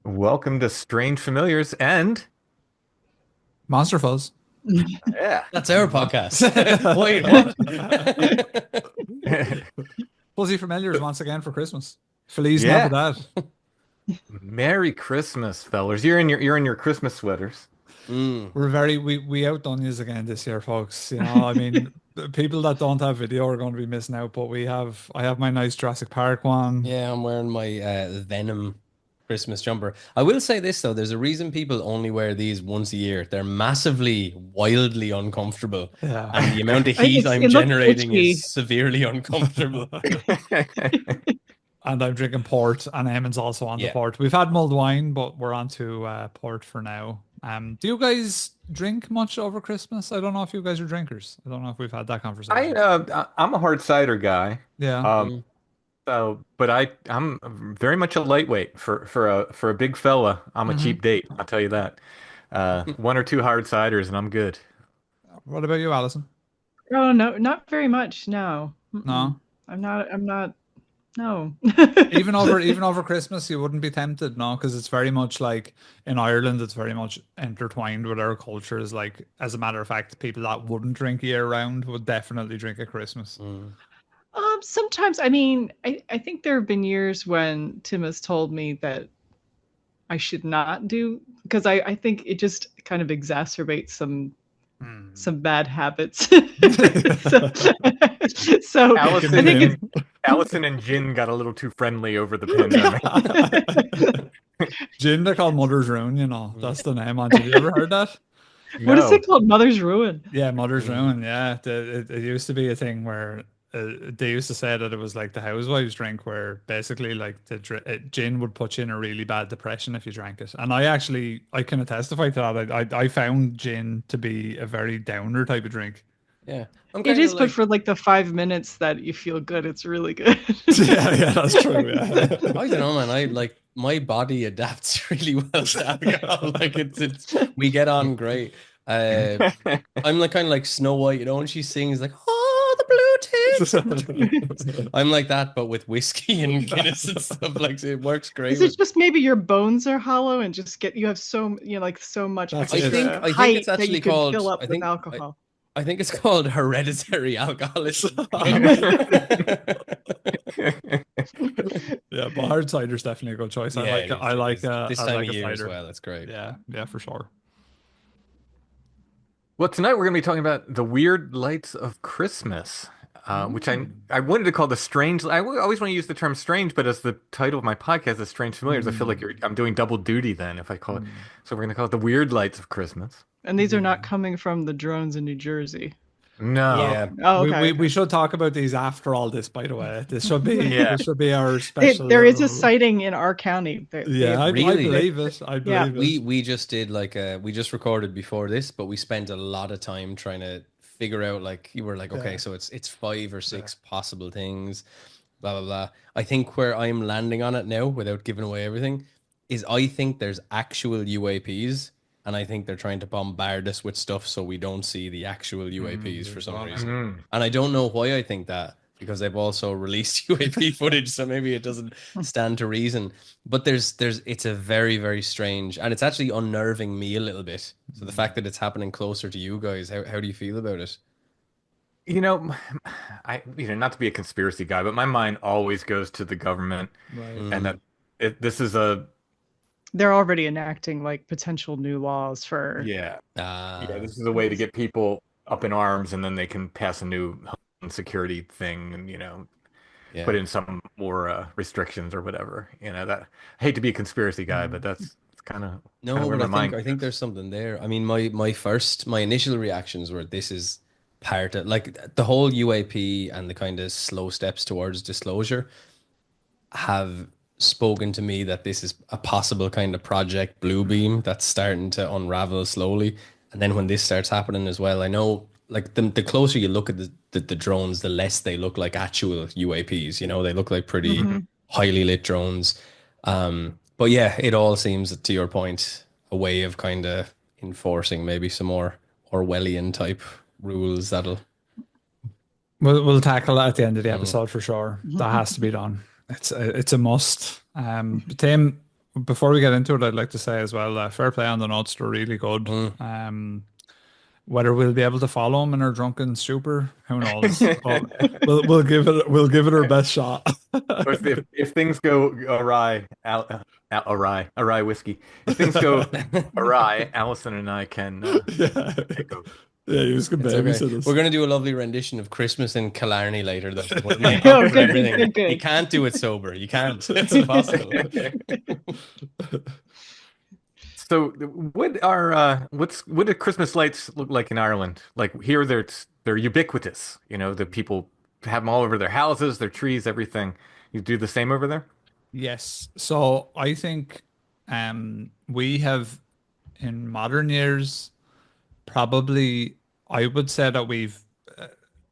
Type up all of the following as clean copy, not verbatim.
Welcome to Strange Familiars and Monster Fuzz. yeah. That's our podcast. Wait, what? Fuzzy Familiars once again for Christmas. Feliz Yeah. Navidad. Merry Christmas, fellers. You're in your Christmas sweaters. Mm. We outdone yous again this year, folks. You know, I mean, the people that don't have video are going to be missing out, but I have my nice Jurassic Park one. Yeah, I'm wearing my Venom Christmas jumper. I will say this though, there's a reason people only wear these once a year. They're massively, wildly uncomfortable, Yeah. and the amount of heat I'm It looks generating itchy. is severely uncomfortable. And I'm drinking port, and Eamon's also on the Yeah. port. We've had mulled wine, but we're on to port for now. Do you guys drink much over Christmas? I don't know if you guys are drinkers. I don't know if we've had that I conversation. I'm a hard cider guy. Yeah. Um, but I'm very much a lightweight for a big fella. I'm a Mhm. cheap date. I'll tell you that. One or two hard ciders and I'm good. What about you, Alison? Oh no, not very much. No. Mm-mm. No? I'm not. No. Even over Christmas, you wouldn't be tempted, no, because it's very much like in Ireland, it's very much intertwined with our cultures. Like, as a matter of fact, people that wouldn't drink year round would definitely drink at Christmas. Mm. Sometimes, I mean, I think there have been years when Tim has told me that I should not do because I think it just kind of exacerbates Hmm. some bad habits. So I Allison think it's and Allison and Jin got a little too friendly over the pandemic. Gin, they call Mother's Ruin, you know. That's the name on it. Have you ever heard that? what is No. it called? Mother's Ruin. Yeah, Mother's Mm. Ruin. Yeah, it used to be a thing where they used to say that it was like the housewives drink, where basically like gin would put you in a really bad depression if you drank it. And I can testify to that. I found gin to be a very downer type of drink. Yeah, I'm It kind of is, but like for like the 5 minutes that you feel good, it's really good. Yeah, that's true. Yeah. I don't know, man. I like my body adapts really well to alcohol. Like it's we get on great. I'm like kind of like Snow White, you know, when she sings like, "Oh, the blue tips." I'm like that, but with whiskey and Guinness and stuff. Like it works great. Is it just maybe your bones are hollow and just you have so like so much That's I it. think extra I think height it's that actually you could called. fill up I with think alcohol. I think it's called hereditary alcoholism. Yeah, but hard cider's definitely a good choice. Yeah, it is, I it like is. This I time like of a year as cider. well. That's great. Yeah, yeah, for sure. Well, tonight we're going to be talking about the weird lights of Christmas, which I wanted to call the strange. Always want to use the term strange, but as the title of my podcast is Strange Familiars, I feel like I'm doing double duty then if I call it. So we're going to call it the weird lights of Christmas. And these are not coming from the drones in New Jersey. No. Yeah, Oh, We, okay. we okay. we should talk about these after all this, by the way. Yeah. This should be our special There is a little- sighting in our county. Yeah, I Really? believe it. I Yeah. believe it. we just did like we just recorded before this, but we spent a lot of time trying to figure out like you were like, okay, Yeah. so it's five or six possible things, blah blah blah. I think where I'm landing on it now, without giving away everything, is I think there's actual UAPs, and I think they're trying to bombard us with stuff so we don't see the actual UAPs for some reason. Mm. And I don't know why I think that because they've also released UAP footage, so maybe it doesn't stand to reason. But there's it's a very, very strange, and it's actually unnerving me a little bit. So the fact that it's happening closer to you guys, how do you feel about it? You know, not to be a conspiracy guy, but my mind always goes to the government Right. and that this is a They're already enacting like potential new laws for. yeah. Ah, Yeah, this is a way to get people up in arms, and then they can pass a new homeland security thing, and yeah. put in some more restrictions or whatever. That I hate to be a conspiracy guy, but that's kind of No, where but my I think mind. there's something there. I mean, my initial reactions were this is part of like the whole UAP and the kind of slow steps towards disclosure have spoken to me that this is a possible kind of project Bluebeam that's starting to unravel slowly. And then when this starts happening as well, I know like the closer you look at the drones, the less they look like actual UAPs. You know, they look like pretty Mhm. highly lit drones. But yeah, it all seems, to your point, a way of kind of enforcing maybe some more Orwellian type rules that'll. We'll tackle that at the end of the Mm. episode for sure. That has to be done. It's a must. Tim, before we get into it, I'd like to say as well, fair play on the notes. They're really good. Mm. Whether we'll be able to follow them in our drunken stupor, who knows? But we'll give it our best shot. If things go awry, awry whiskey. If things go awry, Allison and I can Yeah. take over. Yeah, you just can It's okay. babysit us. We're gonna do a lovely rendition of Christmas in Killarney later, though. We'll make Oh, up for good, everything. good, good. You can't do it sober. You can't. It's impossible. So, what do Christmas lights look like in Ireland? Like here, they're ubiquitous. You know, the people have them all over their houses, their trees, everything. You do the same over there? Yes. So I think we have in modern years probably I would say that we've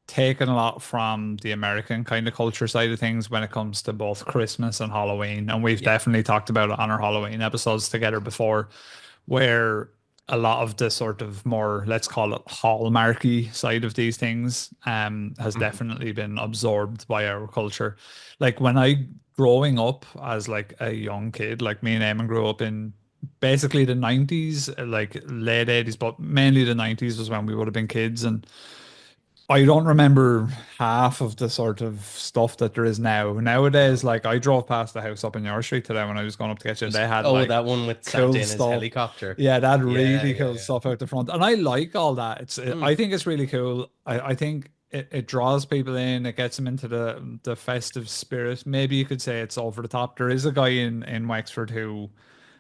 taken a lot from the American kind of culture side of things when it comes to both Christmas and Halloween. And we've definitely talked about it on our Halloween episodes together before, where a lot of the sort of more, let's call it hallmarky side of these things has Mhm. definitely been absorbed by our culture. Like when I growing up as like a young kid, like me and Eamon grew up in basically the 90s, like late 80s, but mainly the 90s was when we would have been kids. And I don't remember half of the sort of stuff that there is now. Nowadays, like I drove past the house up in your street today when I was going up to get you, and they had Oh, like that one with cool Santa in his stuff. helicopter. Yeah, that Yeah, really yeah, cool yeah. stuff out the front. And I like all that. Mm. I think it's really cool. I think it draws people in, it gets them into the festive spirit. Maybe you could say it's over the top. There is a guy in Wexford who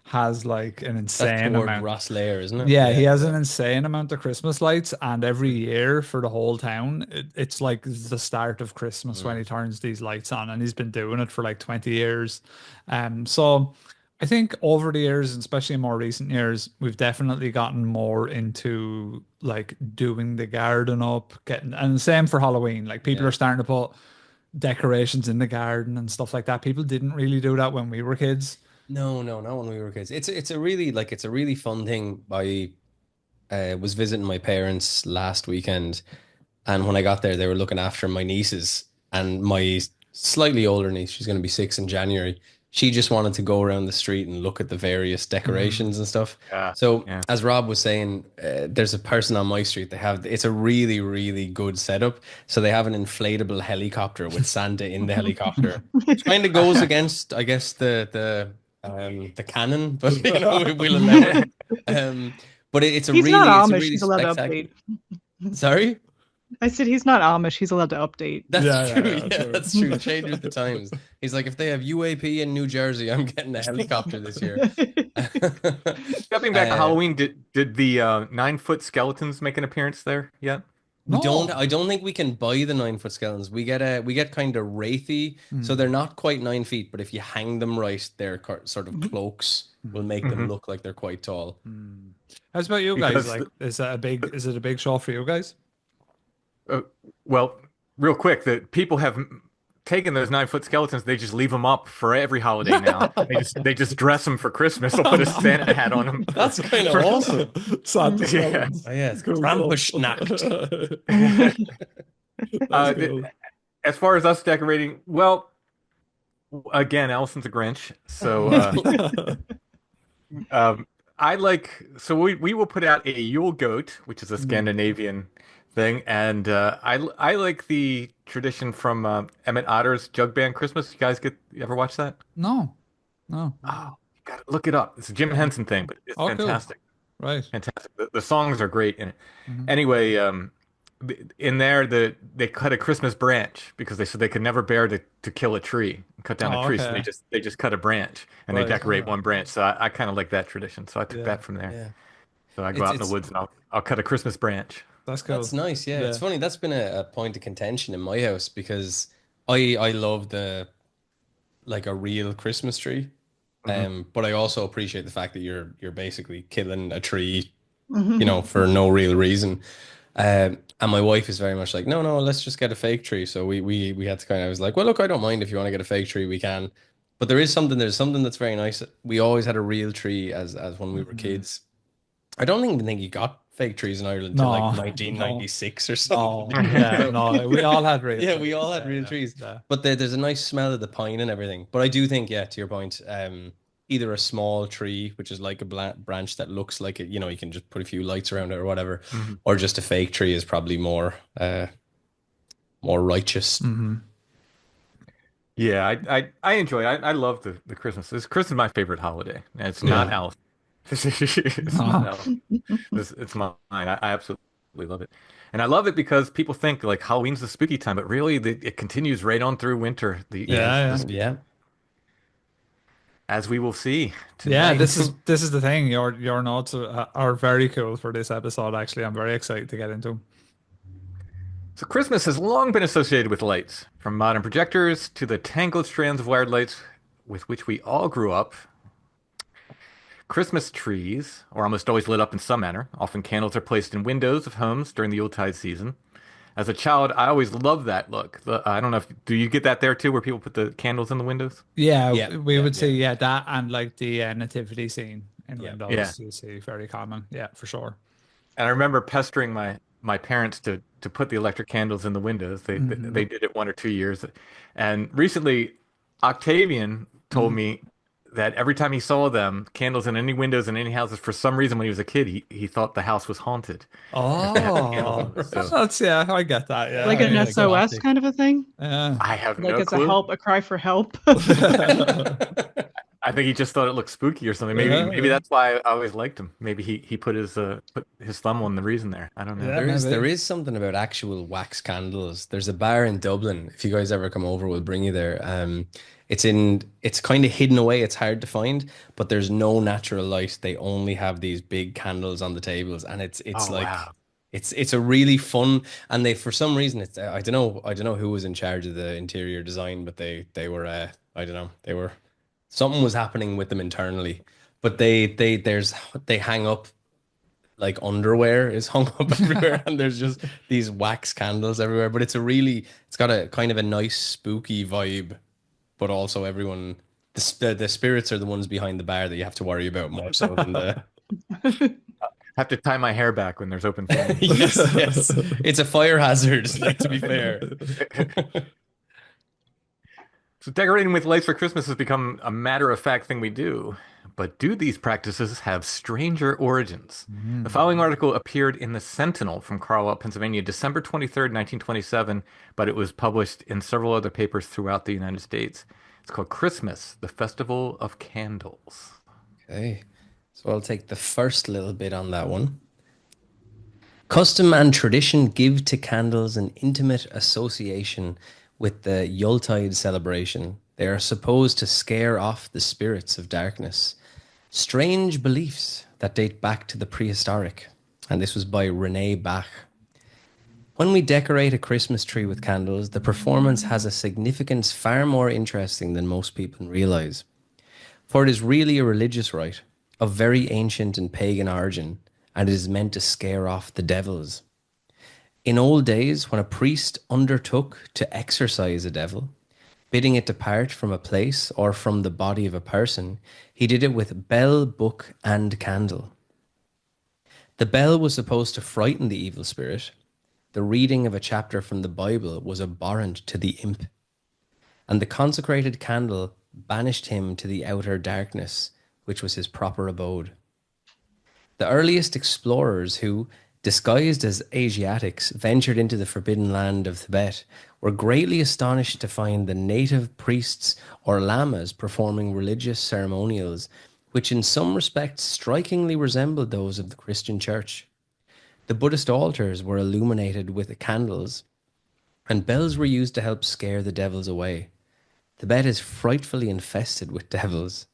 has like an That's insane toward amount. Ross Lair, isn't it? Yeah, he Yeah, has yeah. an insane amount of Christmas lights, and every year for the whole town, it's like the start of Christmas when Mm. he turns these lights on, and he's been doing it for like 20 years. So I think over the years, and especially in more recent years, we've definitely gotten more into like doing the garden up, getting, and same for Halloween. Like people Yeah. are starting to put decorations in the garden and stuff like that. People didn't really do that when we were kids. No, no, not when we were kids. It's a really like it's a really fun thing. I was visiting my parents last weekend, and when I got there, they were looking after my nieces and my slightly older niece. She's going to be 6 in January. She just wanted to go around the street and look at the various Mm. decorations and stuff. Yeah, So, yeah. as Rob was saying, there's a person on my street. It's a really, really good setup. So they have an inflatable helicopter with Santa in the helicopter, which kind of goes against, I guess, the canon, but we'll allow it. But it's He's not it's a Amish. really He's allowed to spectacular. update. Sorry? I said he's not Amish. He's allowed to update. That's Yeah, true. yeah, Yeah, true. that's true. Change with the times. He's like, if they have UAP in New Jersey, I'm getting a helicopter this year. Stepping back to Uh, Halloween, did the 9 foot skeletons make an appearance there yet? we don't. No. I don't think we can buy the 9 foot skeletons. We get kind of wrathy, so Mm. they're not quite 9 feet. But if you hang them right, their sort of cloaks will make them Hmm. look like they're quite tall. Mm. How's about you guys? Because Like, is it a big show for you guys? uh, well, real quick, the people have taken those 9 foot skeletons. They just leave them up for every holiday now. They just dress them for Christmas. They'll put a Santa hat on them. That's kind of awesome. Santa Yeah. skeletons. Oh, yeah, it's Cool, cool. Krampusnacht. Uh, That's cool. as far as us decorating, well, again, Allison's a Grinch, so I like so we will put out a Yule goat, which is a Scandinavian thing, and I like the tradition from Emmett Otter's Jug Band Christmas. You ever watch that? No, no. Oh, you gotta look it up. It's a Jim Henson thing, but it's Oh, cool. fantastic. Right. Fantastic. The songs are great in it. Mhm. Anyway, in there, they cut a Christmas branch because they said they could never bear to kill a tree, cut down a Oh, tree. So okay. they just cut a branch and they Right. decorate one branch. So I kind of like that tradition. So I took Yeah. that from there. Yeah, So I go it's out in the it's woods and I'll cut a Christmas branch. That's cool. that's nice. Yeah, it's Yeah. funny. That's been a point of contention in my house because I love like a real Christmas tree. Hmm. But I also appreciate the fact that you're basically killing a tree, Mhm. for no real reason. And my wife is very much like, no, no, let's just get a fake tree. So we had to I was like, well, look, I don't mind if you want to get a fake tree, we can. But there's something that's very nice. We always had a real tree as when we were kids. I don't even think you got fake trees in Ireland till No, like no. 1996 or Oh, something. yeah, no, we all had real Yeah, we all trees. had real Yeah, trees. yeah. But there's a nice smell of the pine and everything. But I do think, yeah, to your point, either a small tree, which is like a branch that looks like it, you can just put a few lights around it or whatever, Mhm. or just a fake tree is probably more righteous. Hmm. Yeah, I enjoy it. I love the Christmas. Christmas is my favorite holiday. And it's not Yeah. Alice. It's not Oh, Alice. It's mine. I absolutely love it. And I love it because people think like Halloween's the spooky time, but really it continues right on through winter. Yeah. yeah, Yeah. As we will see yeah. tonight. This is the thing. Your notes are very cool for this episode. Actually, I'm very excited to get into 'em. So Christmas has long been associated with lights, from modern projectors to the tangled strands of wired lights with which we all grew up. Christmas trees are almost always lit up in some manner. Often candles are placed in windows of homes during the Yuletide season. As a child, I always loved that look. I don't know if do you get that there too, where people put the candles in the windows? Yeah, Yeah. we Yeah. would Yeah. say yeah that and like the nativity scene in Yeah. Yeah. Windows. You see very common. Yeah, for sure. And I remember pestering my parents to put the electric candles in the windows. Hmm. They did it 1 or 2 years, and recently Octavian told Hmm. me that every time he saw them candles in any windows in any houses, for some reason when he was a kid, he thought the house was haunted if they had the candles Oh, on. So that's yeah. I get that. Yeah, Like Yeah, an yeah, SOS classic. kind of a thing? yeah. I have Like no it's a clue. help, a cry for help? I think he just thought it looked spooky or something. Maybe Yeah, that's why I always liked him. Maybe he put his thumb on the reason there. I don't know. yeah, There maybe. is something about actual wax candles. There's a bar in Dublin. If you guys ever come over, we'll bring you there. It's kind of hidden away. It's hard to find, but there's no natural light. They only have these big candles on the tables, and it's Oh like wow. it's a really fun. And they for some reason it's I don't know who was in charge of the interior design, but they were I don't know something was happening with them internally. But they hang up like underwear is hung up everywhere and there's just these wax candles everywhere, but it's got a kind of a nice spooky vibe, but also everyone the spirits are the ones behind the bar that you have to worry about more so than the Have to tie my hair back when there's open flames. yes, yes, it's a fire hazard, like, to be fair. So decorating with lights for Christmas has become a matter-of-fact thing we do. But do these practices have stranger origins? The following Mm. article appeared in the Sentinel from Carlisle, Pennsylvania, December 23rd, 1927, but it was published in several other papers throughout the United States. It's called Christmas, the Festival of Candles. Okay, so I'll take the first little bit on that one. Custom and tradition give to candles an intimate association with the Yuletide celebration. They are supposed to scare off the spirits of darkness. Strange beliefs that date back to the prehistoric. And this was by Rene Bach. When we decorate a Christmas tree with candles, the performance has a significance far more interesting than most people realize. For it is really a religious rite of very ancient and pagan origin, and it is meant to scare off the devils. In old days, when a priest undertook to exorcise a devil, bidding it depart from a place or from the body of a person, he did it with bell, book, and candle. The bell was supposed to frighten the evil spirit. The reading of a chapter from the Bible was abhorrent to the imp, and the consecrated candle banished him to the outer darkness, which was his proper abode. The earliest explorers who, disguised as Asiatics, ventured into the forbidden land of Tibet were greatly astonished to find the native priests or lamas performing religious ceremonials, which in some respects strikingly resembled those of the Christian church. The Buddhist altars were illuminated with candles, and bells were used to help scare the devils away. Tibet is frightfully infested with devils.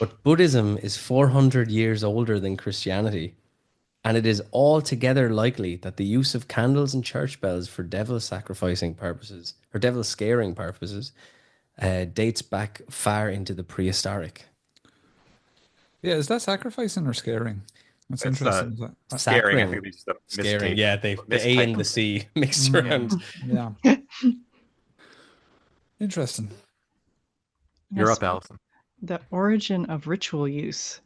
But Buddhism is 400 years older than Christianity, and it is altogether likely that the use of candles and church bells for devil sacrificing purposes or devil scaring purposes dates back far into the prehistoric. Yeah, is that sacrificing or scaring? That's It's interesting. Is that? scaring. I think Sacral, they just a scaring, mistype. yeah, the A and Mistype. the C mixed Yeah, around. yeah. Interesting. You're Yes, up, Allison. the origin of ritual use.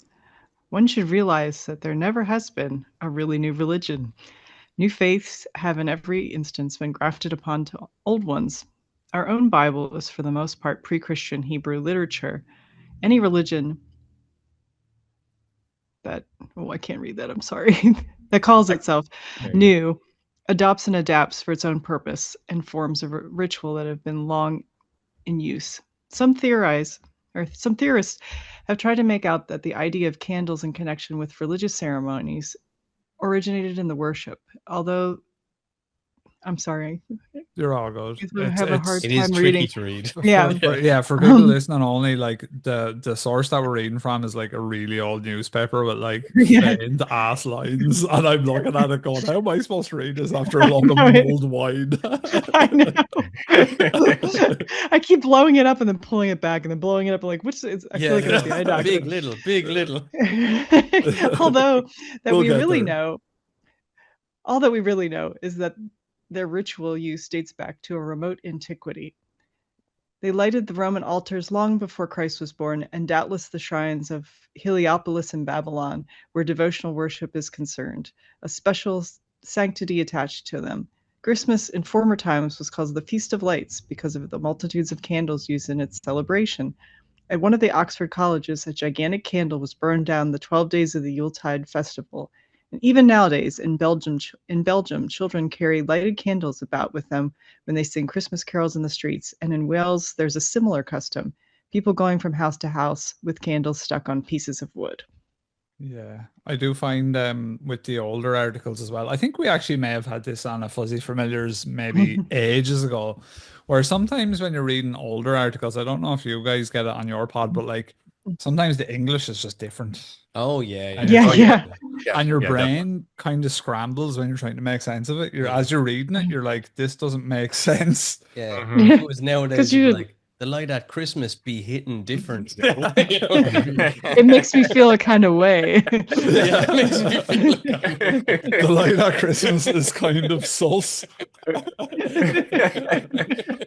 One should realize that there never has been a really new religion. New faiths have in every instance been grafted upon to old ones. Our own Bible is for the most part pre-Christian Hebrew literature. Any religion that, oh, I can't read that, I'm sorry, that calls itself new adopts and adapts for its own purpose and forms of ritual that have been long in use. Some theorize, or some theorists have tried to make out that the idea of candles in connection with religious ceremonies originated in the worship, although I'm sorry, You're all good. I have a hard It is time tricky reading. to read. Yeah. For people listening only, like the source that we're reading from is like a really old newspaper with like Yeah. faint ass lines, and I'm looking at it going, "How am I supposed to read this after a lot of know it. mulled wine?" I know. I keep blowing it up and then pulling it back and then blowing it up. Like, which is, I feel like I'm the eye doctor. Big little, big little. Although that We'll we get really there. know, all that we really know is that their ritual use dates back to a remote antiquity. They lighted the Roman altars long before Christ was born, and doubtless the shrines of Heliopolis in Babylon, where devotional worship is concerned, a special sanctity attached to them. Christmas in former times was called the Feast of Lights because of the multitudes of candles used in its celebration. At one of the Oxford colleges, a gigantic candle was burned down the 12 days of the Yuletide festival. And even nowadays, in Belgium, children carry lighted candles about with them when they sing Christmas carols in the streets. And in Wales, there's a similar custom: people going from house to house with candles stuck on pieces of wood. Yeah, I do find with the older articles as well. I think we actually may have had this on a Fuzzy Familiars maybe ages ago, where sometimes when you're reading older articles, I don't know if you guys get it on your pod, but like sometimes the English is just different. Oh yeah, And Yeah, you're yeah. and your Yeah, brain kind of scrambles when you're trying to make sense of it. As you're reading it, you're like, this doesn't make sense. yeah. Mhm. If it was nowadays, 'Cause you'd be you- like the light at Christmas be hitting different. It makes me feel a kind of way. Yeah, it makes me feel The light at Christmas is kind of sus.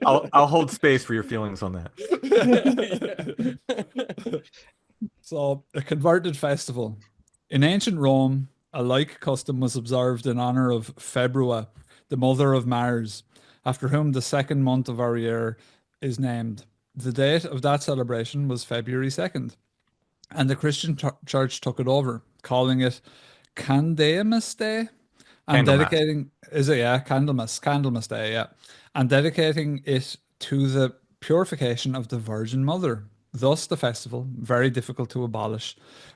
I'll hold space for your feelings on that. So, a converted festival. In ancient Rome, a like custom was observed in honor of Februa, the mother of Mars, after whom the second month of our year is named. The date of that celebration was February 2nd, and the Christian church took it over, calling it Candlemas Day and Candlemas. dedicating, is it, yeah, Candlemas Day, yeah, and dedicating it to the purification of the Virgin Mother. Thus, the festival, very difficult to abolish,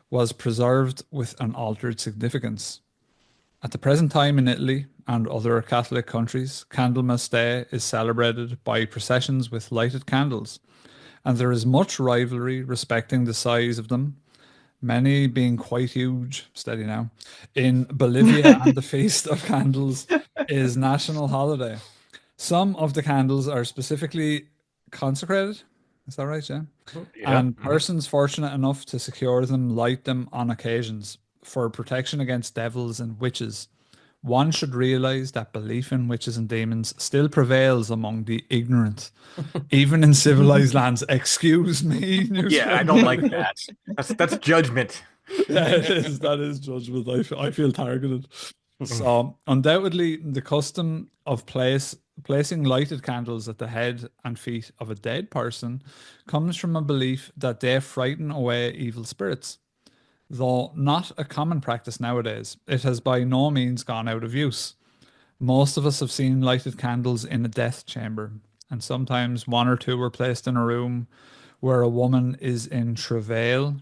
was preserved with an altered significance. At the present time in Italy and other Catholic countries, Candlemas Day is celebrated by processions with lighted candles, and there is much rivalry respecting the size of them, many being quite huge, steady now. In Bolivia, and the Feast of Candles is national holiday. Some of the candles are specifically consecrated. Is that right, yeah? Yeah. And persons fortunate enough to secure them light them on occasions for protection against devils and witches. One should realize that belief in witches and demons still prevails among the ignorant, even in civilized lands. Excuse me. Yeah, I don't like that. That's judgment. Yeah, that is judgment. I feel targeted. So, undoubtedly, the custom of placing lighted candles at the head and feet of a dead person comes from a belief that they frighten away evil spirits. Though not a common practice nowadays, it has by no means gone out of use. Most of us have seen lighted candles in a death chamber, and sometimes one or two are placed in a room where a woman is in travail,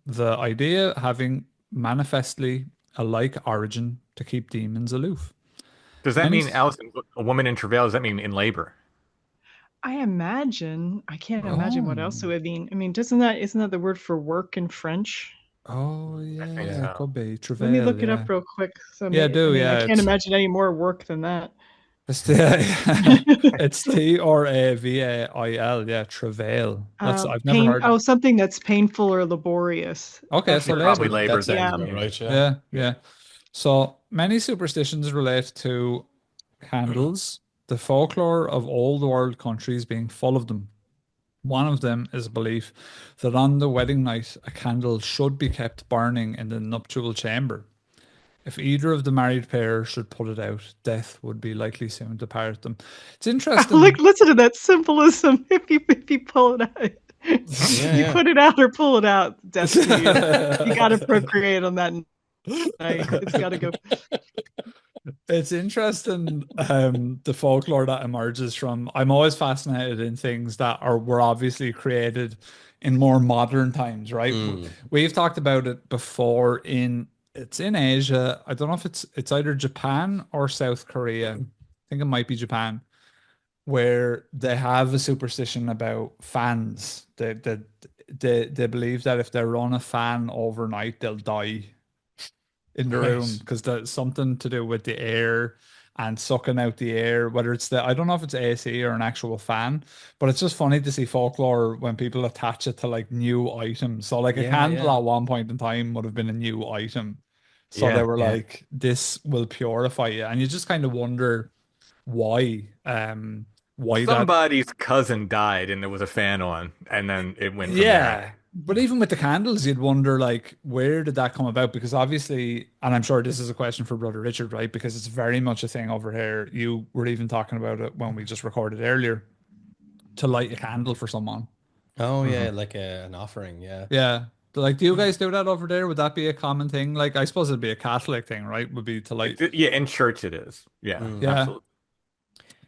the idea having manifestly a like origin to keep demons aloof. Does that Many mean, Alison, a woman in travail? Does that mean in labor? I imagine. I can't imagine what else it Oh. would mean. I mean, isn't that the word for work in French? Oh I think yeah, so. it could be Let travail. me look it Yeah, up real quick. So yeah, do I yeah. can't imagine any more work than that. It's it's Travail. Yeah, travail. I've never Pain. heard. Oh, something that's painful or laborious. Okay, Okay. so Probably labor. labor That then. sounds Yeah. about right. Yeah. Yeah, yeah. So many superstitions relate to candles, the folklore of old world countries being full of them. One of them is a belief that on the wedding night, a candle should be kept burning in the nuptial chamber. If either of the married pair should put it out, death would be likely soon to part them. It's interesting. Look, listen to that symbolism. If you pull it out. Yeah, You yeah. put it out or pull it out, destiny. You got to procreate on that night. It's got to go. It's interesting, the folklore that emerges from. I'm always fascinated in things that are were obviously created in more modern times, right? Mm. We've talked about it before in it's in Asia. I don't know if it's either Japan or South Korea. I think it might be Japan, where they have a superstition about fans. They believe that if they run a fan overnight, they'll die in the room Right. because there's something to do with the air and sucking out the air, whether it's the, I don't know if it's AC or an actual fan, but it's just funny to see folklore when people attach it to like new items. So like a Yeah, candle yeah. at one point in time would have been a new item. So they Yeah. were Yeah. like, this will purify you. And you just kind of wonder why, why that. Somebody's cousin died and there was a fan on, and then it went from there. Yeah. But even with the candles, you'd wonder like where did that come about? Because obviously, and I'm sure this is a question for Brother Richard, right? Because it's very much a thing over here. You were even talking about it when we just recorded earlier to light a candle for someone. Oh Hmm. yeah, like an offering. Yeah. Yeah. Like, do you guys do that over there? Would that be a common thing? Like, I suppose it'd be a Catholic thing, right? Would be to light. Yeah, in church it is. Yeah, Mm. Yeah. absolutely.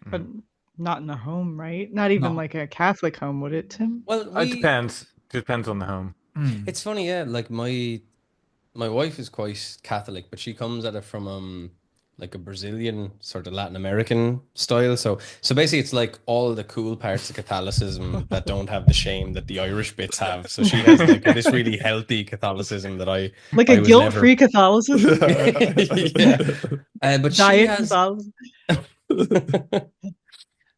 But Mhm. not in a home, right? Not even No. like a Catholic home, would it, Tim? Well, It depends. Depends on the home. Mm. it's funny, yeah. Like my wife is quite Catholic, but she comes at it from like a Brazilian sort of Latin American style. So basically it's like all the cool parts of Catholicism that don't have the shame that the Irish bits have. So she has like this really healthy Catholicism that I Like a I was never. guilt-free Catholicism? Yeah. But she Diet has Catholicism?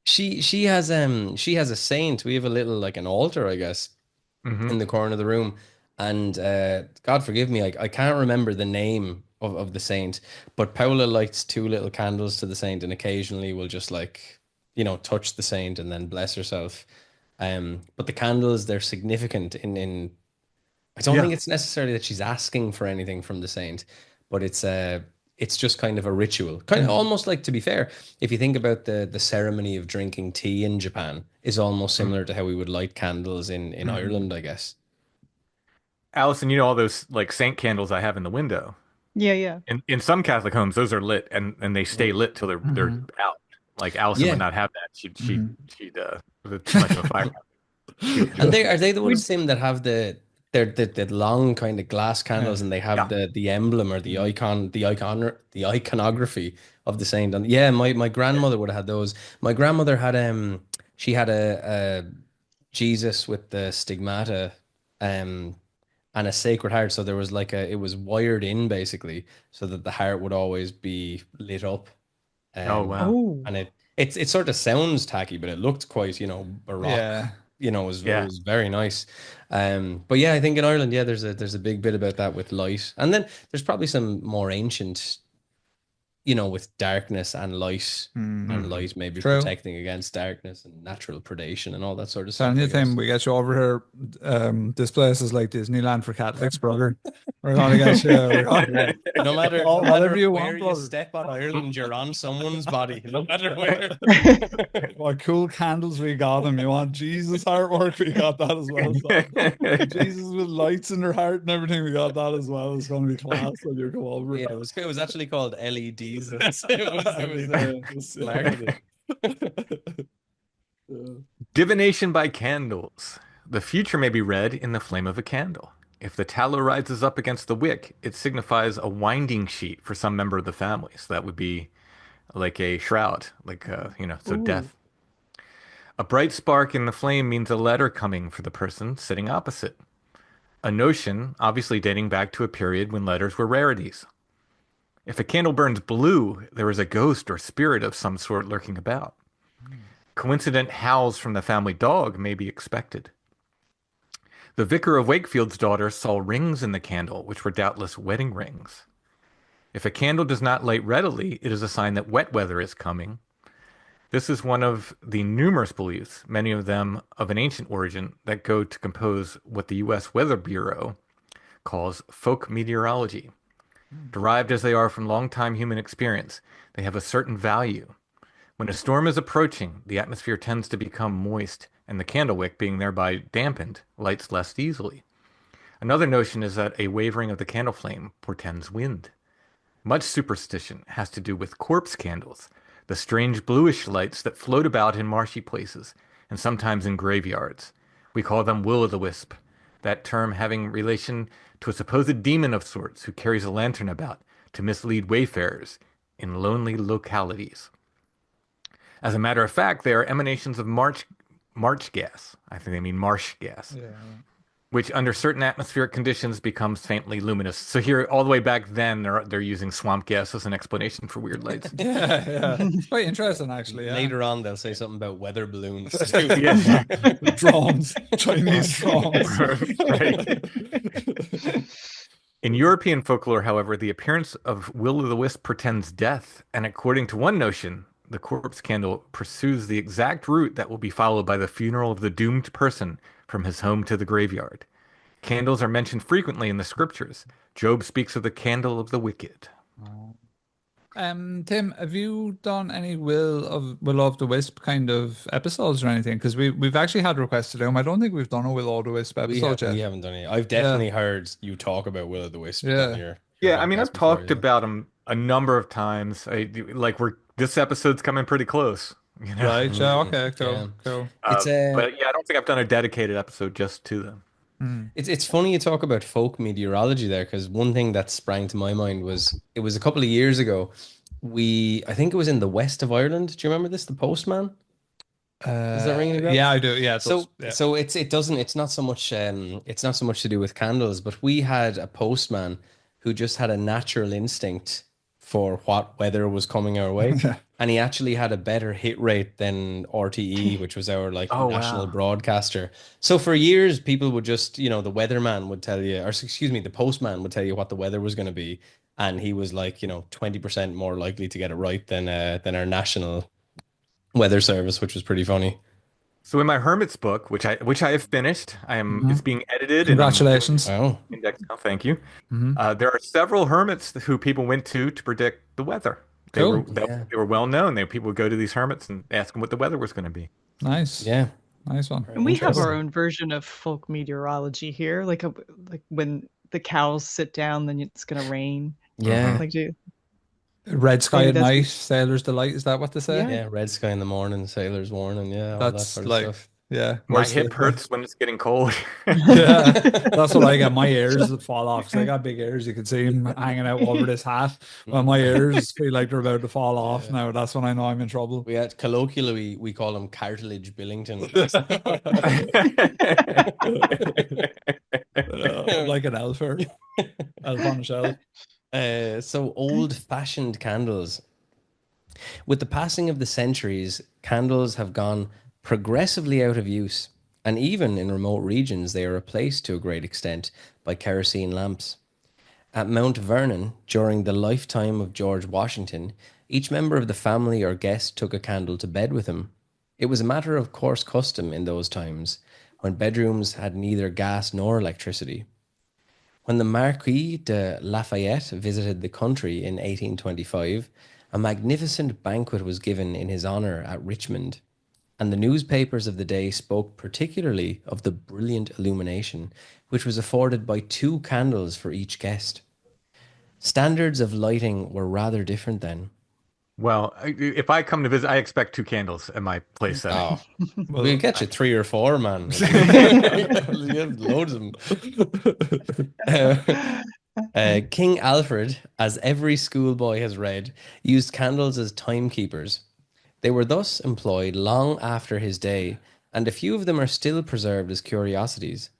she has a saint. We have a little like an altar, I guess, Hmm. in the corner of the room. And God forgive me, I can't remember the name of the saint, but Paula lights two little candles to the saint and occasionally will just like, touch the saint and then bless herself. But the candles, they're significant in I don't Yeah. think it's necessarily that she's asking for anything from the saint, but it's just kind of a ritual. Kind of almost like, to be fair, if you think about the ceremony of drinking tea in Japan is almost Mhm. similar to how we would light candles in Mhm. Ireland, I guess. Allison, all those like saint candles I have in the window. Yeah, yeah. In some Catholic homes, those are lit and they stay lit till they're Mhm. out. Like Allison would Yeah. not have that. Mhm. She'd with too much of a fire. She wouldn't do And it. they are they the We ones, Sim, that have the long kind of glass Yeah. candles and they have Yeah. the emblem or Mhm. the iconography of the saint. And yeah, my Yeah. grandmother would have had those. My grandmother had she had a Jesus with the stigmata um and a Sacred Heart. So there was like it was wired in basically so that the heart would always be lit up. Oh Um, wow. Oh, and it sort of sounds tacky, but it looked quite, baroque. Yeah. It Yeah. was very nice. But yeah, I think in Ireland, yeah, there's a big bit about that with light, and then there's probably some more ancient, with darkness and Mhm. Hmm. light maybe True. protecting against darkness and natural predation and all that sort of stuff, Telling I you, guess. Tim, we get you over here. This place is like Disneyland for Catholics, brother. We're gonna get you. We're gonna, Yeah. No matter no whatever matter you where want, you brother. step on Ireland, you're on someone's body. No matter where. What cool candles we got him. You want Jesus artwork? We got that as well. So. Jesus with lights in their heart and everything. We got that as well. It's gonna be class when you come over. Yeah, it was actually called LEDs. It was marketed. Divination by candles. The future may be read in the flame of a candle. If the tallow rises up against the wick, it signifies a winding sheet for some member of the family. So that would be like a shroud, like so ooh. death. A bright spark in the flame means a letter coming for the person sitting opposite. A notion, obviously dating back to a period when letters were rarities. If a candle burns blue, there is a ghost or spirit of some sort lurking about. Coincident howls from the family dog may be expected. The vicar of Wakefield's daughter saw rings in the candle, which were doubtless wedding rings. If a candle does not light readily, it is a sign that wet weather is coming. This is one of the numerous beliefs, many of them of an ancient origin, that go to compose what the U.S. Weather Bureau calls folk meteorology. Derived as they are from long-time human experience, they have a certain value. When a storm is approaching, the atmosphere tends to become moist, and the candle wick, being thereby dampened, lights less easily. Another notion is that a wavering of the candle flame portends wind. Much superstition has to do with corpse candles, the strange bluish lights that float about in marshy places, and sometimes in graveyards. We call them will-o'-the-wisp, that term having relation to a supposed demon of sorts who carries a lantern about to mislead wayfarers in lonely localities. As a matter of fact, they are emanations of march gas. I think they mean marsh gas, Yeah. which under certain atmospheric conditions becomes faintly luminous. So here, all the way back then, they're using swamp gas as an explanation for weird lights. Yeah, yeah. It's quite interesting, actually. Yeah. Later on, they'll say something about weather balloons too. Yeah, Drones, Chinese drones. right. In European folklore, however, the appearance of will-o'-the-wisp portends death, and according to one notion, the corpse candle pursues the exact route that will be followed by the funeral of the doomed person from his home to the graveyard. Candles are mentioned frequently in the scriptures. Job speaks of the candle of the wicked. Tim, have you done any Will of the Wisp kind of episodes or anything? Because we've actually had requests to do them. I don't think we've done a Will of the Wisp episode We yet. haven't done it. I've Yeah, definitely heard you talk about Will o' the Wisp yeah. on your Yeah, I mean, podcast I've before, talked yeah. about them a number of times. This episode's coming pretty close, you know. Right. Yeah. Okay. Yeah. Cool. Cool. It's But yeah, I don't think I've done a dedicated episode just to them. Mm. it's funny you talk about folk meteorology there, because one thing that sprang to my mind was it was a couple of years ago. I think it was in the west of Ireland. Do you remember this? The postman? Does that ring any bells? Yeah, I do. Yeah. It does. So Yeah. so it's not so much to do with candles, but we had a postman who just had a natural instinct for what weather was coming our way. And he actually had a better hit rate than RTE, which was our like Oh, national wow. broadcaster. So for years, people would just, the weatherman would tell you, or excuse me, the postman would tell you what the weather was going to be. And he was like, 20% more likely to get it right than our national weather service, which was pretty funny. So in my Hermit's book, which I have finished, it's Mhm. being edited and I'm doing Congratulations. Wow. the index now. Thank you. Hmm. There are several hermits who people went to predict the weather. They were Cool. Yeah. they were well known. People would go to these hermits and ask them what the weather was going to be. Nice. Yeah. Nice one. Very And we have our interesting. own version of folk meteorology here, like when the cows sit down, then it's gonna rain. Yeah. Like, do Red sky maybe at that's night, sailor's delight. Is that what they say? Yeah. Yeah. Red sky in the morning, sailor's warning. Yeah. All that That's sort of like, stuff. yeah. My mostly. hip hurts when it's getting cold. Yeah, that's what I got. My ears that fall off. 'Cause I got big ears. You can see them hanging out over this hat. Well, my ears feel like they're about to fall off now. That's when I know I'm in trouble. We had colloquially we call him cartilage Billington. I'm like an elf here. Elf on a shelf. So old-fashioned candles. With the passing of the centuries, candles have gone progressively out of use, and even in remote regions, they are replaced to a great extent by kerosene lamps. At Mount Vernon, during the lifetime of George Washington, each member of the family or guest took a candle to bed with him. It was a matter of course custom in those times, when bedrooms had neither gas nor electricity. When the Marquis de Lafayette visited the country in 1825, a magnificent banquet was given in his honor at Richmond, and the newspapers of the day spoke particularly of the brilliant illumination which was afforded by 2 candles for each guest. Standards of lighting were rather different then. Well, if I come to visit, I expect 2 candles at my place setting. Oh, Well, we'll get you 3 or 4, man. You have loads of them. King Alfred, as every schoolboy has read, used candles as timekeepers. They were thus employed long after his day, and a few of them are still preserved as curiosities.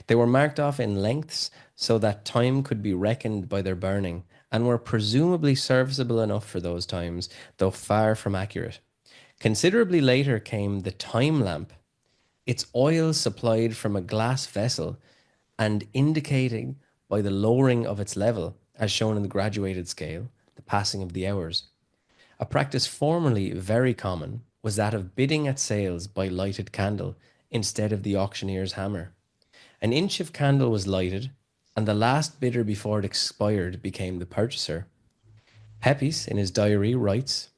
They were marked off in lengths so that time could be reckoned by their burning, and were presumably serviceable enough for those times, though far from accurate. Considerably later came the time lamp, its oil supplied from a glass vessel and indicating by the lowering of its level, as shown in the graduated scale, the passing of the hours. A practice formerly very common was that of bidding at sales by lighted candle instead of the auctioneer's hammer. An inch of candle was lighted, and the last bidder before it expired became the purchaser. Pepys, in his diary, writes,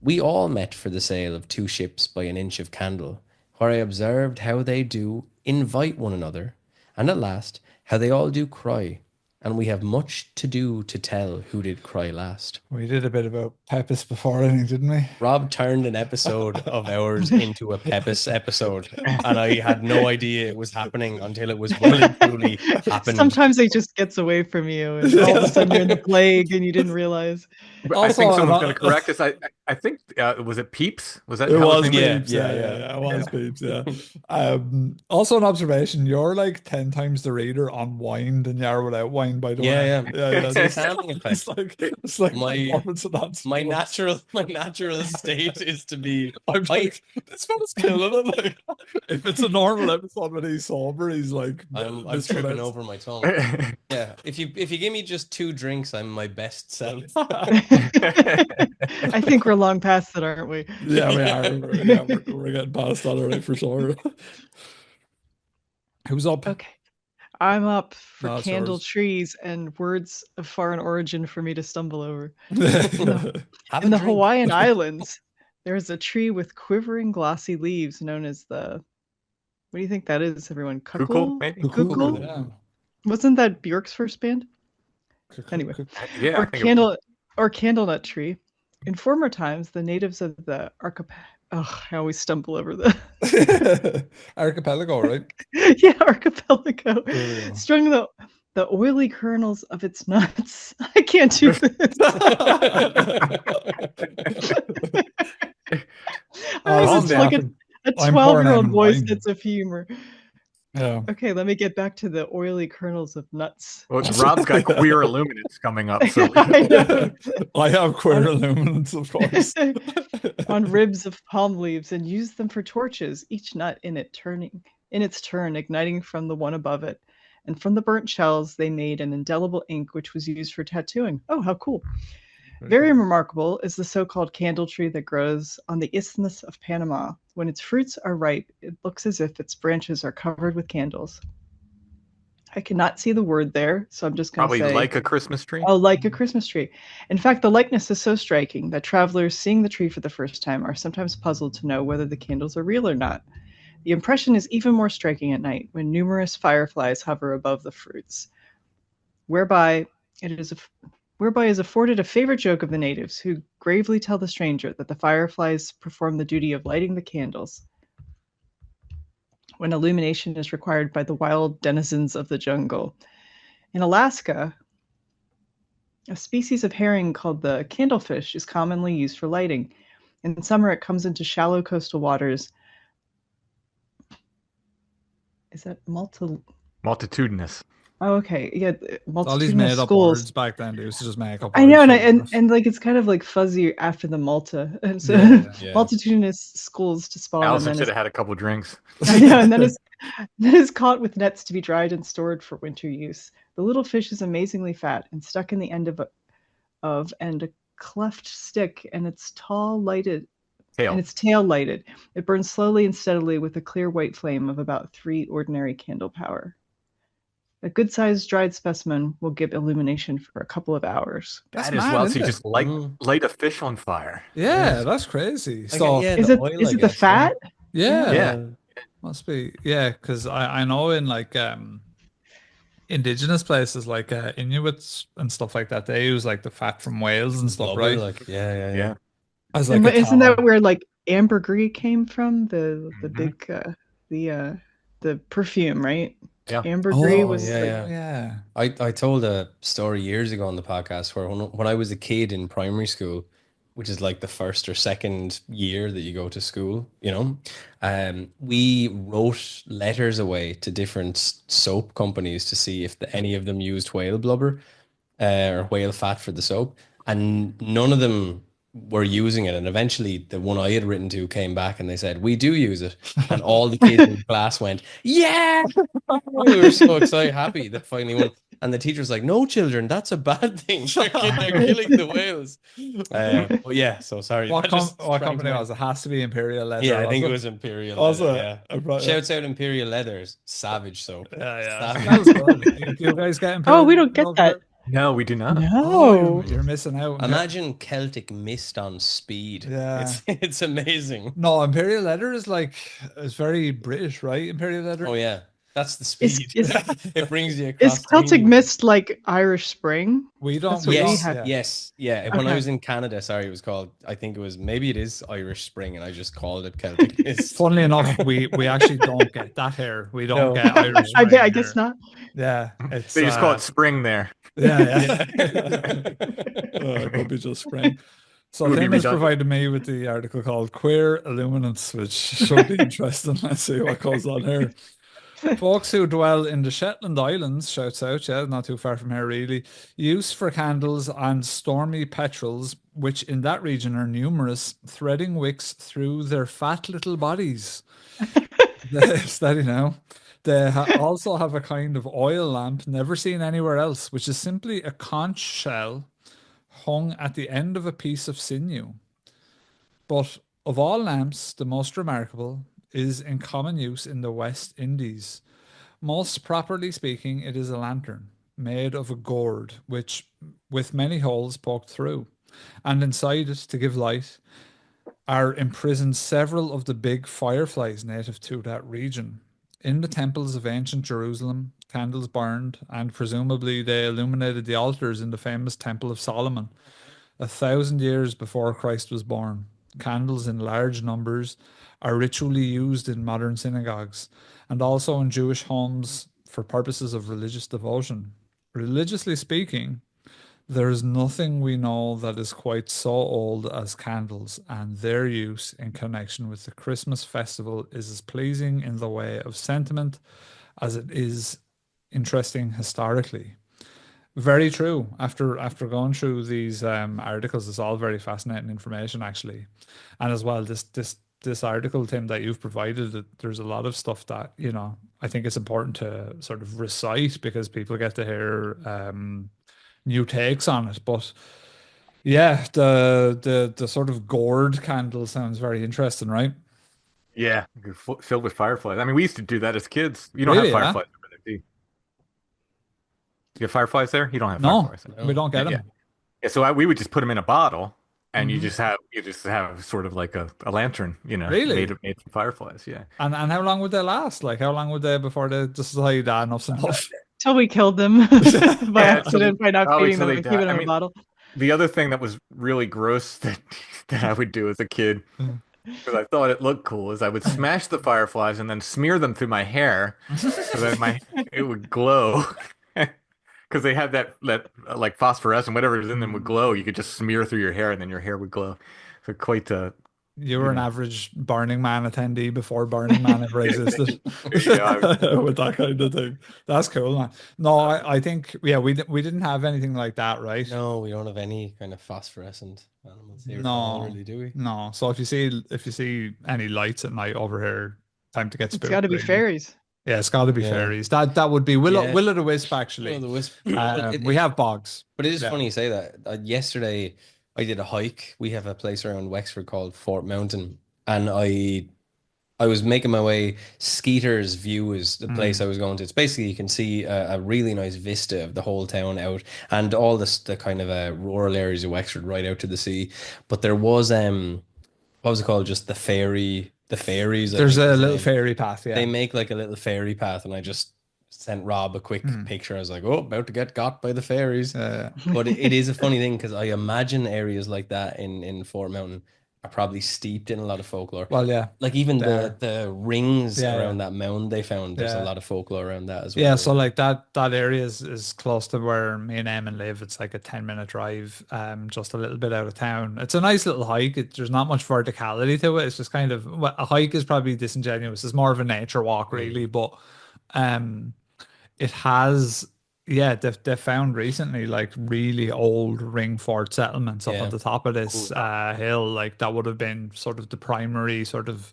We all met for the sale of two ships by an inch of candle, where I observed how they do invite one another, and at last how they all do cry, and we have much to do to tell who did cry last. We did a bit about Pepys before, I think, didn't we? Rob turned an episode of ours into a Pepys episode, and I had no idea it was happening until it was well and truly happened. Sometimes it just gets away from you, and all of a sudden you're in the plague and you didn't realize. I think Also, someone's going to correct us. I think was it Peeps? Was that It how was his name Peeps, Yeah, yeah. It was Peeps, yeah. Also an observation, you're like 10 times the reader on wine than you are without wine, by the way. Yeah. Yeah. It's a calming effect. It's like My- performance enhancement. My natural state is to be. I'm like, this fella's killing it. Like, if it's a normal episode when he's sober, he's like, I'm this tripping fella's- over my tongue. Yeah, if you give me just 2 drinks, I'm my best self. I think we're long past that, aren't we? Yeah, we are. Yeah, we're getting past that already for sure. Who's up? Okay. I'm up for No, it's candle yours. trees and words of foreign origin for me to stumble over. Have In a the drink. Hawaiian Islands, there is a tree with quivering glossy leaves known as the. What do you think that is, everyone? Kukul, maybe? Kukul? Yeah. Wasn't that Bjork's first band? Anyway. Yeah, Or I think it was. candle nut tree. In former times, the natives of the archipelago. Oh, I always stumble over the Archipelago, right? yeah, archipelago. There we go. Strung the oily kernels of its nuts. I can't do this. I Calm was just like down. a I'm pouring 12-year-old out boy's wine. sense of humor. Yeah. Okay, let me get back to the oily kernels of nuts. Well, Rob's got queer illuminates coming up, so I know. I have queer illuminance, of course. On ribs of palm leaves and used them for torches, each nut in its turn igniting from the one above it. And from the burnt shells, they made an indelible ink which was used for tattooing. Oh, how cool. Very remarkable is the so-called candle tree that grows on the Isthmus of Panama. When its fruits are ripe, it looks as if its branches are covered with candles. I cannot see the word there, so I'm just going to probably say... like a Christmas tree. Oh, like a Christmas tree. In fact, the likeness is so striking that travelers seeing the tree for the first time are sometimes puzzled to know whether the candles are real or not. The impression is even more striking at night when numerous fireflies hover above the fruits, whereby is afforded a favorite joke of the natives, who gravely tell the stranger that the fireflies perform the duty of lighting the candles when illumination is required by the wild denizens of the jungle. In Alaska, a species of herring called the candlefish is commonly used for lighting. In summer, it comes into shallow coastal waters. Is that Multitudinous. Oh, okay. Yeah, All these multitudinous made up schools. words back then. They used to just make up I know, words and, for and like it's kind of like fuzzy after the Malta, and so Yeah. multitudinous schools to spawn, Allison and should then have had a couple drinks. I know, and then is caught with nets to be dried and stored for winter use. The little fish is amazingly fat and stuck in the end of a cleft stick, and its tail lighted. It burns slowly and steadily with a clear white flame of about 3 ordinary candle power. A good-sized dried specimen will give illumination for a couple of hours. That's That is mad, wild. So isn't you it? just light a fish on fire. Yeah, that's crazy. Okay, So yeah, Is the it oil, is I it the guess, fat? yeah, Yeah. must be. Yeah, because I know in like indigenous places like Inuits and stuff like that, they use like the fat from whales and stuff, Blubber, right? like yeah. Yeah. As like And a isn't that tallow. where like ambergris came from? The Mhm. big the perfume, right? Yeah. Ambergris Oh, was yeah, like, yeah. I told a story years ago on the podcast where when I was a kid in primary school, which is like the first or second year that you go to school, we wrote letters away to different soap companies to see if any of them used whale blubber or whale fat for the soap, and none of them were using it. And eventually, the one I had written to came back and they said, "We do use it," and all the kids in the class went, "Yeah!" We were so excited, happy that finally won. And the teacher was like, "No, children, that's a bad thing. They're killing the whales." But yeah, so sorry. What Just what trying company to- was it? Has to be Imperial Leather. Yeah, I think it wasn't was Imperial. Was Leather, it? yeah. I brought- Shouts out Imperial Leathers, savage soap. Yeah. Savage. That was good. You guys get Imperial oh, we don't Leather get over that. No, we do not. Oh, No. you're missing out. Imagine Celtic mist on speed. Yeah. It's amazing. No, Imperial Leather is like it's very British, right? Imperial Oh Leather. yeah, that's the Is speed. is It brings you is across Celtic Greenland. Mist like Irish Spring? We That's what we don't. Yes, have. Yeah. yes, yeah. When I Okay. was in Canada, sorry, it was called. I think it was maybe it is Irish Spring, and I just called it Celtic mist. Funnily enough, we actually don't get that here. We don't No. get Irish I Spring I guess here. not. Yeah, it's They just call it spring there. yeah, Yeah. yeah. It could be just Spring. It So would be Tim has redundant. provided me with the article called Queer Illuminance, which should be interesting. Let's see what goes on here. Folks who dwell in the Shetland Islands, shouts out, yeah, not too far from here, really. Use for candles and stormy petrels, which in that region are numerous, threading wicks through their fat little bodies. Steady now. They also have a kind of oil lamp never seen anywhere else, which is simply a conch shell hung at the end of a piece of sinew. But of all lamps, the most remarkable is in common use in the West Indies. Most properly speaking, it is a lantern made of a gourd, which with many holes poked through, and inside it, to give light, are imprisoned several of the big fireflies native to that region. In the temples of ancient Jerusalem, candles burned, and presumably they illuminated the altars in the famous Temple of Solomon, 1,000 years before Christ was born. Candles in large numbers are ritually used in modern synagogues and also in Jewish homes for purposes of religious devotion. Religiously speaking, there is nothing we know that is quite so old as candles, and their use in connection with the Christmas festival is as pleasing in the way of sentiment as it is interesting historically. Very true. After going through these articles, it's all very fascinating information actually, and as well this article, Tim, that you've provided, there's a lot of stuff that I think it's important to sort of recite because people get to hear new takes on it. But yeah, the sort of gourd candle sounds very interesting, right? Yeah, filled with fireflies. I mean, we used to do that as kids. You don't have Really? Yeah. fireflies over there, do you? You have fireflies there? You don't have No, fireflies there. we No. don't get Yeah, yeah. them. Yeah, so we would just put them in a bottle, and Hmm. you just have sort of like a lantern, Really? made from fireflies. Yeah. And how long would they last? Like how long would they before they decide, ah, enough's enough? Till we killed them by Yeah, accident by not probably feeding till them they and die. keeping them I in a mean, bottle. the other thing that was really gross that I would do as a kid, because I thought it looked cool, is I would smash the fireflies and then smear them through my hair so that my it would glow. Because they had that like phosphorescent, whatever is in them would Hmm. glow. You could just smear through your hair and then your hair would glow. So quite You were you an know. average Burning Man attendee before Burning Man ever existed. Yeah, With that kind of thing. That's cool, man. No, I think yeah, we didn't have anything like that, right? No, we don't have any kind of phosphorescent animals here at all, No, really, do we? no. So if you see any lights at night over here, time to get It's got spooked, to be really. fairies. Yeah, it's got to be Yeah. fairies. That would be Yeah. Will o' the Wisp One of actually. the wisp. But We have bogs. but it is Yeah. funny you say that. Yesterday, I did a hike. We have a place around Wexford called Fort Mountain, and I was making my way. Skeeter's View is the place Mm. I was going to. It's basically you can see a really nice vista of the whole town out and all the kind of rural areas of Wexford right out to the sea. But there was what was it called? Just the fairies, I There's think a was the little name. fairy path. They Yeah. make like a little fairy path, and I just sent Rob a quick Mm. picture. I was like, oh, about to get got by the fairies. Uh, But it is a funny thing because I imagine areas like that in Fort Mountain are probably steeped in a lot of folklore. well, yeah. Like even There. the rings Yeah. around Yeah. that mound they found, there's a Yeah. lot of folklore around that as Yeah, well. so Yeah. like that area is close to where me and Eamon live. It's like a 10-minute drive, just a little bit out of town. It's a nice little hike. There's not much verticality to it. It's just kind of well, a hike is probably disingenuous. It's more of a nature walk, Mm. really. But um, it has, yeah, they've found recently like really old ring fort settlements up at Yeah. the top of Cool. this hill. Like that would have been sort of the primary sort of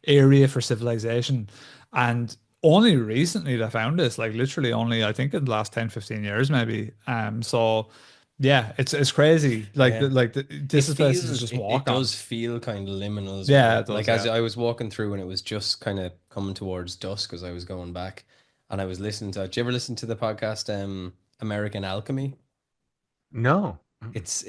area for civilization. And only recently they found this, like literally only I think in the last 10, 15 years maybe. So yeah, it's crazy. Like Yeah. this is places to just It walk on. does feel kind of liminal as Yeah, well. it Like does, as yeah. I was walking through and it was just kind of coming towards dusk as I was going back, and I was listening to. Did you ever listen to the podcast American Alchemy? No. It's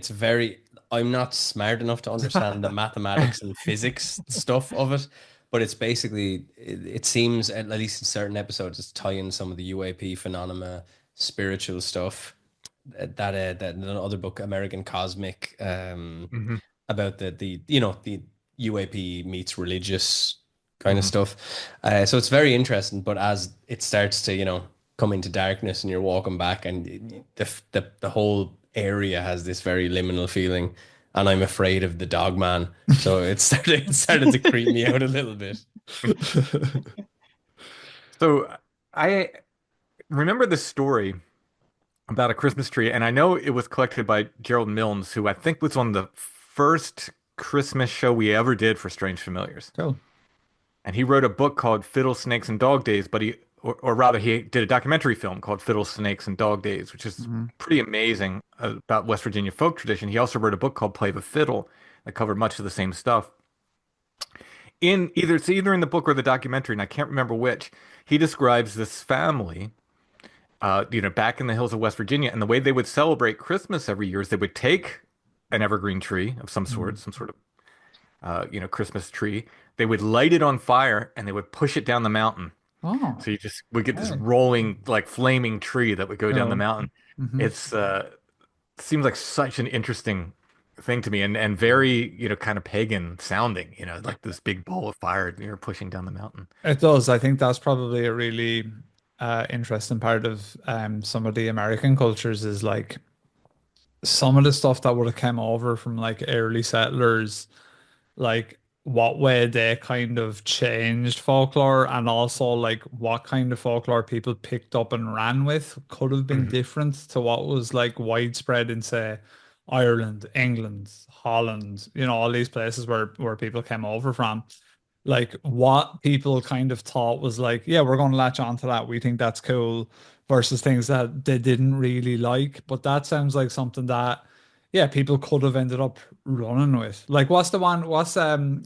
very, I'm not smart enough to understand the mathematics and physics stuff of it, but it's basically it seems at least in certain episodes it's tying some of the UAP phenomena, spiritual stuff that another book, American Cosmic, Hmm. about the the UAP meets religious kind of Hmm. stuff. So it's very interesting, but as it starts to come into darkness and you're walking back and the whole area has this very liminal feeling, and I'm afraid of the dog man. So it started to creep me out a little bit. So I remember the story about a Christmas tree, and I know it was collected by Gerald Milnes, who I think was on the first Christmas show we ever did for Strange Familiars. Cool. And he wrote a book called Fiddle, Snakes, and Dog Days, but or rather, he did a documentary film called Fiddle, Snakes, and Dog Days, which is Hmm. pretty amazing about West Virginia folk tradition. He also wrote a book called Play the Fiddle that covered much of the same stuff. It's either in the book or the documentary, and I can't remember which. He describes this family, back in the hills of West Virginia, and the way they would celebrate Christmas every year is they would take an evergreen tree of some sort of Christmas tree. They would light it on fire and they would push it down the mountain. Oh, So you just would get this right. rolling, like flaming tree that would go down the Cool. mountain. Hmm. It's seems like such an interesting thing to me, and very, kind of pagan sounding, like this big ball of fire you're pushing down the mountain. It does. I think that's probably a really interesting part of some of the American cultures is like some of the stuff that would have come over from like early settlers, like what way they kind of changed folklore and also like what kind of folklore people picked up and ran with could have been Mhm. different to what was like widespread in say Ireland, England, Holland, all these places where people came over from. Like what people kind of thought was like, yeah, we're going to latch on to that. We think that's cool versus things that they didn't really like. But that sounds like something that, yeah, people could have ended up running with. Like, what's some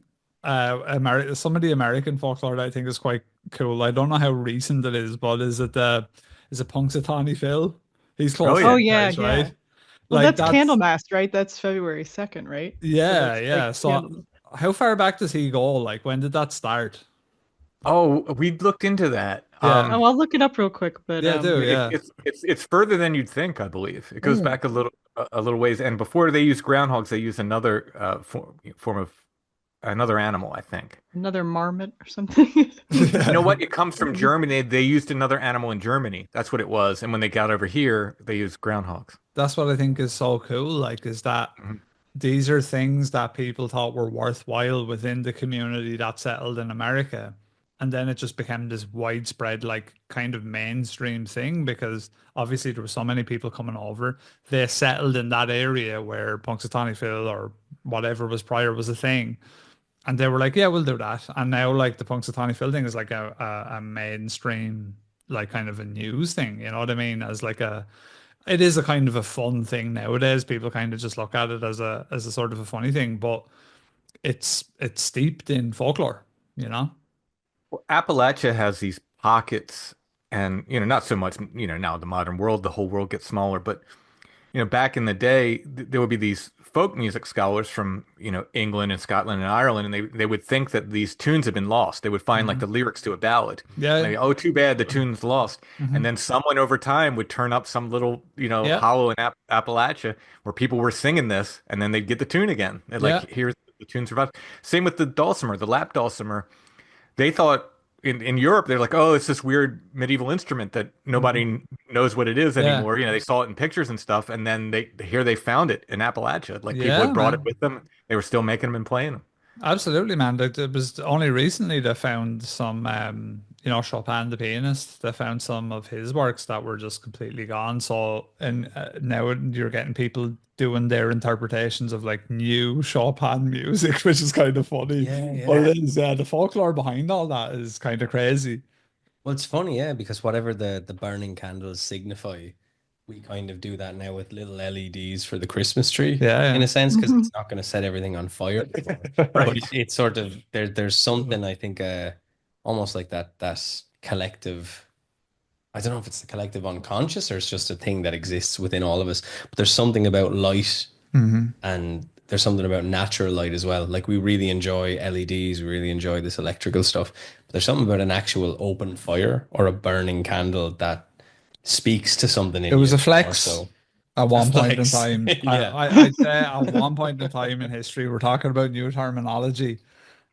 of the American folklore that I think is quite cool. I don't know how recent it is, but is it Punxsutawney Phil? He's Oh close to Oh yeah. you yeah, guys, yeah. right? Well, Like that's that's Candlemas, right? That's February 2nd, right? So yeah, that's like yeah. So candles. how far back does he go? Like when did that start? Oh, we looked into that. Yeah. Oh, I'll look it up real quick, but Yeah, I do, It, yeah. it's further than you'd think, I believe. It goes Mm. back a little ways. And before they used groundhogs, they used another form of another animal, I think. another marmot or something. You know what? It comes from Germany. They used another animal in Germany. That's what it was. And when they got over here, they used groundhogs. That's what I think is so cool, like, is that Mhm. these are things that people thought were worthwhile within the community that settled in America. And then it just became this widespread, like, kind of mainstream thing because obviously there were so many people coming over. They settled in that area where Punxsutawney Phil or whatever was prior was a thing. And they were like, yeah, we'll do that. And now, like, the Punxsutawney Phil thing is like a mainstream, like, kind of a news thing. You know what I mean? As like it is a kind of a fun thing nowadays. People kind of just look at it as a sort of a funny thing, but it's steeped in folklore, you know? Well, Appalachia has these pockets, and not so much. Now in the modern world, the whole world gets smaller, but back in the day, there would be these folk music scholars from, England and Scotland and Ireland, and they would think that these tunes had been lost. They would find like Hmm. the lyrics to a ballad, and Yeah. they, oh, too bad, the tune's lost. And Hmm. then someone over time would turn up some little, Yeah. hollow in Appalachia where people were singing this, and then they'd get the tune again. They're like, Yeah. here's the tune survives. Same with the dulcimer, the lap dulcimer. They thought in Europe, they're like, oh, it's this weird medieval instrument that nobody Hmm. knows what it is Yeah. anymore. They saw it in pictures and stuff, and then they found it in Appalachia. Like people Yeah, had brought it man. with them. They were still making them and playing them. Absolutely, man. Like, it was only recently they found some, Chopin, the pianist, they found some of his works that were just completely gone. So, and now you're getting people doing their interpretations of like new Chopin music, which is kind of funny. Yeah, But yeah. it is, the folklore behind all that is kind of crazy. Well, it's funny, yeah, because whatever the burning candles signify, we kind of do that now with little LEDs for the Christmas tree, in Yeah, a sense, because it's not going to set everything on fire. yeah. But Right. it's sort of there's something I think almost like that collective. I don't know if it's the collective unconscious or it's just a thing that exists within all of us. But there's something about light Hmm. and there's something about natural light as well. Like we really enjoy LEDs, we really enjoy this electrical stuff. But there's something about an actual open fire or a burning candle that speaks to something It in was you a more flex so. at A one point in flex. time. Yeah. I'd say at one point in time in history, we're talking about new terminology.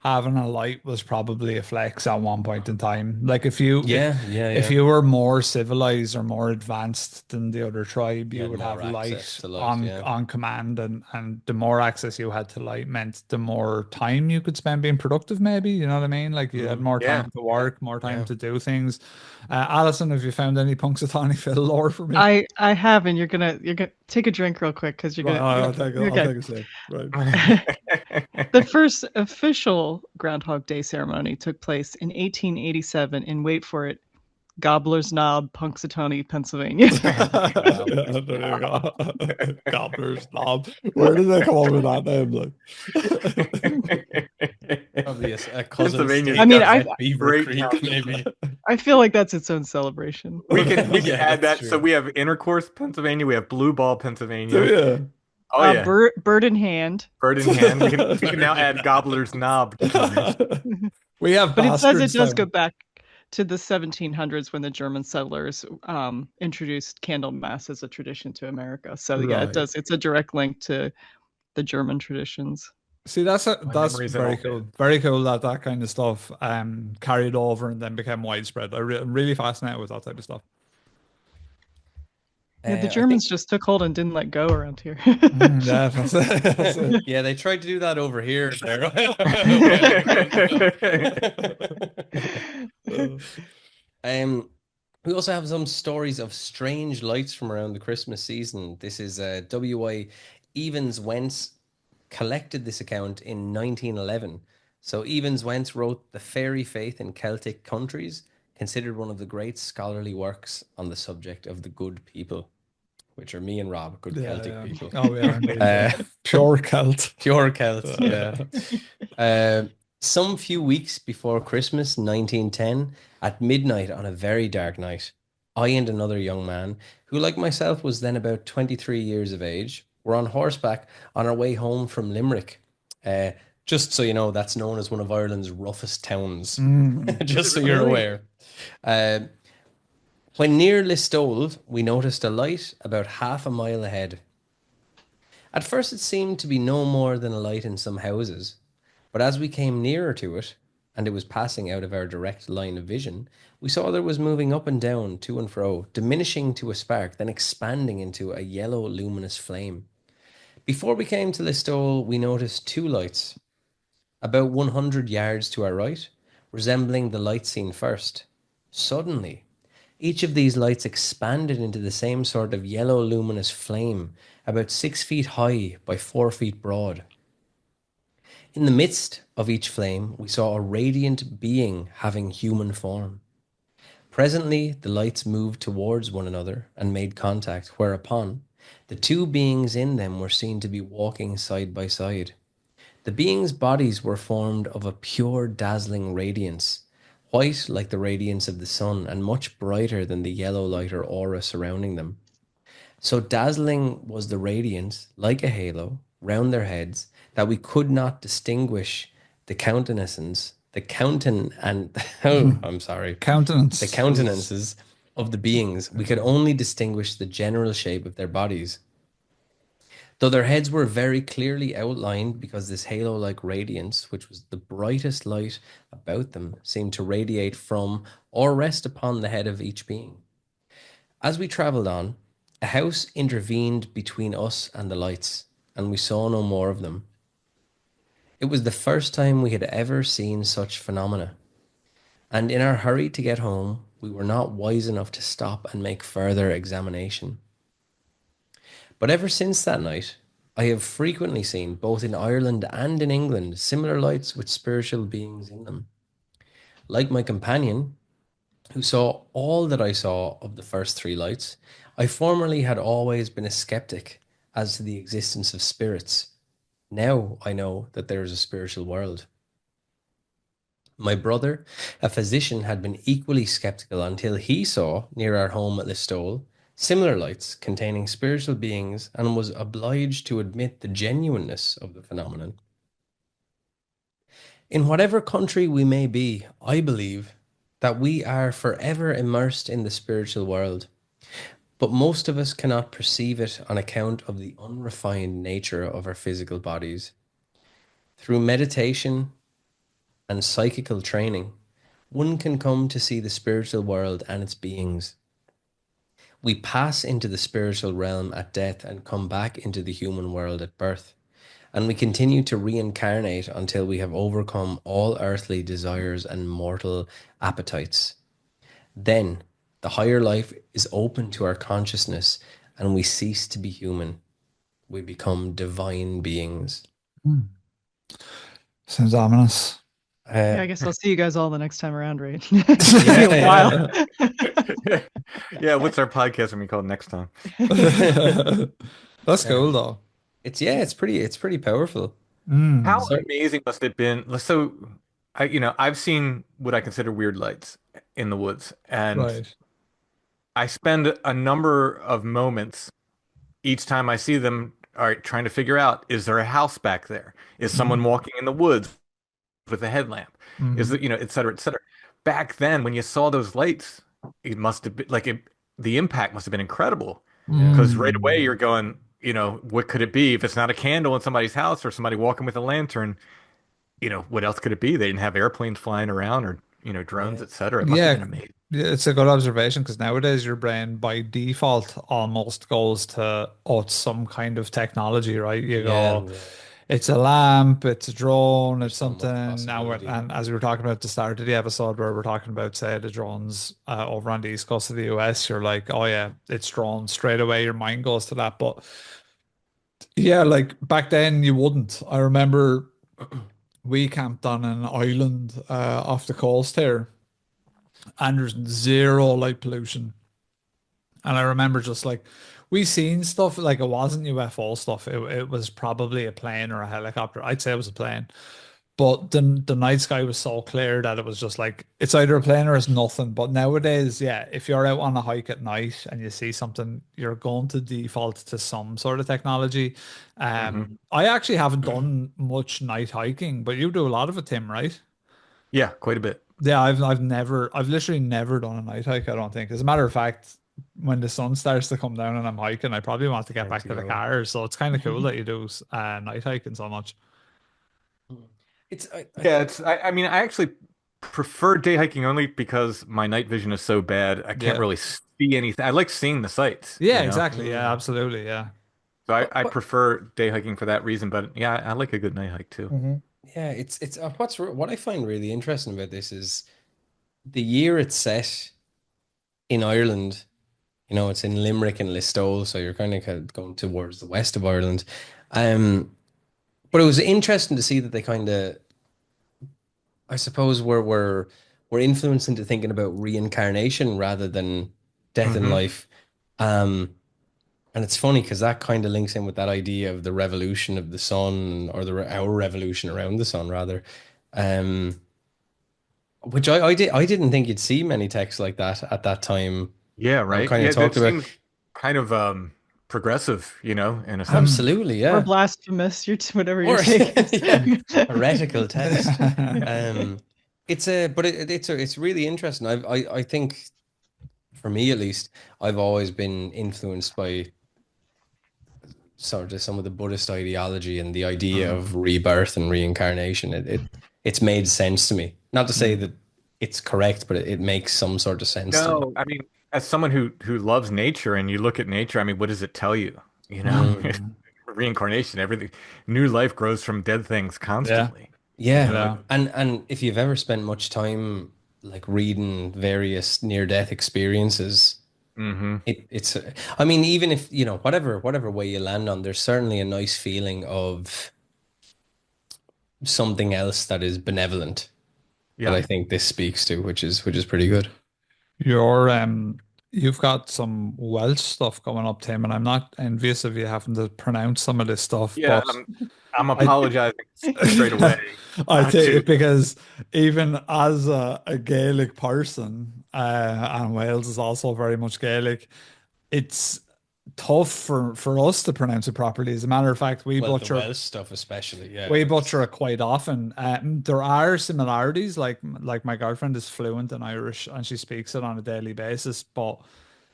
Having a light was probably a flex at one point in time. Like Yeah, yeah, if yeah. you were more civilized or more advanced than the other tribe, You you had would have more access light to light, yeah. on command, and the more access you had to light meant the more time you could spend being productive, maybe, you know what I mean? Like you had Mm, more Yeah, time to yeah. work, more time yeah. to do things. Alison, have you found any Punxsutawney Phil lore for me? I have, and you're gonna take a drink real quick because you're Right, gonna you're, you're I'll okay. take a sip. Right. The first official Groundhog Day ceremony took place in 1887 in, wait for it, Gobbler's Knob, Punxsutawney, Pennsylvania. Wow. Yeah, there you go. Gobbler's Knob. Where did they come up with that name? Probably a cousin Pennsylvania's I state mean, to got Wet Beaver great Creek, counties. maybe. I feel like that's its own celebration. We can Yeah, add that's that. So true. we have Intercourse, Pennsylvania. We have Blue Ball, So Pennsylvania. yeah. Oh yeah, Bird in hand. Bird in hand. We can now add Gobbler's Knob to this. We have But it says it Bastards does go Town. back to the 1700s when the German settlers introduced Candlemas as a tradition to America. So yeah, it Right. does. It's a direct link to the German traditions. See, My that's memory's an very old cool. bit. Very cool that that kind of stuff carried over and then became widespread. I'm really fascinated with that type of stuff. Yeah, the I think, Germans just took hold and didn't let go around here. Yeah, that's it. That's it. yeah, they tried to do that over here. There. Uh, We also have some stories of strange lights from around the Christmas season. This is W.I. Evans Wentz collected this account in 1911. So Evans Wentz wrote The Fairy Faith in Celtic Countries, considered one of the great scholarly works on the subject of the good people, which are me and Rob, good yeah, Celtic yeah. people. Oh, we are indeed. Uh, Yeah. Pure Celt. pure Celts, yeah. Uh, some few weeks before Christmas, 1910, at midnight on a very dark night, I and another young man, who, like myself, was then about 23 years of age, were on horseback on our way home from Limerick. Uh, just so you know, that's known as one of Ireland's roughest towns, Mm. Is just it so you're really? aware. Uh, when near Listowel, we noticed a light about half a mile ahead. At first, it seemed to be no more than a light in some houses, but as we came nearer to it, and it was passing out of our direct line of vision, we saw that it was moving up and down, to and fro, diminishing to a spark, then expanding into a yellow luminous flame. Before we came to Listowel, we noticed two lights, about 100 yards to our right, resembling the light seen first. Suddenly, each of these lights expanded into the same sort of yellow luminous flame, about 6 feet high by 4 feet broad. In the midst of each flame, we saw a radiant being having human form. Presently, the lights moved towards one another and made contact, whereupon the two beings in them were seen to be walking side by side. The beings' bodies were formed of a pure, dazzling radiance, white like the radiance of the sun and much brighter than the yellow light or aura surrounding them. So dazzling was the radiance, like a halo, round their heads, that we could not distinguish the counten and oh, I'm sorry, the Countenance is. countenances of the beings. We could only distinguish the general shape of their bodies. Though their heads were very clearly outlined because this halo like radiance, which was the brightest light about them, seemed to radiate from or rest upon the head of each being. As we travelled on, a house intervened between us and the lights, and we saw no more of them. It was the first time we had ever seen such phenomena, and in our hurry to get home, we were not wise enough to stop and make further examination. But ever since that night, I have frequently seen, both in Ireland and in England, similar lights with spiritual beings in them. Like my companion, who saw all that I saw of the first three lights, I formerly had always been a skeptic as to the existence of spirits. Now I know that there is a spiritual world. My brother, a physician, had been equally skeptical until he saw, near our home at Listowel, similar lights containing spiritual beings and was obliged to admit the genuineness of the phenomenon. In whatever country we may be, I believe that we are forever immersed in the spiritual world, but most of us cannot perceive it on account of the unrefined nature of our physical bodies. Through meditation and psychical training, one can come to see the spiritual world and its beings. We pass into the spiritual realm at death and come back into the human world at birth. And we continue to reincarnate until we have overcome all earthly desires and mortal appetites. Then the higher life is open to our consciousness and we cease to be human. We become divine beings. Hmm. Sounds ominous. Yeah, Uh, I guess I'll see you guys all the next time around, right? It's gonna be yeah, a while. yeah, Yeah, what's our podcast gonna be called next time? yeah. That's cool though. It's pretty powerful. How Mm, So, amazing must it have been? So, I've seen what I consider weird lights in the woods, and right. I spend a number of moments each time I see them, all right, trying to figure out, is there a house back there? Is someone Mm, walking in the woods with a headlamp? Is mhm. it, et cetera, et cetera. Back then, when you saw those lights, it must have been like the impact must have been incredible. yeah. Because right away Mm. you're going, what could it be? If it's not a candle in somebody's house or somebody walking with a lantern, what else could it be? They didn't have airplanes flying around or, drones, Yeah. et cetera. It must have Yeah, been amazing. yeah, it's a good observation because nowadays your brain by default almost goes to, oh, it's some kind of technology, right? You Yeah, go, yeah. it's a lamp, it's a drone, it's There's so something. much possibility. And as we were talking about at the start of the episode, where we're talking about, say, the drones over on the east coast of the US, you're like, oh yeah, it's drones. Straight away, your mind goes to that. But yeah, like back then, you wouldn't. I remember we camped on an island off the coast here, and there's zero light pollution. And I remember just like we seen stuff like it wasn't UFO stuff. It was probably a plane or a helicopter. I'd say it was a plane. But the night sky was so clear that it was just like it's either a plane or it's nothing. But nowadays, yeah, if you're out on a hike at night and you see something, you're going to default to some sort of technology. Hmm. I actually haven't done much night hiking, but you do a lot of it, Tim, right? Yeah, quite a bit. Yeah, I've literally never done a night hike, I don't think. As a matter of fact, when the sun starts to come down and I'm hiking, I probably want to get Time back to to the go. car. So it's kind of cool that you do night hiking so much. I Yeah, think I mean, I actually prefer day hiking only because my night vision is so bad. I can't Yeah. really see anything. I like seeing the sights, Yeah, you know? exactly. Yeah, mm, absolutely. Yeah. So I, what I what prefer day hiking for that reason. But yeah, I like a good night hike too. Hmm. yeah, it's what I find really interesting about this is the year it's set in Ireland. It's in Limerick and Listowel, so you're kind of going towards the west of Ireland. Um, but it was interesting to see that they kind of, I suppose, were influenced into thinking about reincarnation rather than death in Hmm. life. Um, and it's funny because that kind of links in with that idea of the revolution of the sun, or our revolution around the sun, rather. Um, which I didn't think you'd see many texts like that at that time. Yeah, right. Kind of Yeah, that talked about. seems kind of progressive, in a sense. Mm. Absolutely, Or yeah. blasphemous, whatever your Or take is. yeah, heretical text. It's a but it's really interesting. I think for me at least, I've always been influenced by sort of some of the Buddhist ideology and the idea Mhm. of rebirth and reincarnation. It's made sense to me. Not to say Mm. that it's correct, but it makes some sort of sense to me. No, I mean, as someone who loves nature and you look at nature, I mean, what does it tell you? You know, Mm. Mm. reincarnation, everything, new life grows from dead things Yeah. constantly. Yeah, Like, Yeah. and if you've ever spent much time like reading various near-death experiences, hmm it's I mean, even if whatever way you land on, there's certainly a nice feeling of something else that is benevolent that yeah. I think this speaks to, which is pretty good. You're you've got some Welsh stuff going up, Tim, and I'm not envious of you having to pronounce some of this stuff, Yeah, but I'm I apologizing straight away. I To think because even as a Gaelic person, and Wales is also very much Gaelic, it's tough for us to pronounce it properly. As a matter of fact, Well, the Welsh stuff especially, yeah. we butcher it quite often. There are similarities, like my girlfriend is fluent in Irish and she speaks it on a daily basis, but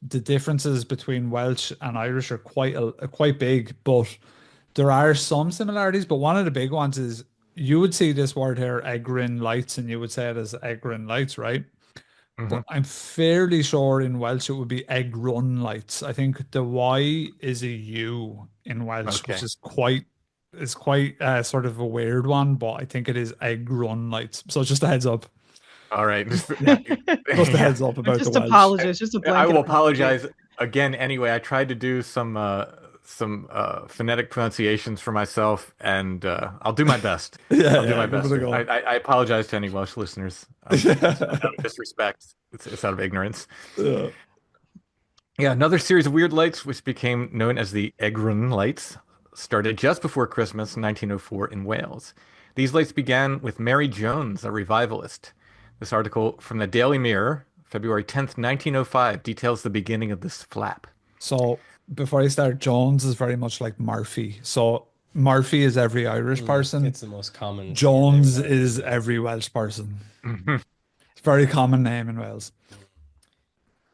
the differences between Welsh and Irish are quite big. But there are some similarities. But one of the big ones is you would see this word here, Egrin lights, and you would say it as Egrin lights, right? But Mhm. I'm fairly sure in Welsh it would be egg run lights. I think the Y is a U in Welsh, which Okay. is quite sort of a weird one, but I think it is egg run lights. So just a heads up. All right. Yeah, just a Yeah. heads up about the Just Welsh. apologize, just a I blanket will apology. apologize again anyway. I tried to do some phonetic pronunciations for myself, and I'll do my best. Yeah, I'll do yeah, my give it best. a I apologize to any Welsh listeners. It's not go. out of disrespect. It's out of ignorance. Yeah. Yeah, another series of weird lights, which became known as the Egrin lights, started just before Christmas, 1904, in Wales. These lights began with Mary Jones, a revivalist. This article from the Daily Mirror, February 10th, 1905, details the beginning of this flap. So before I start, Jones is very much like Murphy. So Murphy is every Irish person. It's the most common surname in Jones Ireland, is isn't it? every Welsh person. It's a very common name in Wales.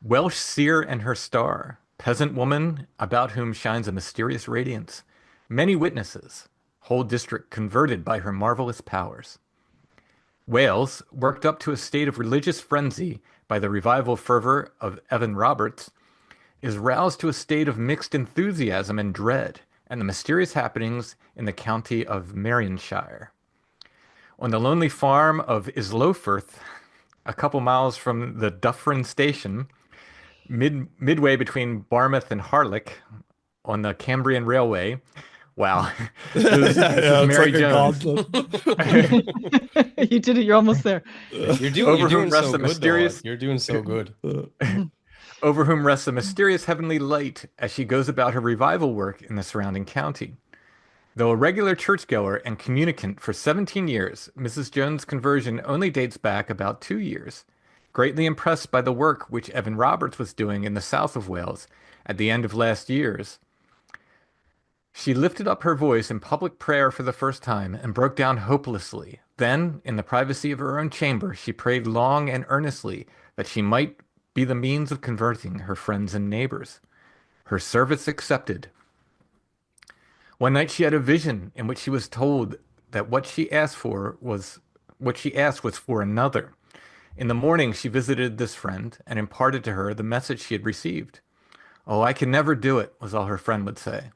Welsh seer and her star, peasant woman about whom shines a mysterious radiance. Many witnesses, whole district converted by her marvelous powers. Wales, worked up to a state of religious frenzy by the revival fervor of Evan Roberts, is roused to a state of mixed enthusiasm and dread and the mysterious happenings in the county of Merionshire. On the lonely farm of Islowfirth, a couple miles from the Dufferin station, midway between Barmouth and Harlech, on the Cambrian Railway. Wow, Yeah, this is yeah, it's Mary like a Jones, gauntlet. You did it. You're almost there. You're over whom doing rests so a good though. mysterious You're doing so good. over whom rests a mysterious heavenly light as she goes about her revival work in the surrounding county. Though a regular churchgoer and communicant for 17 years, Mrs. Jones' conversion only dates back about 2 years. Greatly impressed by the work which Evan Roberts was doing in the south of Wales at the end of last year's, she lifted up her voice in public prayer for the first time and broke down hopelessly. Then, in the privacy of her own chamber, she prayed long and earnestly that she might be the means of converting her friends and neighbors. Her service accepted. One night she had a vision in which she was told that what she asked was for another. In the morning she visited this friend and imparted to her the message she had received. "Oh, I can never do it," was all her friend would say.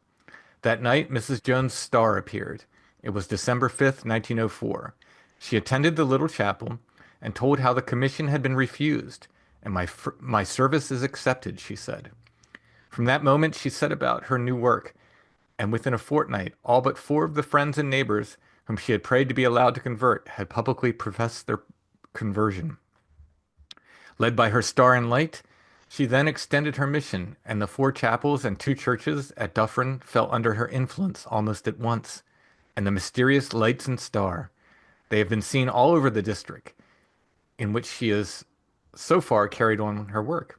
That night Mrs. Jones' star appeared. It was December 5th, 1904. She attended the little chapel and told how the commission had been refused, and my service is accepted, she said. From that moment she set about her new work, and within a fortnight all but four of the friends and neighbors whom she had prayed to be allowed to convert had publicly professed their conversion. Led by her star and light, she then extended her mission, and the four chapels and two churches at Dufferin fell under her influence almost at once. And the mysterious lights and star, they have been seen all over the district in which she has so far carried on her work.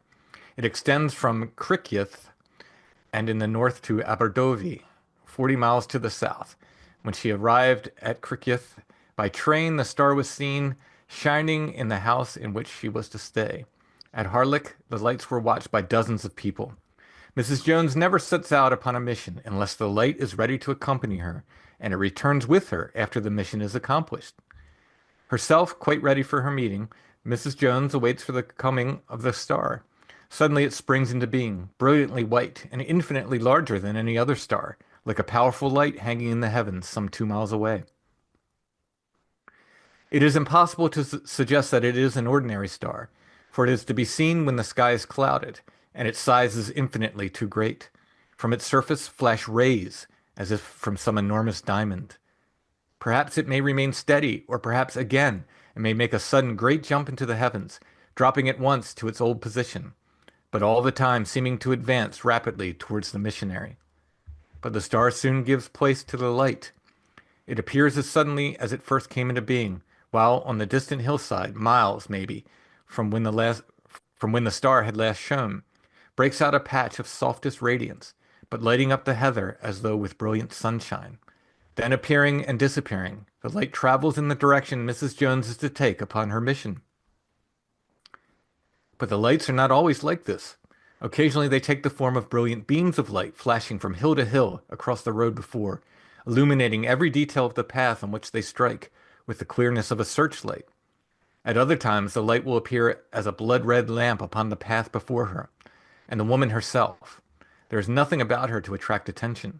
It extends from Criccieth and in the north to Aberdovi, 40 miles to the south. When she arrived at Criccieth by train, the star was seen shining in the house in which she was to stay. At Harlech, the lights were watched by dozens of people. Mrs. Jones never sets out upon a mission unless the light is ready to accompany her, and it returns with her after the mission is accomplished. Herself quite ready for her meeting, Mrs. Jones awaits for the coming of the star. Suddenly it springs into being, brilliantly white and infinitely larger than any other star, like a powerful light hanging in the heavens some 2 miles away. It is impossible to suggest that it is an ordinary star, for it is to be seen when the sky is clouded, and its size is infinitely too great. From its surface flash rays, as if from some enormous diamond. Perhaps it may remain steady, or perhaps again it may make a sudden great jump into the heavens, dropping at once to its old position, but all the time seeming to advance rapidly towards the missionary. But the star soon gives place to the light, It appears as suddenly as it first came into being, while on the distant hillside, miles maybe, from when the star had last shone, breaks out a patch of softest radiance, but lighting up the heather as though with brilliant sunshine. Then appearing and disappearing, the light travels in the direction Mrs. Jones is to take upon her mission. But the lights are not always like this. Occasionally they take the form of brilliant beams of light flashing from hill to hill across the road before, illuminating every detail of the path on which they strike with the clearness of a searchlight. At other times the light will appear as a blood-red lamp upon the path before her, and the woman herself. There is nothing about her to attract attention.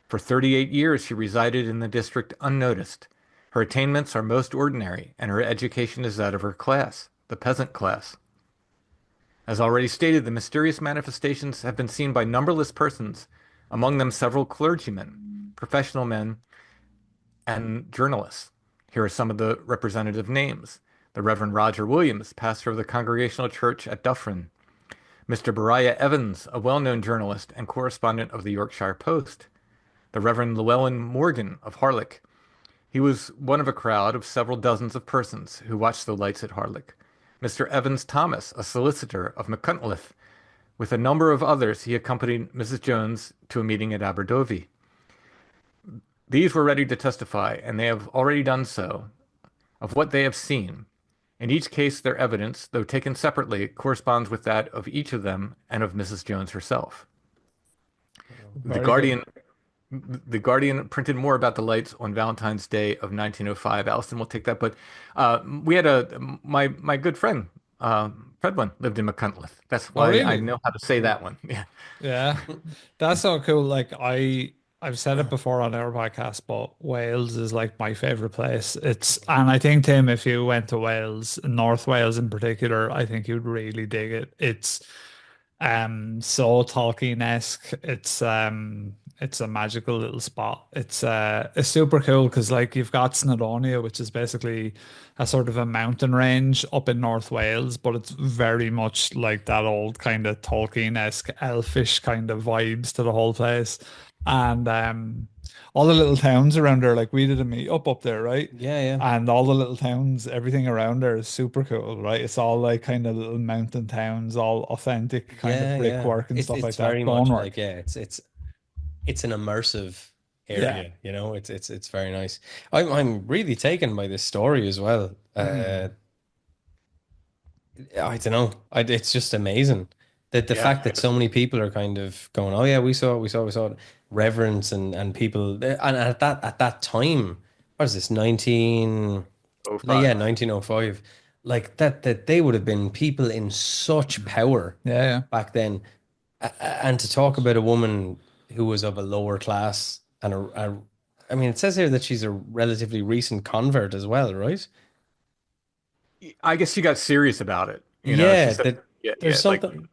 For 38 years she resided in the district unnoticed. Her attainments are most ordinary, and her education is that of her class, the peasant class. As already stated, the mysterious manifestations have been seen by numberless persons, among them several clergymen, professional men, and journalists. Here are some of the representative names. The Reverend Roger Williams, pastor of the Congregational Church at Dufferin. Mr. Beriah Evans, a well-known journalist and correspondent of the Yorkshire Post. The Reverend Llewellyn Morgan of Harlech. He was one of a crowd of several dozens of persons who watched the lights at Harlech. Mr. Evans Thomas, a solicitor of Machynlleth. With a number of others, he accompanied Mrs. Jones to a meeting at Aberdovey. These were ready to testify, and they have already done so, of what they have seen. In each case, their evidence, though taken separately, corresponds with that of each of them and of Mrs. Jones herself. The Very good. Guardian, the Guardian printed more about the lights on Valentine's Day of 1905. Alison will take that, but we had my good friend Fredwin lived in Machynlleth. That's Oh, why I really? know how to say that one. Yeah. Yeah, that's so cool. Like I've said it before on our podcast, but Wales is like my favorite place. And I think Tim, if you went to Wales, North Wales in particular, I think you'd really dig it. So Tolkien-esque. It's a magical little spot. It's super cool because like you've got Snowdonia, which is basically a sort of a mountain range up in North Wales, but it's very much like that old kind of Tolkien-esque elfish kind of vibes to the whole place. And all the little towns around there, like we did a meet up there, right? Yeah, yeah. And all the little towns, everything around there is super cool, right? It's all like kind of little mountain towns, all authentic kind of Yeah, yeah. brickwork and stuff like It's that, very much stonework. like, yeah, it's an immersive Yeah. area, you know. It's very nice. I'm really taken by this story as well. Mm. I don't know. It's just amazing that the Yeah. fact that so many people are kind of going, "Oh yeah, we saw it." Reverence and people, and at that time, what is this, 19? Oh, Like, yeah, 5. 1905. Like that they would have been people in such power Yeah, yeah. back then. And to talk about a woman who was of a lower class and I mean, it says here that she's a relatively recent convert as well, right? I guess she got serious about it. You know, she Yeah, said, that yeah, there's yeah, like, something.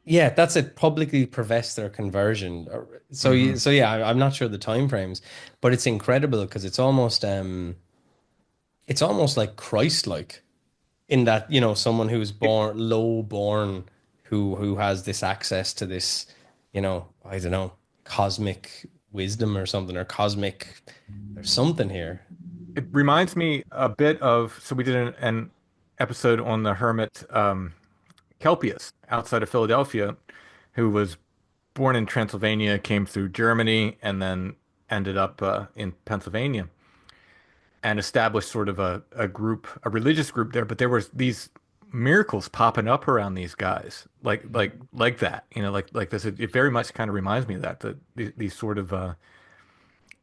Yeah, that's it. Publicly professed their conversion. mhm. So yeah, I'm not sure the time frames, but it's incredible because it's almost like Christ-like in that, you know, someone who's born, who has this access to this, you know, I don't know, cosmic wisdom or something, or cosmic, there's something here. It reminds me a bit of, so we did an episode on the hermit Kelpius outside of Philadelphia, who was born in Transylvania, came through Germany, and then ended up in Pennsylvania and established sort of a group, a religious group there. But there was these miracles popping up around these guys, like that, you know, like this. It very much kind of reminds me of that, these sort of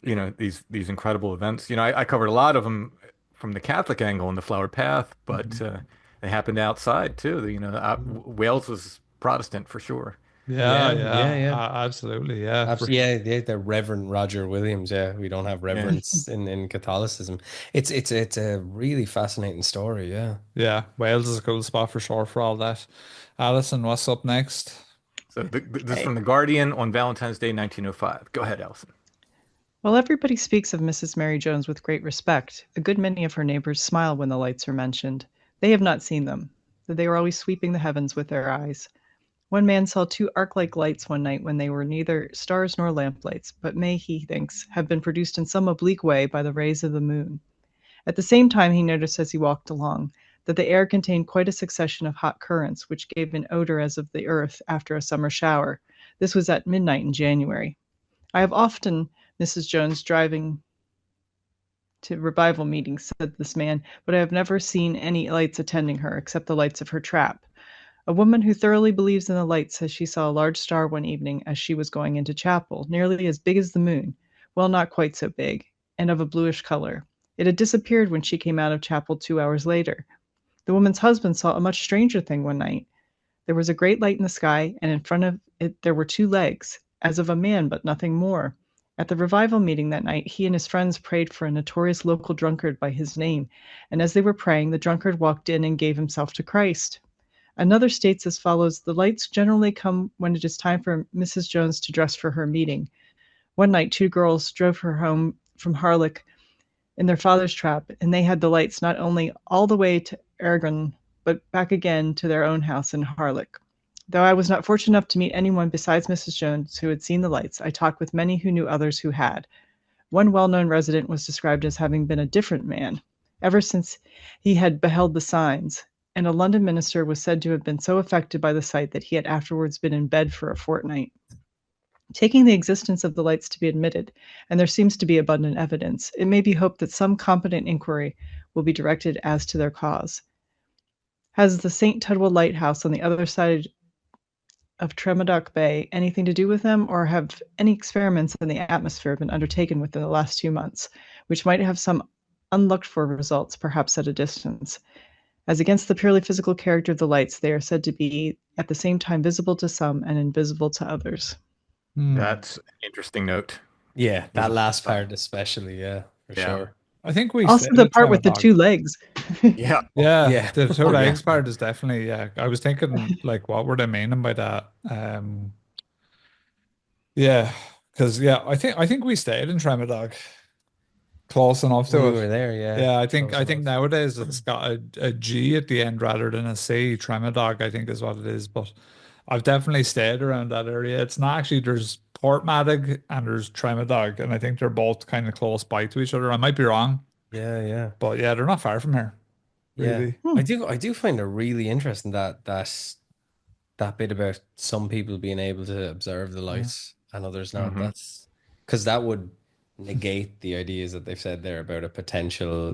you know, these incredible events. You know, I covered a lot of them from the Catholic angle in the Flower Path, but Mhm. they happened outside too. You know, Wales was Protestant for sure. Yeah, Yeah, yeah, yeah. yeah. Absolutely. Yeah. Absolutely. Yeah, yeah, the Reverend Roger Williams. Yeah, we don't have Yeah. reverence in Catholicism. It's a really fascinating story. Yeah. Yeah. Wales is a cool spot for sure for all that. Alison, what's up next? So this is Okay. from The Guardian on Valentine's Day, 1905. Go ahead, Alison. While everybody speaks of Mrs. Mary Jones with great respect, a good many of her neighbors smile when the lights are mentioned. They have not seen them. They are always sweeping the heavens with their eyes. One man saw two arc-like lights one night when they were neither stars nor lamplights, but may, he thinks, have been produced in some oblique way by the rays of the moon. At the same time, he noticed as he walked along that the air contained quite a succession of hot currents, which gave an odor as of the earth after a summer shower. This was at midnight in January. I have often, Mrs. Jones, driving to revival meetings, said this man, but I have never seen any lights attending her, except the lights of her trap. A woman who thoroughly believes in the lights says she saw a large star one evening as she was going into chapel, nearly as big as the moon, well, not quite so big, and of a bluish color. It had disappeared when she came out of chapel 2 hours later. The woman's husband saw a much stranger thing one night. There was a great light in the sky, and in front of it there were two legs, as of a man, but nothing more. At the revival meeting that night, he and his friends prayed for a notorious local drunkard by his name, and as they were praying, the drunkard walked in and gave himself to Christ. Another states as follows: the lights generally come when it is time for Mrs. Jones to dress for her meeting. One night, two girls drove her home from Harlech in their father's trap, and they had the lights not only all the way to Aragon, but back again to their own house in Harlech. Though I was not fortunate enough to meet anyone besides Mrs. Jones who had seen the lights, I talked with many who knew others who had. One well-known resident was described as having been a different man ever since he had beheld the signs, and a London minister was said to have been so affected by the sight that he had afterwards been in bed for a fortnight. Taking the existence of the lights to be admitted, and there seems to be abundant evidence, it may be hoped that some competent inquiry will be directed as to their cause. Has the St. Tudwell Lighthouse on the other side of Tremodoc Bay anything to do with them, or have any experiments in the atmosphere been undertaken within the last 2 months, which might have some unlooked-for results, perhaps at a distance? As against the purely physical character of the lights, they are said to be at the same time visible to some and invisible to others. That's an interesting note. Yeah, that Visible last sign. part especially, yeah, for Yeah. sure. I think we Also, stayed the at part with the Tremadog. two legs. Yeah. Yeah, Yeah. the two Oh, yeah. legs part is definitely, yeah. I was thinking, like, what were they meaning by that? Yeah, because yeah, I think we stayed in Tremadog, close enough to We it. were there, yeah. Yeah, I think Close I think enough. nowadays it's got a G at the end rather than a C. Tremadog, I think is what it is. But I've definitely stayed around that area. It's not actually there's Portmadig and there's Tremadog, and I think they're both kind of close by to each other. I might be wrong, Yeah, yeah. but yeah, they're not far from here, Yeah. really. Hmm. I do find it really interesting that bit about some people being able to observe the Yeah. lights and others not. Hmm. That's because that would negate the ideas that they've said there about a potential,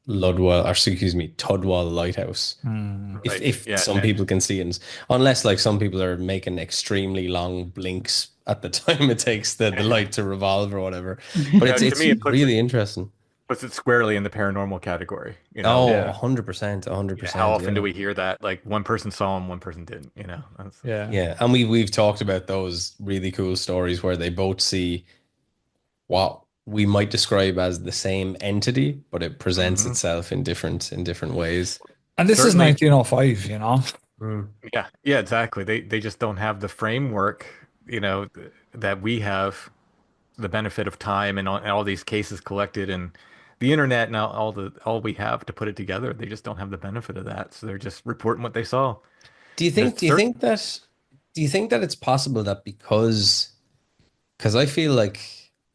Ludwell, or excuse me, Tudwell lighthouse. Hmm. If Right. if Yeah. some people can see it, unless like some people are making extremely long blinks at the time it takes the light to revolve or whatever. But Yeah, it's to it's me, it really interesting. puts it squarely in the paranormal category. Oh, Yeah, 100%, How 100%, often do yeah. we hear that? Like one person saw him, one person didn't. That's, yeah, Yeah, and we've talked about those really cool stories where they both see what we might describe as the same entity, but it presents Mhm. itself in different ways. and this is Certainly. 1905, you know. Mm. Yeah. Yeah. Exactly. They just don't have the framework, that we have, the benefit of time and all these cases collected and the internet and all we have to put it together. They just don't have the benefit of that. So they're just reporting what they saw. Do you There's think do you certain. think that do you think that it's possible that because I feel like,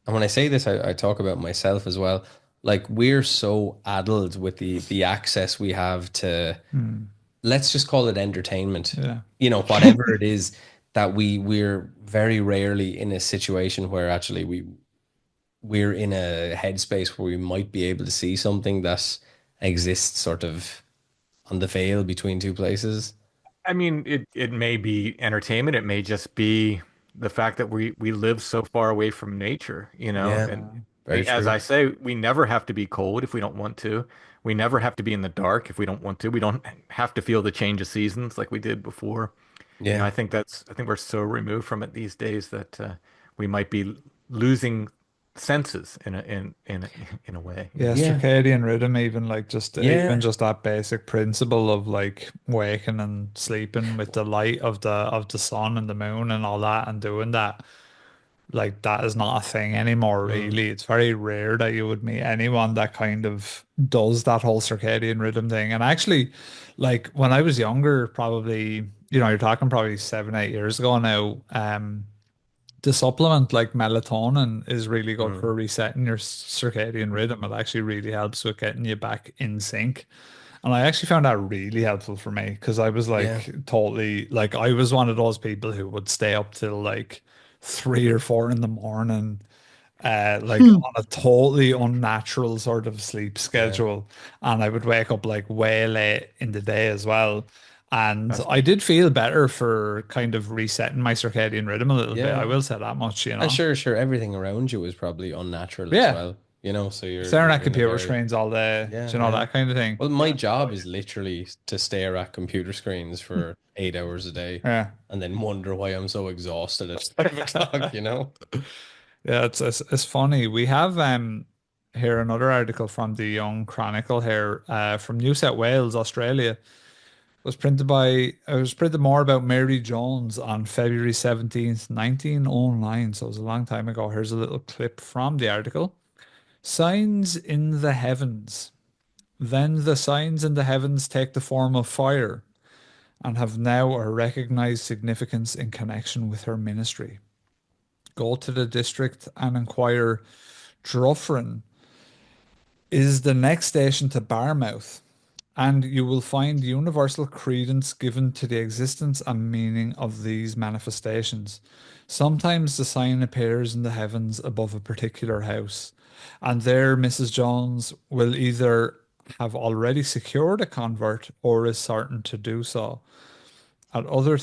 and when I say this, I talk about myself as well, like we're so addled with the access we have to, Hmm. let's just call it entertainment, Yeah. whatever it is, that we're very rarely in a situation where actually we're in a headspace where we might be able to see something that exists sort of on the veil between two places. I mean, it may be entertainment. It may just be the fact that we live so far away from nature, Yeah, and very as true. I say, we never have to be cold if we don't want to. We never have to be in the dark if we don't want to. We don't have to feel the change of seasons like we did before. Yeah. I think we're so removed from it these days that we might be losing senses in a way. Yeah, Yeah. circadian rhythm, even like just even Yeah. just that basic principle of like waking and sleeping with the light of the sun and the moon and all that and doing that, like that is not a thing anymore, Mm. really. It's very rare that you would meet anyone that kind of does that whole circadian rhythm thing. And actually, like when I was younger, probably you're talking probably 7, 8 years ago now. The supplement like melatonin is really good Mm. for resetting your circadian rhythm. It actually really helps with getting you back in sync. And I actually found that really helpful for me because I was Yeah. like totally like I was one of those people who would stay up till like 3 or 4 in the morning, like Hmm. on a totally unnatural sort of sleep Yeah. schedule. And I would wake up like way late in the day as well. And That's I did feel better for kind of resetting my circadian rhythm a little bit. I Yeah. will say that much, you And know. sure, everything around you is probably unnatural as Yeah. well. You know, so Staring at you're in a computer very screens all day, yeah, yeah. that kind of thing. Well, my job is literally to stare at computer screens Hmm. for 8 hours a day Yeah. and then wonder why I'm so exhausted at 5 o'clock, you know? Yeah, it's funny. We have here another article from the Young Chronicle here from New South Wales, Australia. It was printed more about Mary Jones on February 17th, 1909. So it was a long time ago. Here's a little clip from the article. Signs in the heavens. Then the signs in the heavens take the form of fire and have now a recognized significance in connection with her ministry. Go to the district and inquire. Droughrin is the next station to Barmouth, and you will find universal credence given to the existence and meaning of these manifestations. Sometimes the sign appears in the heavens above a particular house, and there Mrs. Jones will either have already secured a convert or is certain to do so. At other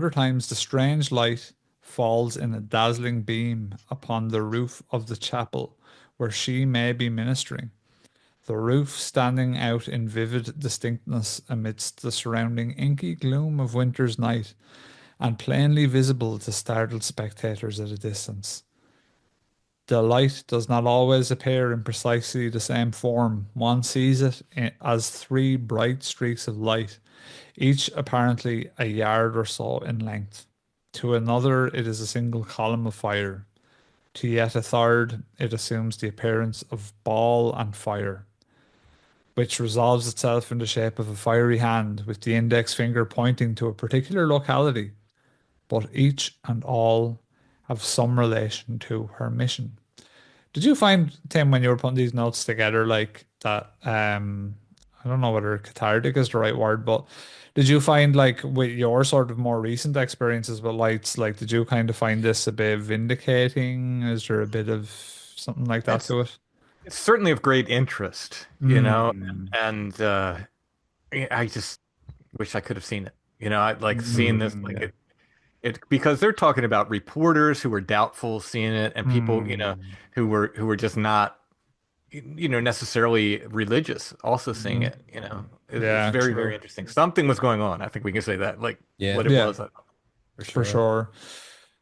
times, the strange light falls in a dazzling beam upon the roof of the chapel where she may be ministering, the roof standing out in vivid distinctness amidst the surrounding inky gloom of winter's night, and plainly visible to startled spectators at a distance. The light does not always appear in precisely the same form. One sees it as three bright streaks of light, each apparently a yard or so in length. To another, it is a single column of fire. To yet a third, it assumes the appearance of ball and fire, which resolves itself in the shape of a fiery hand with the index finger pointing to a particular locality, but each and all have some relation to her mission. Did you find, Tim, when you were putting these notes together, like that, I don't know whether cathartic is the right word, but did you find like with your sort of more recent experiences with lights, like did you kind of find this a bit vindicating? Is there a bit of something like that it's to it? it's certainly of great interest, Mm. and I just wish I could have seen it. I like seeing this like Mm. it because they're talking about reporters who were doubtful seeing it and people, Mm. who were just not, necessarily religious also seeing Mhm. it, It's Yeah, very, very true. interesting. Something was going on. I think we can say that. Like Yeah. what it Yeah, was, for for sure. Yeah. sure.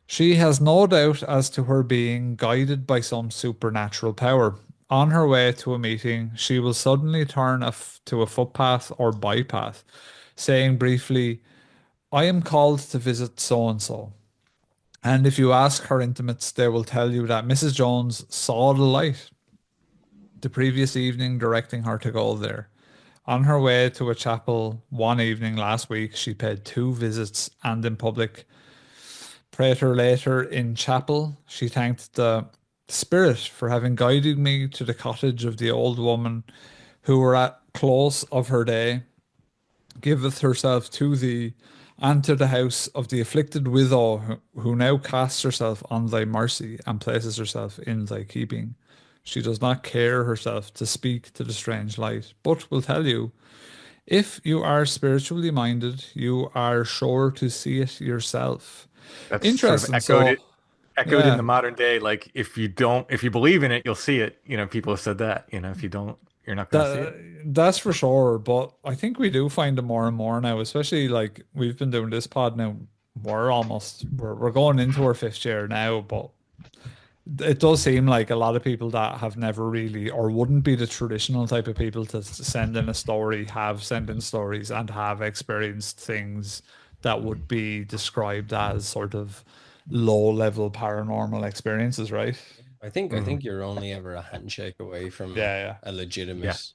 She has no doubt as to her being guided by some supernatural power. On her way to a meeting, she will suddenly turn to a footpath or bypath, saying briefly, I am called to visit so and so. And if you ask her intimates, they will tell you that Mrs. Jones saw the light the previous evening, directing her to go there. On her way to a chapel one evening last week, she paid 2 visits and in public. Prater later in chapel, she thanked the Spirit for having guided me to the cottage of the old woman who were at close of her day, giveth herself to thee, and to the house of the afflicted widow who now casts herself on thy mercy and places herself in thy keeping. She does not care herself to speak to the strange light, but will tell you, if you are spiritually minded, you are sure to see it yourself. That's sort of Interesting. So, echoed in yeah, the modern day. Like if you believe in it, you'll see it. People have said that. If you don't, you're not going to see it. that's for sure. But I think we do find it more and more now, especially like we've been doing this pod now. We're going into our 5th year now, but it does seem like a lot of people that have never really or wouldn't be the traditional type of people to send in a story have sent in stories and have experienced things that would be described as sort of low level paranormal experiences, right? I think Mhm. you're only ever a handshake away from Yeah, a Yeah, legitimate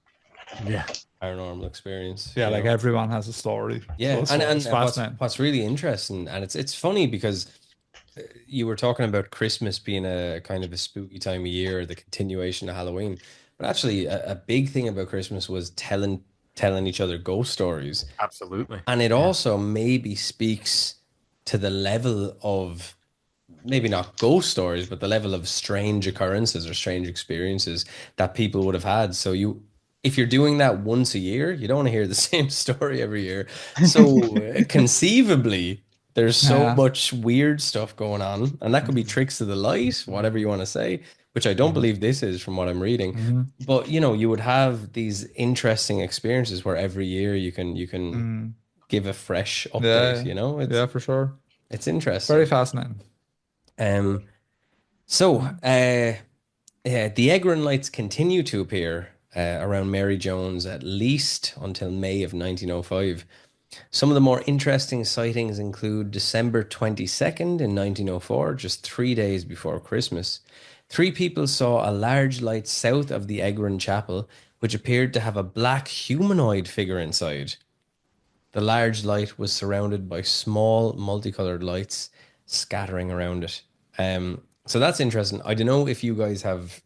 yeah. paranormal experience, Yeah, you like know? everyone has a story. So Yeah, and it's what's fascinating. what's really interesting, and it's funny because you were talking about Christmas being a kind of a spooky time of year, the continuation of Halloween. But actually, a big thing about Christmas was telling each other ghost stories. Absolutely. And it Yeah. also maybe speaks to the level of maybe not ghost stories, but the level of strange occurrences or strange experiences that people would have had. So if you're doing that once a year, you don't want to hear the same story every year. So conceivably, there's so Yeah. much weird stuff going on, and that could be tricks of the light, whatever you want to say, which I don't believe this is from what I'm reading. Mm-hmm. But you would have these interesting experiences where every year you can Mm. give a fresh update, Yeah, you know? It's yeah, for sure. it's Very interesting. fascinating. Um so, Mm. the Egron lights continue to appear around Mary Jones at least until May of 1905. Some of the more interesting sightings include December 22nd in 1904, just 3 days before Christmas. Three people saw a large light south of the Egron Chapel, which appeared to have a black humanoid figure inside. The large light was surrounded by small multicolored lights scattering around it. So that's interesting. I don't know if you guys have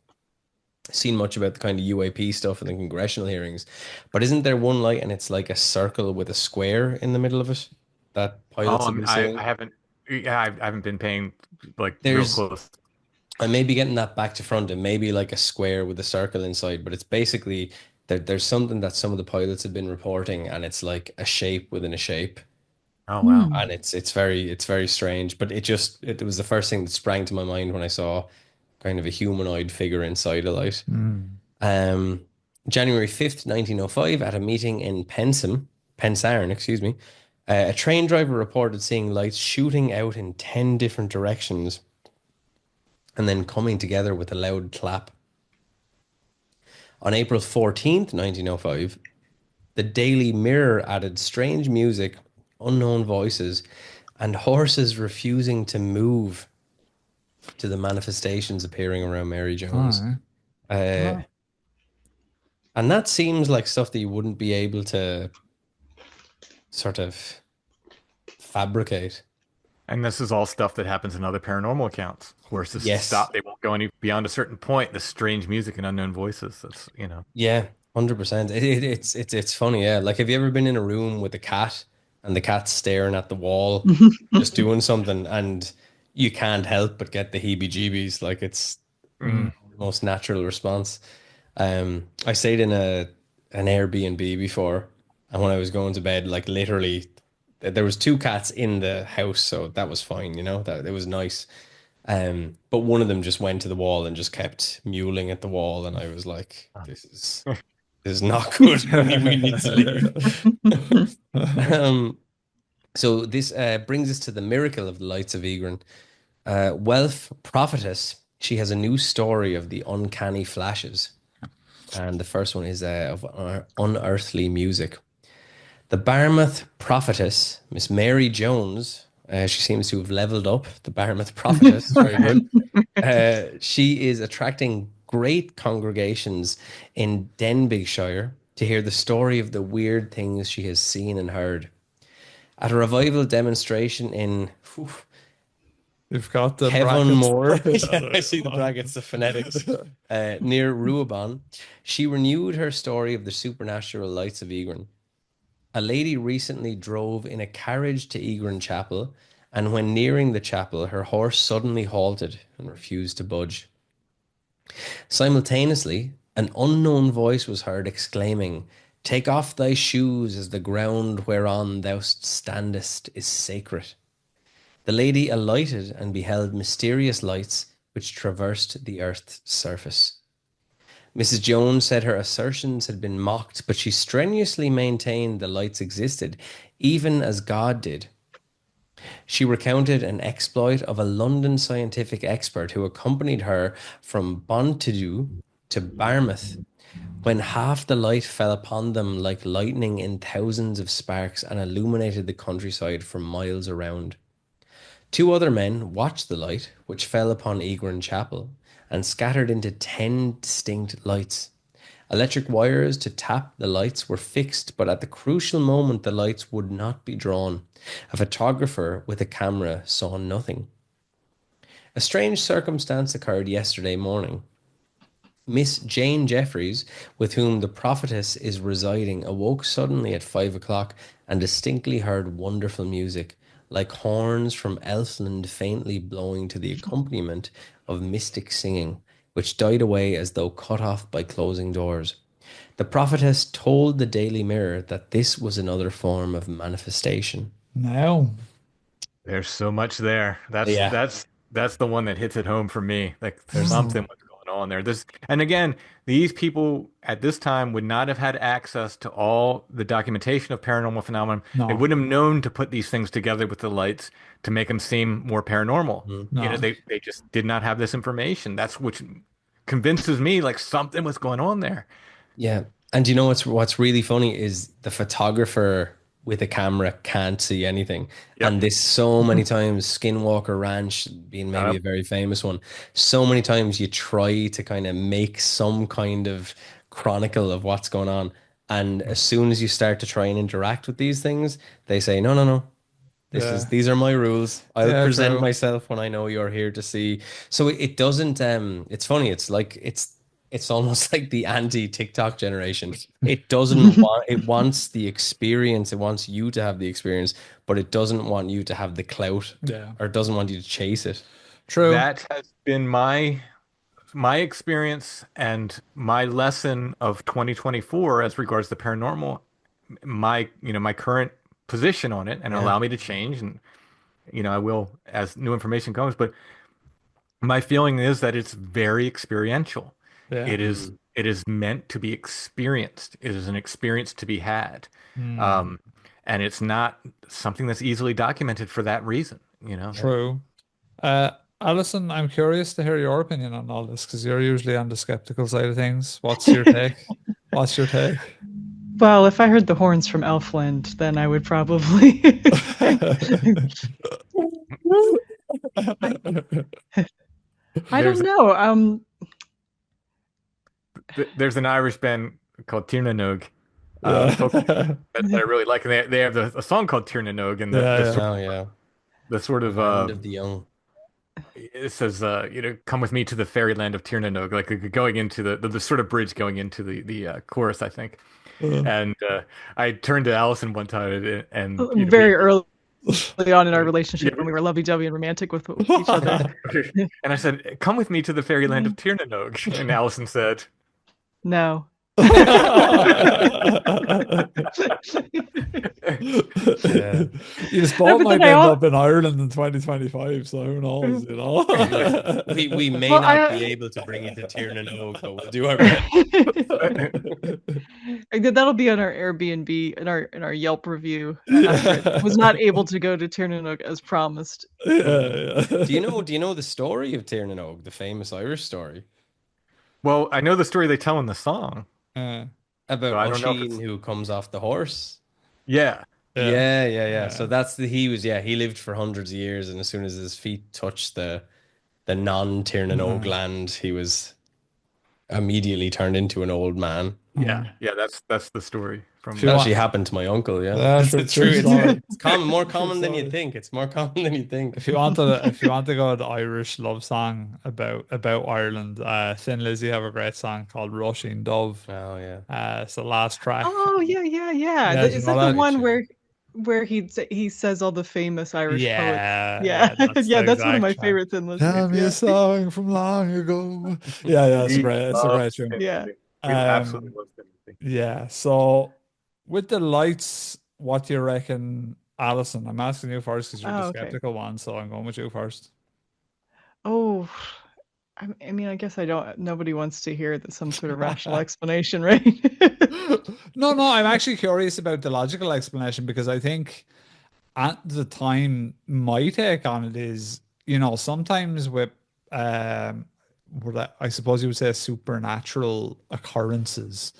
seen much about the kind of UAP stuff in the congressional hearings, but isn't there one light and it's like a circle with a square in the middle of it that Oh, pilots have been I seeing? haven't. Yeah, I haven't been paying like real There's, close. I may be getting that back to front and maybe like a square with a circle inside, but it's basically there's something that some of the pilots have been reporting and it's like a shape within a shape. Oh wow. Hmm. And it's very strange, but it was the first thing that sprang to my mind when I saw kind of a humanoid figure inside a light. Mm. Um, January 5th, 1905, at a meeting in Pensarn, excuse me, a train driver reported seeing lights shooting out in 10 different directions and then coming together with a loud clap. On April 14th, 1905, the Daily Mirror added strange music, unknown voices, and horses refusing to move to the manifestations appearing around Mary All Jones. right. Uh, Wow. and that seems like stuff that you wouldn't be able to sort of fabricate. And this is all stuff that happens in other paranormal accounts. Horses Yes. stop; they won't go any beyond a certain point. The strange music and unknown voices. That's. Yeah, 100%. It's funny, yeah. Like, have you ever been in a room with a cat and the cat's staring at the wall, just doing something, and you can't help but get the heebie-jeebies? Like, it's Mm. Mm. the most natural response. I stayed in an Airbnb before, and when I was going to bed, like literally, there was two cats in the house, so that was fine, that it was nice. But one of them just went to the wall and just kept mewling at the wall, and I was like, this is not good. We need to leave. Um, so this brings us to the miracle of the lights of Egran. Wealth prophetess, she has a new story of the uncanny flashes. And the first one is of unearthly music. The Barmouth prophetess, Miss Mary Jones, she seems to have leveled up. The Barmouth prophetess, very good. She is attracting great congregations in Denbighshire to hear the story of the weird things she has seen and heard. At a revival demonstration in You've got the Kevon brackets. Moore, yeah, I see the brackets, the phonetics, near Ruabon, she renewed her story of the supernatural lights of Egran. A lady recently drove in a carriage to Egran Chapel, and when nearing the chapel, her horse suddenly halted and refused to budge. Simultaneously, an unknown voice was heard exclaiming, "Take off thy shoes, as the ground whereon thou standest is sacred." The lady alighted and beheld mysterious lights which traversed the earth's surface. Mrs. Jones said her assertions had been mocked, but she strenuously maintained the lights existed, even as God did. She recounted an exploit of a London scientific expert who accompanied her from Bontidou to Barmouth when half the light fell upon them like lightning in thousands of sparks and illuminated the countryside for miles around. Two other men watched the light, which fell upon Egran Chapel, and scattered into 10 distinct lights. Electric wires to tap the lights were fixed, but at the crucial moment, the lights would not be drawn. A photographer with a camera saw nothing. A strange circumstance occurred yesterday morning. Miss Jane Jeffries, with whom the prophetess is residing, awoke suddenly at 5 o'clock and distinctly heard wonderful music, like horns from Elfland faintly blowing to the accompaniment of mystic singing, which died away as though cut off by closing doors. The prophetess told the Daily Mirror that this was another form of manifestation. No. There's so much there. That's Yeah, that's that's the one that hits it home for me. Like There's something was going on there. And again, these people at this time would not have had access to all the documentation of paranormal phenomenon. They no, wouldn't have known to put these things together with the lights to make them seem more paranormal. no. They just did not have this information. That's which convinces me like something was going on there. yeah. And you know what's really funny is the photographer with a camera can't see anything. Yep. And this so many times, Skinwalker Ranch being maybe a very famous one, so many times you try to kind of make some kind of chronicle of what's going on. And as soon as you start to try and interact with these things, they say, no, no, no. Yeah. These are my rules. I'll Yeah, present true. myself when I know you're here to see. So it doesn't it's funny, it's almost like the anti-TikTok generation. It doesn't want it wants the experience, it wants you to have the experience, but it doesn't want you to have the clout Yeah. or it doesn't want you to chase it. True. That has been my experience and my lesson of 2024 as regards the paranormal, my current position on it, and Yeah. allow me to change. And, I will as new information comes, but my feeling is that it's very experiential. Yeah. It is meant to be experienced. It is an experience to be had. Hmm. Um, and it's not something that's easily documented for that reason. True. Uh, Alison, I'm curious to hear your opinion on all this because you're usually on the skeptical side of things. What's your take? What's your take? Well, if I heard the horns from Elfland, then I would probably. I don't There's know. there's an Irish band called Tir na Nog, folk Yeah. that I really like, and they have a song called Tir na Nog, and Yeah, yeah. Oh yeah. the sort of Land of the young. it says come with me to the fairyland of Tir na Nog, like going into the sort of bridge going into the chorus, I think. And I turned to Allison one time, and very early on in our we, relationship when we were lovey-dovey and romantic with each other. and I said, "Come with me to the fairyland of Tir na Nog," and Allison said, No. Yeah. You No, spot but might then I end al- up in Ireland in 2025, so who knows, you know? We may Well, not I- be able to bring it to Tiernan Oak, but we'll do our best. That'll be on our Airbnb in our Yelp review after it was not able to go to Tiernan as promised. Yeah, Do you know the story of Tiernan Oak, the famous Irish story "Well, I know the story they tell in the song, yeah. so about I don't know if Oisin it's who comes off the horse? yeah." Yeah. Yeah. So that's he lived for hundreds of years, and as soon as his feet touched the non-Tiernan Oak land, he was immediately turned into an old man. Yeah, that's the story from. If That you actually want, happened to my uncle. Yeah, Yeah, it's true. story. It's common, more True common than you story. think. It's more common than you think. If you want to go to the Irish love song about Ireland, Thin Lizzy have a great song called Rushing Dove. Oh yeah. It's the last track. Oh yeah. Yeah, do you Is know that the that? one where he says all the famous Irish poets? Yeah, Yeah, that's the that's one of exact my track. favorite Thin Lizzy. Tell me a Yeah, song from long ago. Yeah, it's a great tune. yeah. We absolutely Um, love Timothy. yeah. So with the lights, what do you reckon, Alison? I'm asking you first because you're the Oh, okay. skeptical one, so I'm going with you first. Oh, I mean, I guess I don't. Nobody wants to hear some sort of rational explanation, right? No, I'm actually curious about the logical explanation because I think at the time, my take on it is, sometimes with what I suppose you would say supernatural occurrences,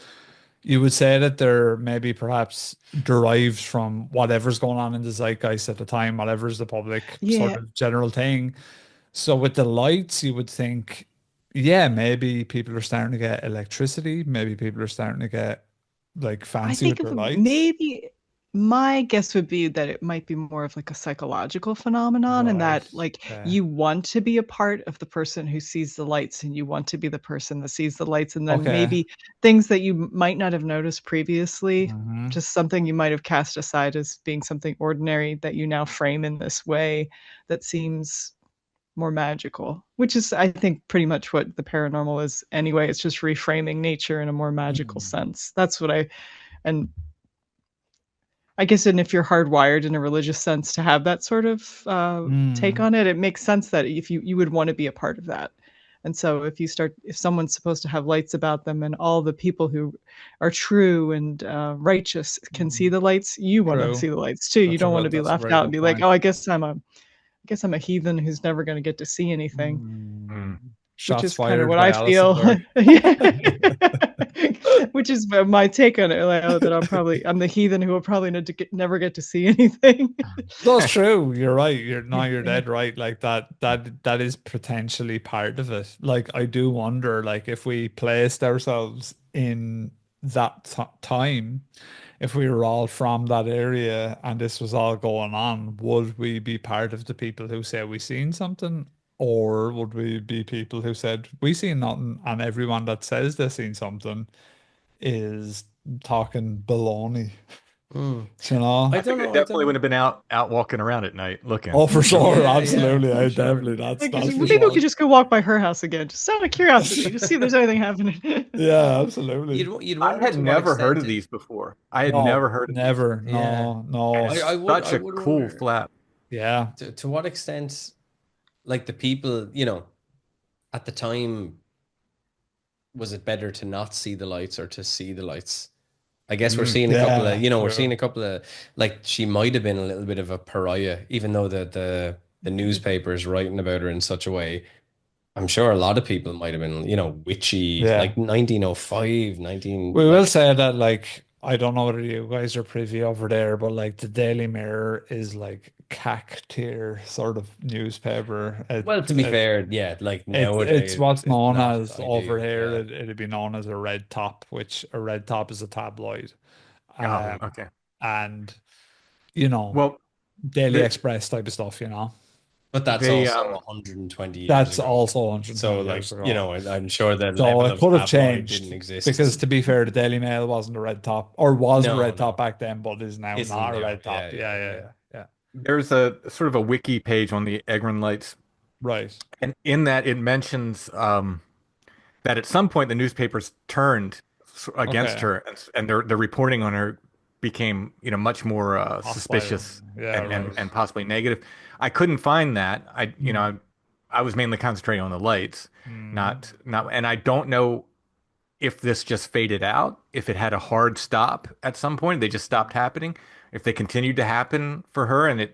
you would say that they're maybe perhaps derived from whatever's going on in the zeitgeist at the time, whatever's the public sort Yeah. of general thing. So with the lights, you would think, yeah, maybe people are starting to get electricity. Maybe people are starting to get like I fancy think with if their lights. maybe my guess would be that it might be more of like a psychological phenomenon, and Right. that like Okay. you want to be a part of the person who sees the lights, and you want to be the person that sees the lights, and then Okay. maybe things that you might not have noticed previously, Hmm. just something you might have cast aside as being something ordinary, that you now frame in this way that seems more magical, which is, I think, pretty much what the paranormal is anyway. It's just reframing nature in a more magical Mm. sense. That's what and I guess, and if you're hardwired in a religious sense to have that sort of take Mm. on it, it makes sense that if you would want to be a part of that. And so if someone's supposed to have lights about them, and all the people who are true and righteous can see Mm. the lights, you want to True. see the lights too. You don't want to be That's a left very out and good be like, point. oh, I guess I'm a heathen who's never going to get to see anything, Mm. Mm. which Shots is kind of fired what by I Alison feel. there. Yeah. Which is my take on it. Like, oh, that I'm the heathen who will probably never get to see anything. That's true. You're right. You're Yeah. dead right. Like that is potentially part of it. Like I do wonder, like if we placed ourselves in that time, if we were all from that area and this was all going on, would we be part of the people who say we seen something? Or would we be people who said we seen nothing and everyone that says they seen something is talking baloney, Mm. you know? I I don't think I know. I don't definitely would know. have been out walking around at night looking. Oh, for sure, Yeah, yeah, absolutely. for I sure. definitely Like, that's for maybe we sure. could just go walk by her house again, just out of curiosity, just see if there's anything happening. Yeah, absolutely. You'd I wonder had to what never heard extent of it. these before. I had No, never heard of these, never. Yeah, No, and no. it's I such a would cool wonder flap. Yeah. to what extent, like the people, at the time, was it better to not see the lights or to see the lights? I guess Mm. Yeah, we're seeing true. a couple of, like, she might have been a little bit of a pariah, even though the newspapers writing about her in such a way. I'm sure a lot of people might have been, witchy, Yeah. like 1905, 19, We will like, say that, like, I don't know whether you guys are privy over there, but like the Daily Mirror is like CAC tier sort of newspaper. well, to be fair, yeah, like It's nowadays what's it's known not as over ideal. here. Yeah. It'd be known as a red top, which a red top is a tabloid. Oh, Um, okay. and you know, Well, Daily they Express type of stuff, you know. But that's they also 120 years That's ago. also So, 120 like, years ago. I'm sure the So level it of could have tabloid didn't changed because, exist. to be fair, the Daily Mail wasn't a red top, or was a No, red top no, back then, but is now isn't not a now. red Yeah, top. Yeah, yeah, yeah, yeah. yeah, yeah. there's a sort of a wiki page on the Egron lights, Right. and in that it mentions that at some point the newspapers turned against Okay. her, and their reporting on her became, much more Hostile. suspicious Yeah, and, right. and possibly negative. I couldn't find that. Hmm. I was mainly concentrating on the lights, Hmm. not, and I don't know if this just faded out, if it had a hard stop at some point, they just stopped happening. If they continued to happen for her and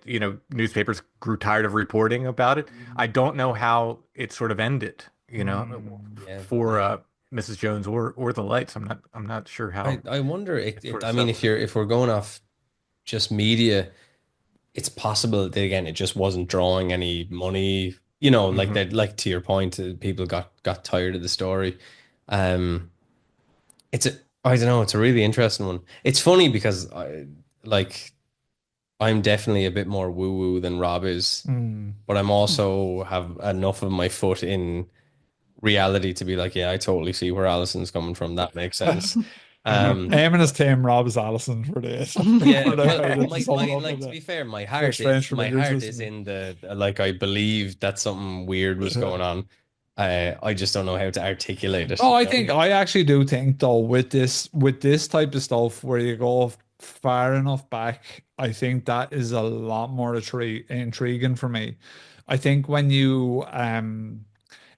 newspapers grew tired of reporting about it. I don't know how it sort of ended, Hmm. Yeah, for yeah. Mrs. Jones or the lights. I'm not sure how I wonder it sort it of I mean, settled. if we're going off just media, it's possible that, again, it just wasn't drawing any money, like Hmm. that, like, to your point, people got tired of the story. Um, it's a I don't know, it's a really interesting one. It's funny because like I'm definitely a bit more woo-woo than Rob is, Hmm. but I'm also have enough of my foot in reality to be like, yeah, I totally see where Alison's coming from. That makes sense. Hmm. Eamon is Tim, Rob is Allison for this. Yeah, For the well, kind of to sum it up like, in to be the fair, for strange my familiars heart is listening. in like, I believe that something weird was going on. I just don't know how to articulate it, Oh, I actually do think though, with this type of stuff where you go far enough back, I think that is a lot more intriguing for me. I think when you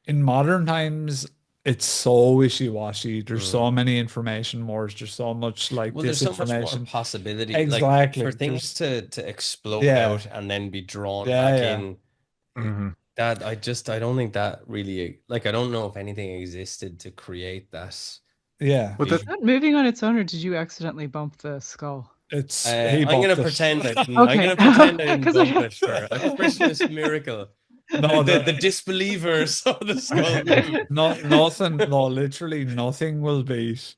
in modern times it's so wishy-washy. There's Mm. so many information wars. There's so much like Well, there's so much more disinformation. possibility, like, for Exactly. things There's to explode yeah, out and then be drawn yeah, back yeah, in. Hmm. That I don't think that really, like, I don't know if anything existed to create that yeah. Well, Is the vision. that moving on its own, or did you accidentally bump the skull? It's he I'm gonna bumped it. pretend I Okay. didn't Because bump it for a Christmas miracle. No, The disbeliever saw the skull move. no, nothing. No, literally nothing will beat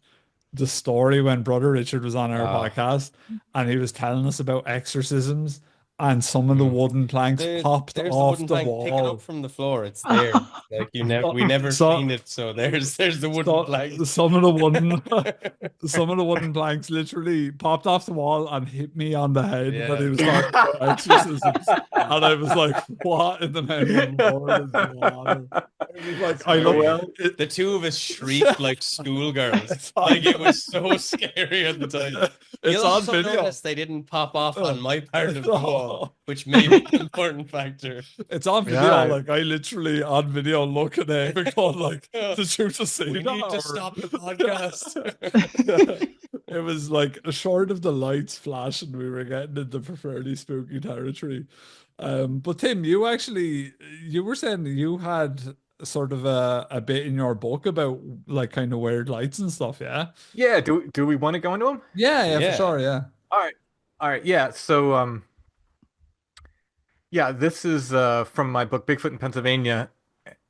the story when Brother Richard was on our Ah, podcast and he was telling us about exorcisms and some of the mm. wooden planks popped There's the off wooden the plank. Pick it up wall. from the floor. It's there. Like we never So, clean it. So there's the wooden so plank. some of the wooden some of the wooden planks literally popped off the wall and hit me on the head when he Yeah. was talking about exorcisms. And I was like, what in the name of the Lord is going on? I was like, That's I look funny. Well, The two of us shrieked like schoolgirls. Like it was so scary at the time. it's You'll on also video. notice they didn't pop off on my part of the wall, Oh. which may be an important factor. It's on video. yeah. Like I literally on video looking at it going like, did you just see We that? need to Or- stop the podcast. It was like short of the lights flashing, we were getting into fairly spooky territory. But Tim, you were saying that you had sort of a bit in your book about like kind of weird lights and stuff, yeah? Yeah, do we want to go into them? Yeah, for Yeah. sure, yeah. All right. All right. Yeah. So yeah, this is from my book Bigfoot in Pennsylvania.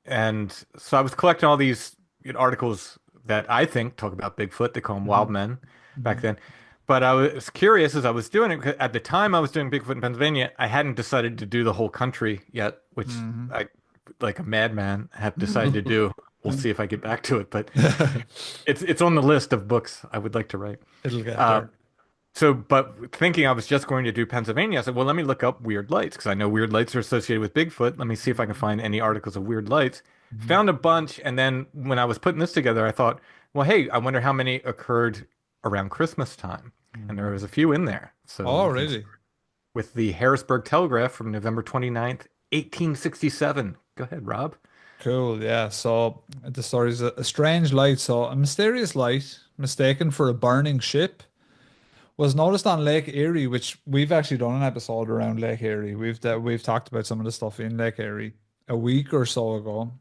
And so I was collecting all these articles that I think talk about Bigfoot. They call them wild Mhm, men back mhm, then. But I was curious as I was doing it, 'cause at the time I was doing Bigfoot in Pennsylvania, I hadn't decided to do the whole country yet, which mhm. I, like a madman, have decided to do. We'll see if I get back to it, but it's on the list of books I would like to write. It'll get Uh, there. so, but thinking I was just going to do Pennsylvania, I said, well, let me look up weird lights because I know weird lights are associated with Bigfoot. Let me see if I can find any articles of weird lights. Mhm. Found a bunch, and then when I was putting this together, I thought, well, hey, I wonder how many occurred around Christmas time. And there Mhm. was a few in there. So Oh, we can really? start with the Harrisburg Telegraph from November 29th, 1867. Go ahead, Rob. Cool, yeah. So the story is a strange light. So a mysterious light, mistaken for a burning ship, was noticed on Lake Erie, which we've actually done an episode around Lake Erie. We've talked about some of the stuff in Lake Erie a week or so ago.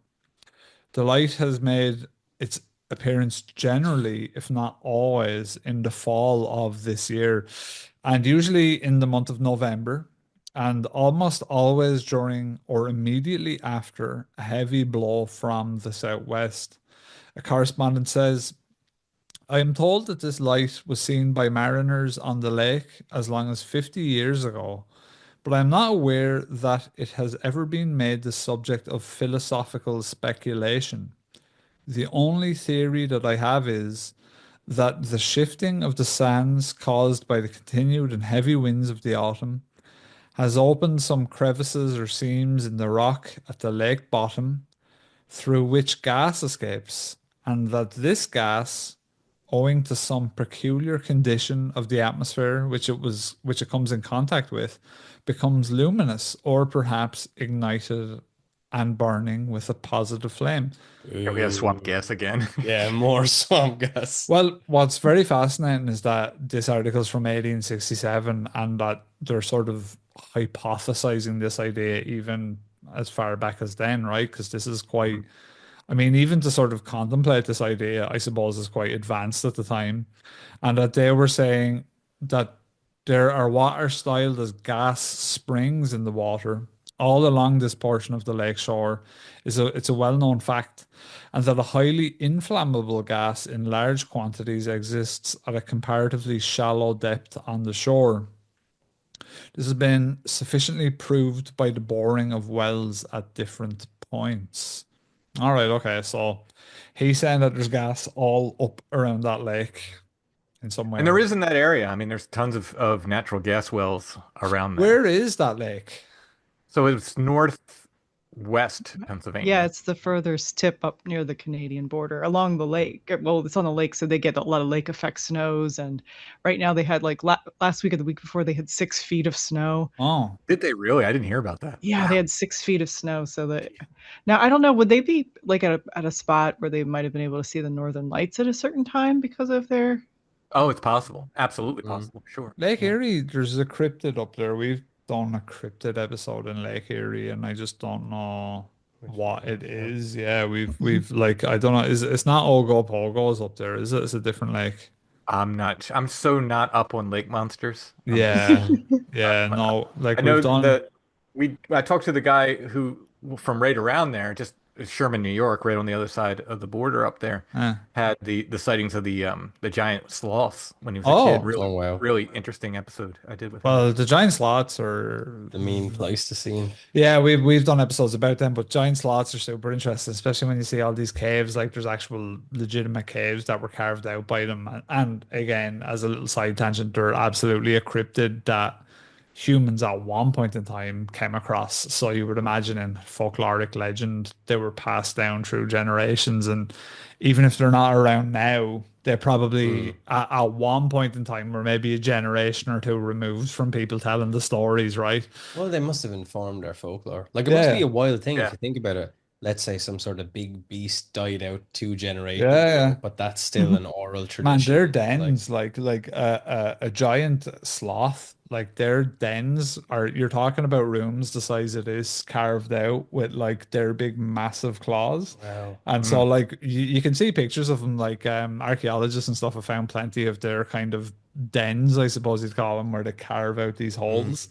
The light has made its appearance generally, if not always, in the fall of this year, and usually in the month of November, and almost always during or immediately after a heavy blow from the southwest. A correspondent says, I am told that this light was seen by mariners on the lake as long as 50 years ago, but I am not aware that it has ever been made the subject of philosophical speculation. The only theory that I have is that the shifting of the sands caused by the continued and heavy winds of the autumn has opened some crevices or seams in the rock at the lake bottom through which gas escapes, and that this gas, owing to some peculiar condition of the atmosphere which it comes in contact with, becomes luminous or perhaps ignited and burning with a positive flame. Yeah, we have swamp Ooh. gas again. Yeah, more swamp gas. Well, what's very fascinating is that this article is from 1867 and that they're sort of hypothesizing this idea even as far back as then, right? Because this is quite, I mean, even to sort of contemplate this idea, I suppose, is quite advanced at the time. And that they were saying that there are what are styled as gas springs in the water all along this portion of the lake shore. It's a well-known fact, and that a highly inflammable gas in large quantities exists at a comparatively shallow depth on the shore. This has been sufficiently proved by the boring of wells at different points. All right, okay, so he's saying that there's gas all up around that lake in some way And or there another. is in that area. I mean, there's tons of natural gas wells around there. Where is that lake? So it's northwest Yeah, Pennsylvania. it's the furthest tip up near the Canadian border along the lake. Well, it's on the lake, so they get a lot of lake effect snows. And right now they had like last week or the week before they had 6 feet of snow. Oh, Did they really? I didn't hear about that. Yeah, they Wow. had 6 feet of snow. So that now I don't know, would they be like at a spot where they might have been able to see the northern lights at a certain time because of their Oh, it's possible. Absolutely Mm. possible. Sure. Lake Yeah. Erie, there's a cryptid up there. We've done a cryptid episode in Lake Erie, and I just don't know Which what one? it Yeah. is. Yeah, we've like I don't know. Is it's not Ogo Pogo's up there, is it? It's a different lake. I'm so not up on lake monsters. I'm just Yeah, not, yeah, no, I like we've know done. that I talked to the guy who from right around there, just Sherman, New York, right on the other side of the border up there, Uh, had the sightings of the giant sloths when he was a kid. oh, Really, Oh wow. really interesting episode I did with him. well, the giant sloths are. The mean Pleistocene. Yeah, we've done episodes about them, but giant sloths are super interesting, especially when you see all these caves. Like there's actual legitimate caves that were carved out by them. And again, as a little side tangent, they're absolutely a cryptid that humans at one point in time came across. So you would imagine in folkloric legend, they were passed down through generations. And even if they're not around now, they probably at one point in time were maybe a generation or two removed from people telling the stories, right? Well, they must have informed our folklore. Like it must be Yeah, a wild thing if Yeah. you think about it. Let's say some sort of big beast died out two yeah, generations yeah. ago, but that's still an oral Man, tradition. their Like, dens, like a giant sloth, like their dens are, you're talking about rooms the size it is carved out with like their big massive claws. wow. And so Mm. like you can see pictures of them, like archaeologists and stuff have found plenty of their kind of dens, I suppose you'd call them, where they carve out these Mm. holes.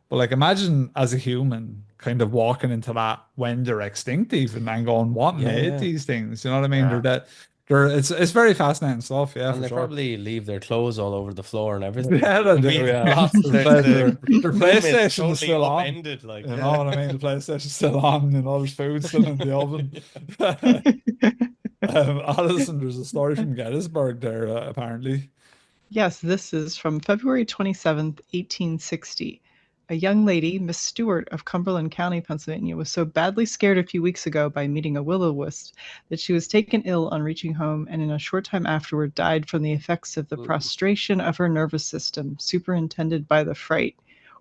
But like imagine as a human kind of walking into that when they're extinct even and going, what Yeah, made yeah. these things? You know what I mean? They're Yeah. that it's very fascinating stuff, yeah, And for they sure. probably leave their clothes all over the floor and everything. Yeah, they I do, mean, yeah. lots Their, the, play, their the room is PlayStation is totally still on. upended, like You know yeah. what I mean? The PlayStation's still on, you know, there's food still in the oven. Alison, there's a story from Gettysburg there, apparently. Yes, this is from February 27th, 1860. A young lady, Miss Stewart of Cumberland County, Pennsylvania, was so badly scared a few weeks ago by meeting a will-o'-wisp that she was taken ill on reaching home and in a short time afterward died from the effects of the Ooh. prostration of her nervous system, superintended by the fright.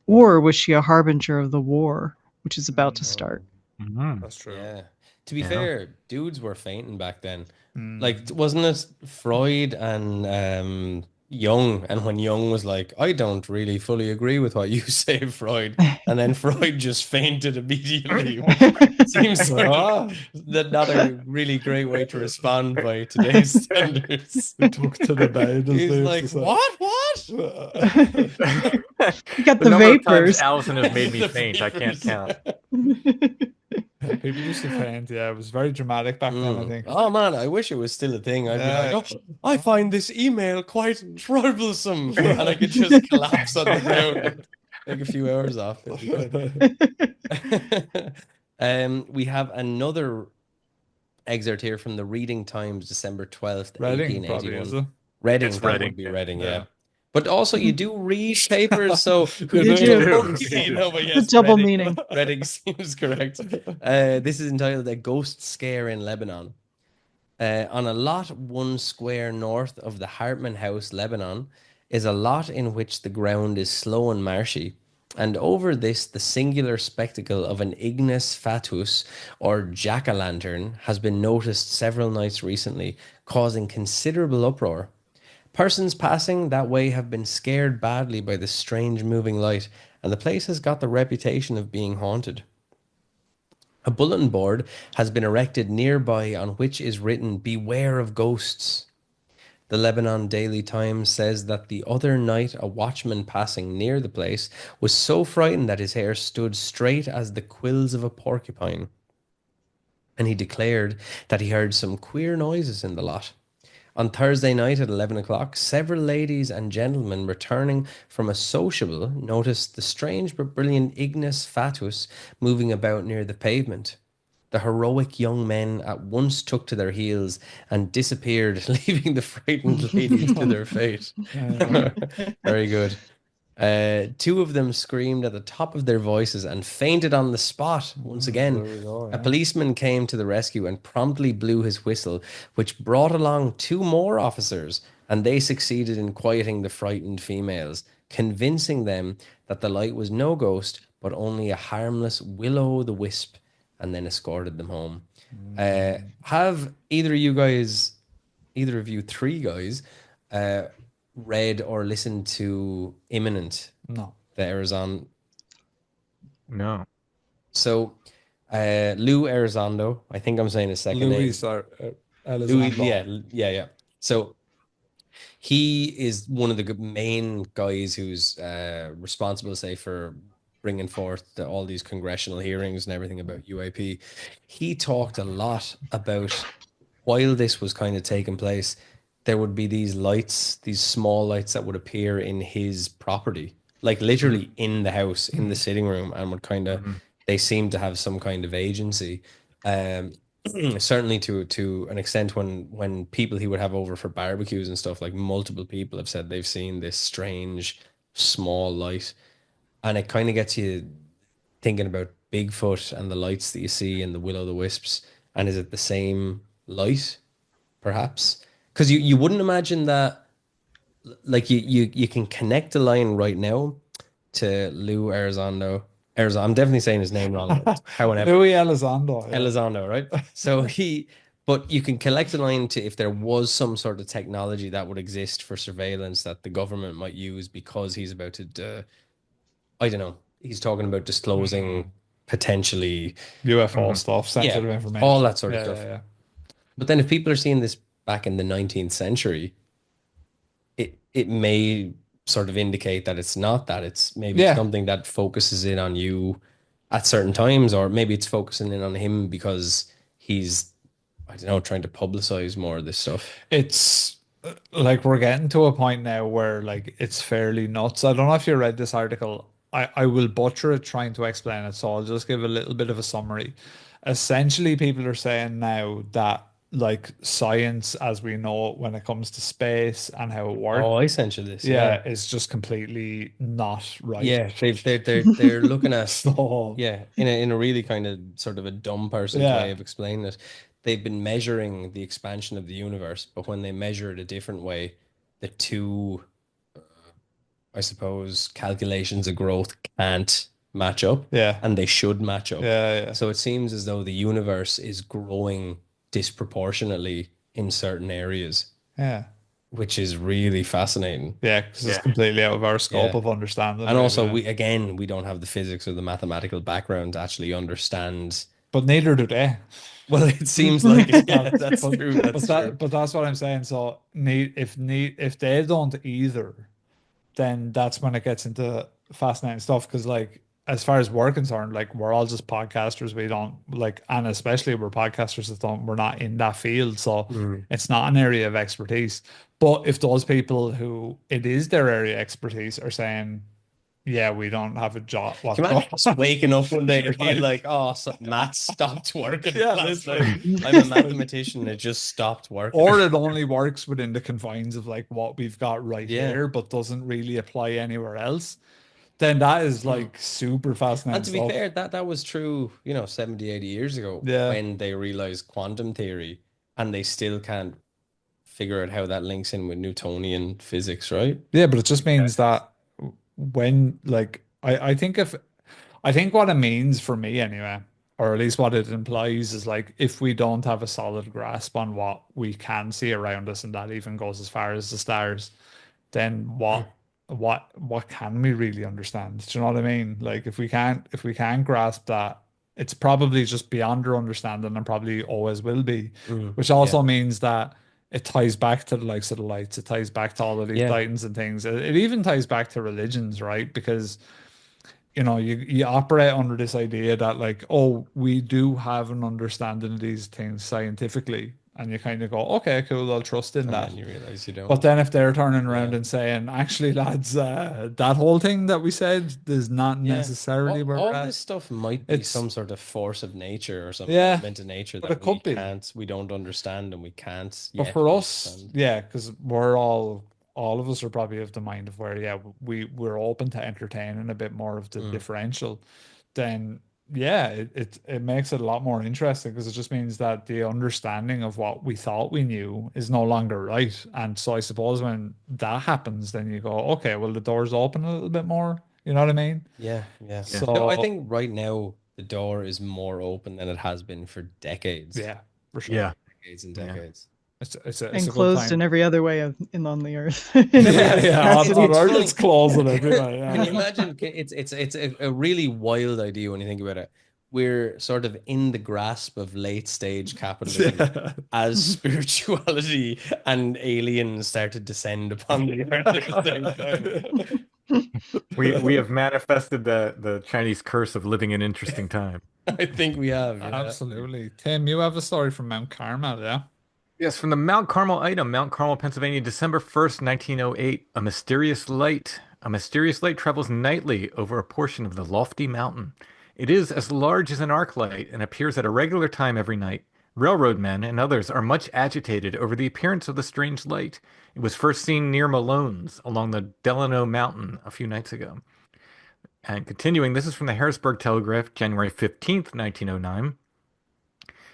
Or was she a harbinger of the war, which is about to start? Oh. Mhm. That's true. Yeah. To be Yeah. fair, dudes were fainting back then. Like, Mm. wasn't it Freud and Jung? And when Jung was like, I don't really fully agree with what you say, Freud. And then Freud just fainted immediately, which seems sort of Ah, not a really great way to respond by today's standards. he took to the bed, as He's they used like, to say. what? What? You got The the number of times vapors. Allison has made me The faint, I can't vapors. count. People used to faint, yeah, it was very dramatic back then, I think. Oh man, I wish it was still a thing. I'd be like, Yeah. oh, I find this email quite troublesome, and I could just collapse on the ground and take a few hours off. It'd be good. We have another excerpt here from the Reading Times, December 12th, Reading probably is 1881. it? Reading, It's that Reading. would be Yeah. Reading, Yeah. yeah. But also, you do read papers, so You Did you? do. you know, but The yes, double Reading, meaning. Reading seems correct. This is entitled "A Ghost Scare in Lebanon." On a lot 1 square north of the Hartman House, Lebanon, is a lot in which the ground is slow and marshy, and over this the singular spectacle of an ignis fatuus, or jack-o'-lantern, has been noticed several nights recently, causing considerable uproar. Persons passing that way have been scared badly by the strange moving light, and the place has got the reputation of being haunted. A bulletin board has been erected nearby on which is written, "Beware of ghosts." The Lebanon Daily Times says that the other night a watchman passing near the place was so frightened that his hair stood straight as the quills of a porcupine, and he declared that he heard some queer noises in the lot. On Thursday night at 11 o'clock, several ladies and gentlemen returning from a sociable noticed the strange but brilliant ignis fatuus moving about near the pavement. The heroic young men at once took to their heels and disappeared, leaving the frightened ladies to their fate. Very good. Two of them screamed at the top of their voices and fainted on the spot. Once again, There we go, a yeah. policeman came to the rescue and promptly blew his whistle, which brought along two more officers, and they succeeded in quieting the frightened females, convincing them that the light was no ghost, but only a harmless will-o'-the-wisp, and then escorted them home. Have either of you three guys, read or listened to Imminent, No. the Arizona? No. So, Lou Elizondo, I think I'm saying his second name. Luis Louis, Elizondo. yeah. So he is one of the main guys who's responsible, say, for bringing forth all these congressional hearings and everything about UAP, he talked a lot about while this was kind of taking place, there would be these lights, these small lights that would appear in his property, like literally in the house, in the sitting room, and would kind of, Mm-hmm. they seem to have some kind of agency. Um, certainly to an extent when people he would have over for barbecues and stuff, like multiple people have said they've seen this strange small light, and it kind of gets you thinking about Bigfoot and the lights that you see in the will-o'-the-wisps, and is it the same light perhaps? Because you wouldn't imagine that, like you can connect a line right now to Lou Elizondo. I'm definitely saying his name wrong. However, Louis Elizondo. Yeah. Elizondo, right? So but you can collect a line to if there was some sort of technology that would exist for surveillance that the government might use because he's about to, I don't know, he's talking about disclosing potentially, UFO Mm-hmm. stuff, yeah, sensitive information. all that sort of Yeah, stuff. yeah, yeah. But then if people are seeing this back in the 19th century, it may sort of indicate that it's not that. It's maybe Yeah. something that focuses in on you at certain times, or maybe it's focusing in on him because he's, I don't know, trying to publicize more of this stuff. It's like we're getting to a point now where like it's fairly nuts. I don't know if you read this article. I will butcher it trying to explain it, so I'll just give a little bit of a summary. Essentially, people are saying now that like science as we know it when it comes to space and how it works, Oh, I sent you this. yeah, Yeah. is just completely not right. Yeah. They're looking at, So yeah, in a really kind of sort of a dumb person's way yeah, of explaining it. They've been measuring the expansion of the universe, but when they measure it a different way, the two, I suppose, calculations of growth can't match up, yeah, and they should match up. yeah, So it seems as though the universe is growing disproportionately in certain areas, yeah, which is really fascinating. yeah, because it's Yeah. completely out of our scope Yeah. of understanding. And also, really. we don't have the physics or the mathematical background to actually understand. But neither do they. Well, it seems like it. Yeah, that's true. That's true. But that's what I'm saying. So if they don't either, then that's when it gets into fascinating stuff. Because like as far as we're concerned, like we're all just podcasters. We don't like, and especially we're podcasters that don't, we're not in that field. So Mm. it's not an area of expertise. But if those people who it is their area of expertise are saying, yeah, we don't have a job. What's Can you going imagine just waking up one day and being Right. like, "Oh, so math stopped working Yeah, last literally. night. I'm a mathematician. It just stopped working." Or it only works within the confines of like what we've got right Yeah. here, but doesn't really apply anywhere else. Then that is like super fascinating And to be stuff. fair, that was true, 70, 80 years ago Yeah. when they realized quantum theory, and they still can't figure out how that links in with Newtonian physics, right? Yeah, but it just means that when like I think what it means for me anyway, or at least what it implies is like if we don't have a solid grasp on what we can see around us, and that even goes as far as the stars, then what can we really understand? Do you know what I mean? Like if we can't grasp that, it's probably just beyond our understanding and probably always will be, which also means that it ties back to the likes of the lights. It ties back to all of these Yeah. titans and things. It even ties back to religions, right? Because you operate under this idea that like, oh, we do have an understanding of these things scientifically, and you kind of go, okay, cool, I'll trust in And that. then you realize you don't. But then if they're turning around and saying, actually, lads, that whole thing that we said is not necessarily where all we're at. this stuff might be It's- some sort of force of nature or some Yeah, element of nature but that it could we be. can't, we don't understand, and we can't But yet for us, understand. yeah, because all of us are probably of the mind of where, yeah, we're open to entertaining a bit more of the differential. Then, yeah, it makes it a lot more interesting because it just means that the understanding of what we thought we knew is no longer right. And so I suppose when that happens, then you go, okay, well, the door's open a little bit more. You know what I mean? Yeah, yeah. So No, I think right now the door is more open than it has been for decades. yeah, for sure. Yeah. Decades and Yeah. decades. It's And a good closed time. in every other way on the earth. Yeah, on It's Earth funny. it's closed and everywhere. Can you Yeah. imagine? It's a really wild idea when you think about it. We're sort of in the grasp of late stage capitalism Yeah. as spirituality and aliens start to descend upon the earth at the same time. We have manifested the Chinese curse of living in interesting time. I think we have, yeah. Absolutely. Tim, you have a story from Mount Carmel, yeah? Yes, from the Mount Carmel item, Mount Carmel, Pennsylvania, December 1st, 1908. A mysterious light. A mysterious light travels nightly over a portion of the lofty mountain. It is as large as an arc light and appears at a regular time every night. Railroad men and others are much agitated over the appearance of the strange light. It was first seen near Malone's along the Delano Mountain a few nights ago. And continuing, this is from the Harrisburg Telegraph, January 15th, 1909.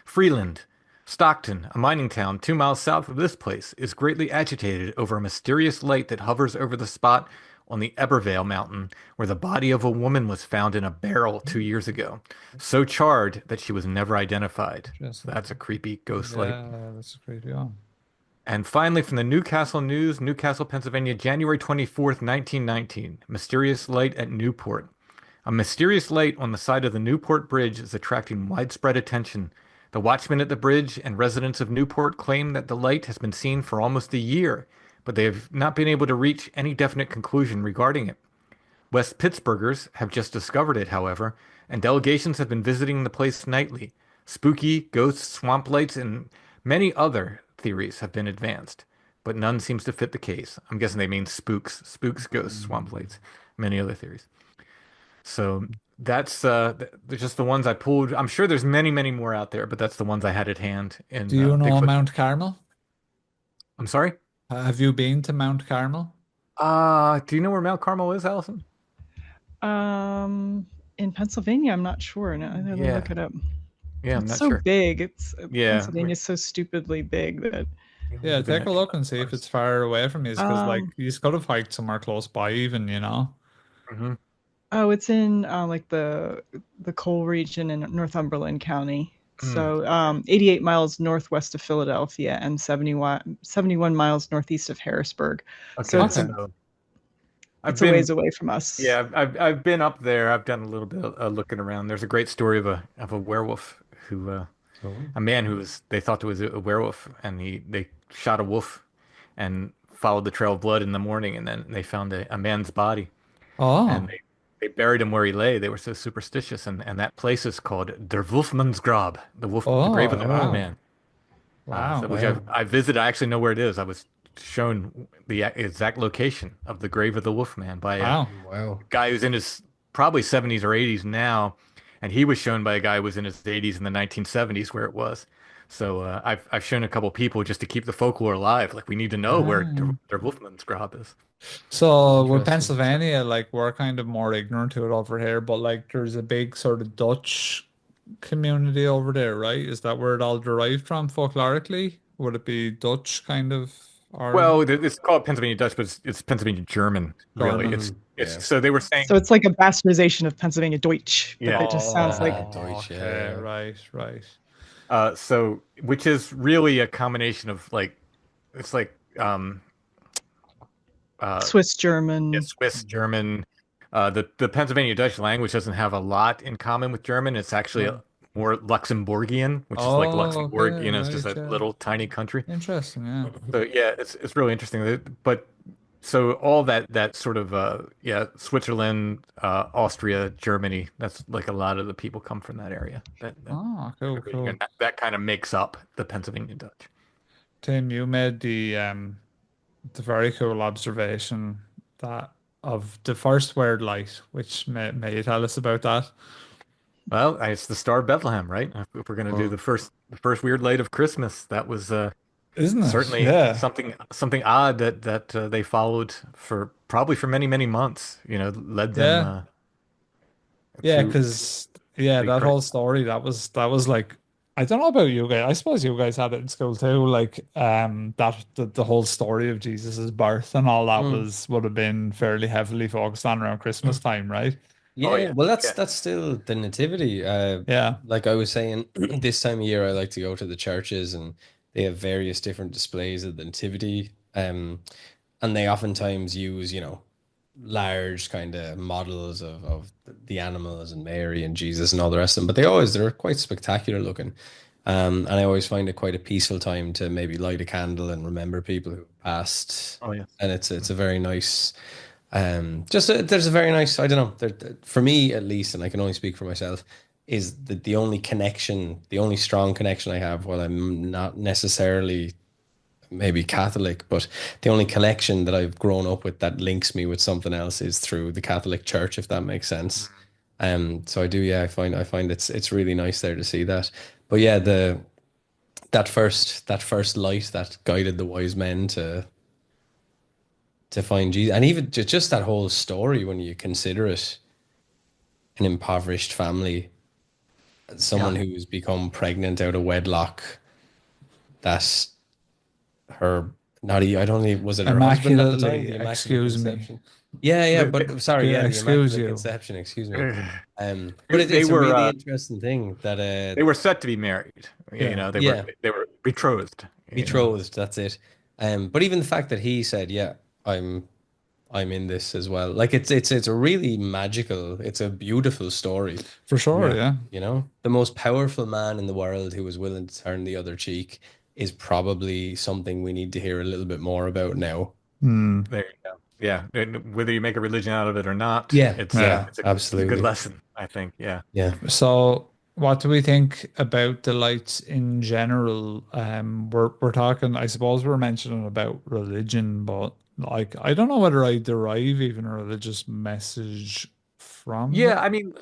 Freeland, Stockton, a mining town 2 miles south of this place, is greatly agitated over a mysterious light that hovers over the spot on the Ebervale Mountain where the body of a woman was found in a barrel 2 years ago, so charred that she was never identified. So Interesting. that's a creepy ghost light. Yeah, that's a great one. And finally, from the Newcastle News, Newcastle, Pennsylvania, January 24th, 1919. Mysterious light at Newport. A mysterious light on the side of the Newport Bridge is attracting widespread attention. The watchmen at the bridge and residents of Newport claim that the light has been seen for almost a year, but they have not been able to reach any definite conclusion regarding it. West Pittsburghers have just discovered it, however, and delegations have been visiting the place nightly. Spooky, ghosts, swamp lights, and many other theories have been advanced, but none seems to fit the case. I'm guessing they mean spooks, spooks, ghosts, swamp lights, many other theories. So that's just the ones I pulled. I'm sure there's many, many more out there, but that's the ones I had at hand Do in you know Bigfoot. Mount Carmel? I'm sorry? Have you been to Mount Carmel? Do you know where Mount Carmel is, Allison? Um, in Pennsylvania, I'm not sure. Now I gotta look Yeah, it up. yeah, I'm It's not so sure. big. It's Yeah, Pennsylvania's so stupidly big that Yeah, we've been take a at look and see if it's far away from you, because like um you could have hiked somewhere close by, even, Mhm. oh, it's in like the coal region in Northumberland County. Mm. So 88 miles northwest of Philadelphia and 71 miles northeast of Harrisburg. So Okay, Okay. so I've it's a ways been, away from us. yeah, I've been up there. I've done a little bit of looking around. There's a great story of a werewolf who Oh. a man who was they thought it was a werewolf, and they shot a wolf and followed the trail of blood in the morning, and then they found a man's body, and Oh, they buried him where he lay. They were so superstitious, and that place is called Der Wolfman's Grab, the grave oh, of the wolf wow. Wow. man. So Wow. which Wow. I visited. I actually know where it is. I was shown the exact location of the grave of the Wolfman by a Wow. Wow. guy who's in his probably 70s or 80s now, and he was shown by a guy who was in his 80s in the 1970s where it was. So I've shown a couple people just to keep the folklore alive. Like we need to know where Ah. their Wolfman's grab is. So with Interesting. Pennsylvania, like we're kind of more ignorant to it over here, but like there's a big sort of Dutch community over there, right? Is that where it all derived from folklorically? Would it be Dutch kind of origin? Well, it's called Pennsylvania Dutch, but it's Pennsylvania German, really. German. Yeah. It's so they were saying, So it's like a bastardization of Pennsylvania Deutsch, but yeah. it just sounds like Deutsch, Okay, yeah. right, right. So which is really a combination of like it's like uh Swiss yeah, German. Swiss, German. The Pennsylvania Dutch language doesn't have a lot in common with German. It's actually Right. more Luxembourgian, which is like Oh, okay, Luxembourg, it's just right, a yeah. little tiny country. Interesting, yeah. So yeah, it's really interesting. But so all that sort of yeah, Switzerland, Austria, Germany, that's like a lot of the people come from that area. Oh, cool, cool. That kind of makes up the Pennsylvania Dutch. Tim, you made the very cool observation that of the first word light, which may you tell us about that? Well, it's the Star of Bethlehem, right? If we're gonna do Oh. the first weird light of Christmas, that was Isn't it? certainly Yeah. something odd that they followed for probably for many many months. Led them Yeah. Yeah, to because yeah, the that Christ. whole story that was like I don't know about you guys. I suppose you guys had it in school too. Like that the whole story of Jesus's birth and all that Mm. would have been fairly heavily focused on around Christmas time, right? Oh Yeah, yeah, well, that's yeah. that's still the nativity. Yeah. Like I was saying, this time of year I like to go to the churches, and they have various different displays of the nativity. And they oftentimes use, large kind of models of the animals and Mary and Jesus and all the rest of them. But they're quite spectacular looking. And I always find it quite a peaceful time to maybe light a candle and remember people who passed. Oh yeah. And it's a very nice. Just there's a very nice, I don't know, for me at least, and I can only speak for myself, is the only connection, the only strong connection I have, while I'm not necessarily maybe Catholic, but the only connection that I've grown up with that links me with something else is through the Catholic Church, if that makes sense. So I do, yeah, I find it's really nice there to see that. But yeah, the that first light that guided the wise men to find Jesus, and even just that whole story when you consider it, an impoverished family, someone Yeah. who's become pregnant out of wedlock, that her not I don't think was it her husband at the time, Immaculately, the Immaculate excuse me. Conception. Yeah, yeah, They, but sorry, yeah, the Excuse Immaculate you. Conception, excuse me. But they it's a were really interesting thing that they were set to be married. Yeah. yeah, They were betrothed, betrothed, that's it. But even the fact that he said, yeah, I'm I'm in this as well. Like it's a really magical, it's a beautiful story. For sure, Yeah. yeah. You know, the most powerful man in the world who was willing to turn the other cheek is probably something we need to hear a little bit more about now. Hmm. There you go. Yeah. And whether you make a religion out of it or not, Yeah, yeah, Yeah. it's a good absolutely. lesson, I think. Yeah. Yeah. So, what do we think about the lights in general? We're talking, I suppose we're mentioning about religion, but like I don't know whether I derive even a religious message from Yeah, them. I mean,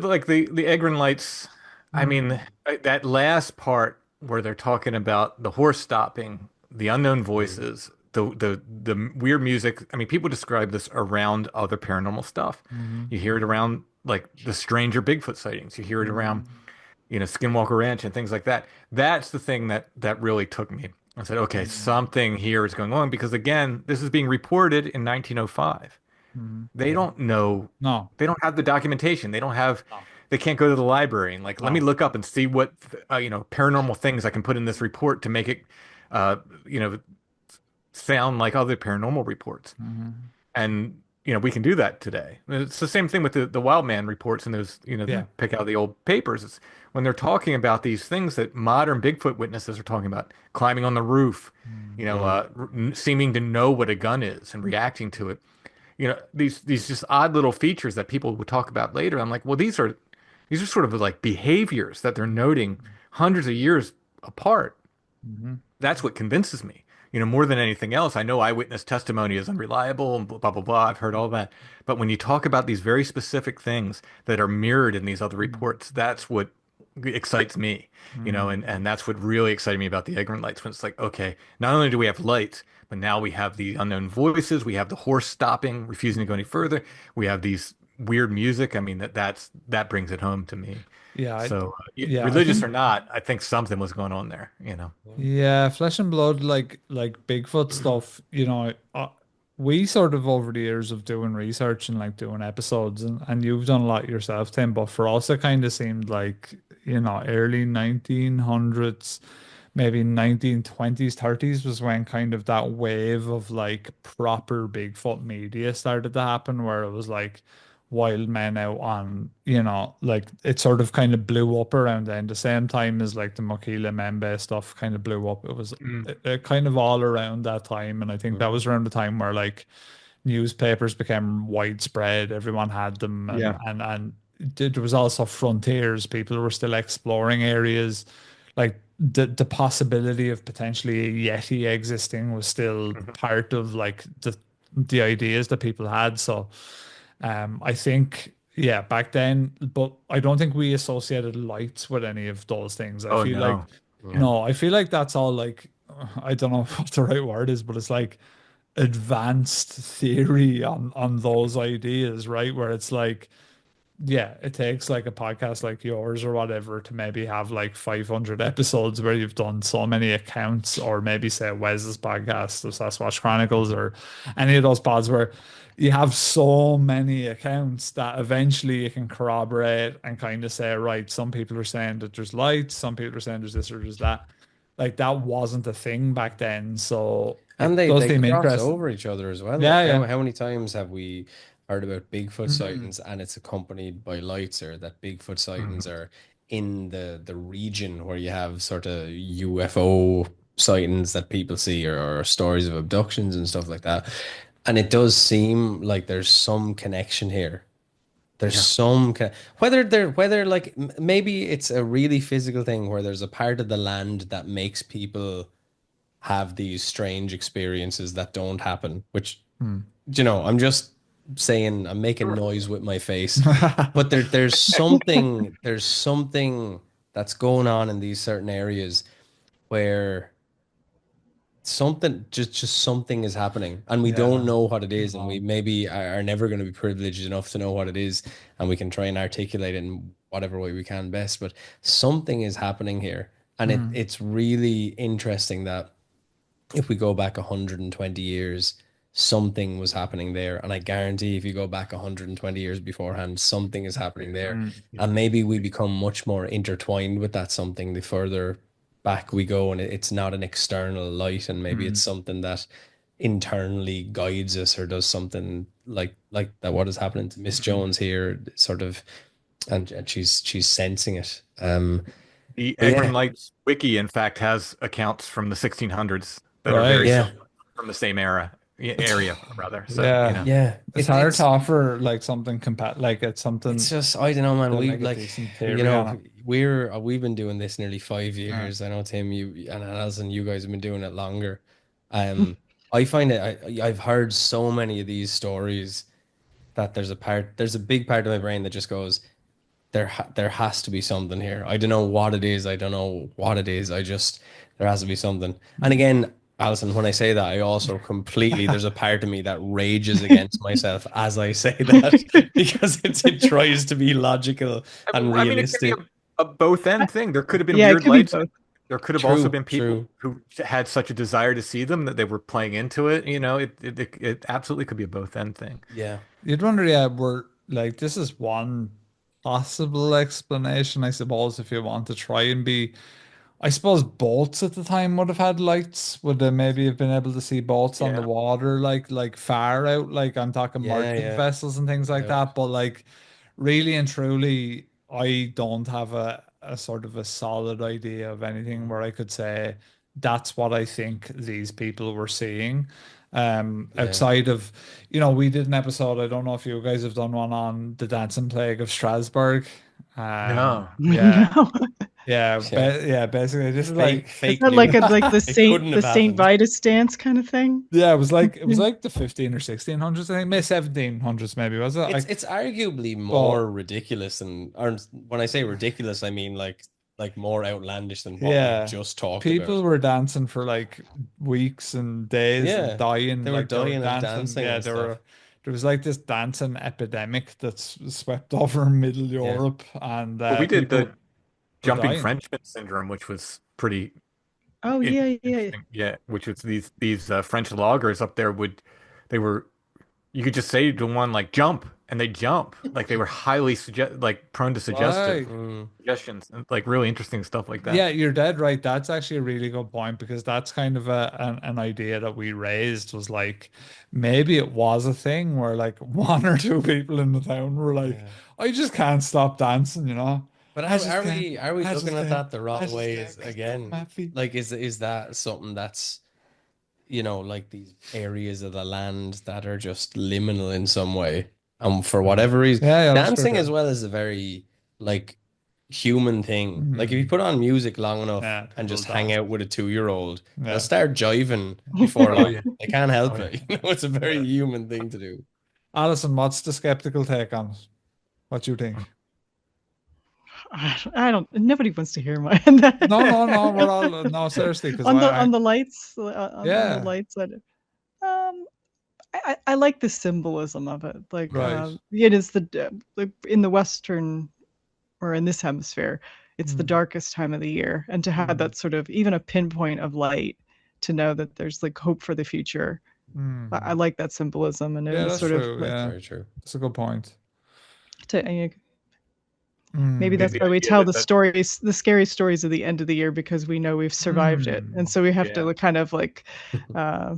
like the Egrin lights, I mean, Hmm. that last part where they're talking about the horse stopping, the unknown Mm. voices, the weird music. I mean, people describe this around other paranormal stuff. Hmm. You hear it around like the stranger Bigfoot sightings. You hear it around, Hmm. Skinwalker Ranch and things like that. That's the thing that really took me. I said, okay, something here is going on because again, this is being reported in 1905. Hmm. They don't know, No, they don't have the documentation. no, They can't go to the library and like, let me no. look up and see what, paranormal things I can put in this report to make it, uh, you know, sound like other paranormal reports. Hmm. And, we can do that today. It's the same thing with the Wild Man reports and those, they Yeah. pick out the old papers. It's when they're talking about these things that modern Bigfoot witnesses are talking about, climbing on the roof, Mm. seeming to know what a gun is and reacting to it, these just odd little features that people would talk about later. I'm like, well, these are sort of like behaviors that they're noting hundreds of years apart. Hmm. That's what convinces me. More than anything else, I know eyewitness testimony is unreliable and blah, blah, blah. I've heard all that. But when you talk about these very specific things that are mirrored in these other reports, that's what excites me, Hmm. and that's what really excited me about the Egrint lights when it's like, okay, not only do we have lights, but now we have the unknown voices, we have the horse stopping, refusing to go any further, we have these weird music. I mean, that brings it home to me. Yeah, So, yeah, I religious think or not, I think something was going on there. yeah, flesh and blood, like Bigfoot stuff. We sort of over the years of doing research and like doing episodes, and you've done a lot yourself, Tim. But for us, it kind of seemed like early 1900s, maybe 1920s, 30s was when kind of that wave of like proper Bigfoot media started to happen, where it was like wild men out on, like it sort of kind of blew up around then, the same time as like the Mokila Membe stuff kind of blew up. It was Mm. kind of all around that time. And I think that Mm. was around the time where like newspapers became widespread. Everyone had them, Yeah. and there was also frontiers. People were still exploring areas. Like the possibility of potentially a Yeti existing was still Mhm. part of like the ideas that people had. So I think, yeah, back then, but I don't think we associated lights with any of those things. I Oh feel like, no. Yeah. Mm. no, I feel like that's all like, I don't know what the right word is, but it's like advanced theory on those ideas, right? Where it's like, yeah, it takes like a podcast like yours or whatever to maybe have like 500 episodes where you've done so many accounts, or maybe say Wes's podcast, the Sasquatch Chronicles, or any of those pods where you have so many accounts that eventually you can corroborate and kind of say, right, some people are saying that there's lights, some people are saying there's this or there's that. Like that wasn't a thing back then. So And it they does they seem cross interesting. over each other as well. Yeah, Like yeah. how many times have we heard about Bigfoot Mm, sightings and it's accompanied by lights, or that Bigfoot sightings Mhm. are in the region where you have sort of UFO sightings that people see, or stories of abductions and stuff like that. And it does seem like there's some connection here. There's Yeah. whether like maybe it's a really physical thing where there's a part of the land that makes people have these strange experiences that don't happen, which, Hmm. I'm just saying, I'm making Sure. noise with my face. But there's something that's going on in these certain areas where something just something is happening and we don't Yeah. know what it is, and we No. maybe are never going to be privileged enough to know what it is, and we can try and articulate it in whatever way we can best, but something is happening here. And Hmm. it's really interesting that if we go back 120 years, something was happening there. And I guarantee if you go back 120 years beforehand, something is happening there. Hmm. Yeah. And maybe we become much more intertwined with that something the further back we go, and it's not an external light, and maybe it's Hmm. something that internally guides us or does something like that. What is happening to Miss Mhm. Jones here, sort of, and she's sensing it. The But Egbert yeah, Lights wiki, in fact, has accounts from the 1600s that are very Right. yeah, similar from the same it's area, rather. So, Yeah. yeah, It's it, hard to it's offer like something like it's It's something just, I don't know, man. that We like a like, decent you theory know, on it. we've been doing this nearly five Yeah. years. I know Tim, you and Alison, you guys have been doing it longer. Um, I find it. I've heard so many of these stories that there's a big part of my brain that just goes, there has to be something here. I don't know what it is. I don't know what it is. I just there has to be something. And again, Alison, when I say that, I also completely there's a part of me that rages against myself as I say that because it tries to be logical and I mean, it could be realistic. a both end thing. There could have been Yeah, it weird could be lights. both. There could have also True, been people true. who had such a desire to see them that they were playing into it. It absolutely could be a both end thing. Yeah, You'd wonder, yeah, we're like this is one possible explanation, I suppose, if you want to try and be. I suppose boats at the time would have had lights. Would they maybe have been able to see boats on the Yeah. water, like far out? Like I'm talking yeah, merchant yeah. vessels and things No like doubt. that. But like really and truly, I don't have a sort of a solid idea of anything where I could say that's what I think these people were seeing. Yeah. Outside of, we did an episode. I don't know if you guys have done one on the dancing plague of Strasbourg. No. Yeah, No. yeah, Yeah. yeah. Basically, this is Fake, like, Is fake that like news. like the It couldn't have Saint happened. Vitus dance kind of thing? yeah, it was like the 15 or 1600s, I think, maybe 1700s, maybe was it? It's arguably But more ridiculous than, or when I say ridiculous, I mean like more outlandish than what we've yeah, just talked people about. were dancing for like weeks and days and Yeah, dying, they were like they were dying of dancing. dancing Yeah, and stuff. there was like this dancing epidemic that's swept over Middle Yeah, Europe, and Well, we did people the were jumping dying. Frenchman syndrome, which was pretty Oh in yeah, yeah. interesting. Yeah, which was these French loggers up there they were you could just say to one like jump and they jump like they were highly prone to suggestive Right. mm, suggestions and like really interesting stuff like that. Yeah, you're dead right. That's actually a really good point because that's kind of an idea that we raised was like maybe it was a thing where like one or two people in the town were like, yeah. I just can't stop dancing. But I are, just are can't. we are we I looking just at can't. that the I wrong just way? can't Is control again my feet. like is that something that's like these areas of the land that are just liminal in some way. For Mm. whatever reason, Yeah, yeah, that's for dancing as sure. well is a very like human thing. Like if you Mhm. put on music long enough Yeah, and people just hang dance. out with a 2 year old, they'll Yeah. start jiving before Oh long. yeah. They can't Oh help yeah. it. It's a very Yeah. human thing to do. Alison, what's the skeptical take on it? What do you think? I don't. Nobody wants to hear my No, no, no. We're all no, seriously, because on the I lights on the yeah, lights. I like the symbolism of it. Like right. it is like in the Western or in this hemisphere, it's the Mm, darkest time of the year, and to have mm, that sort of even a pinpoint of light to know that there's like hope for the future. I mm. like that symbolism, and it Yeah, was that's sort of true. like That's Yeah, very true. that's a good point. to, maybe Mm, that's The why we idea tell that the stories, the scary stories of the end of the year, because we know we've survived it, and mm, so we have to yeah. like, kind of like uh,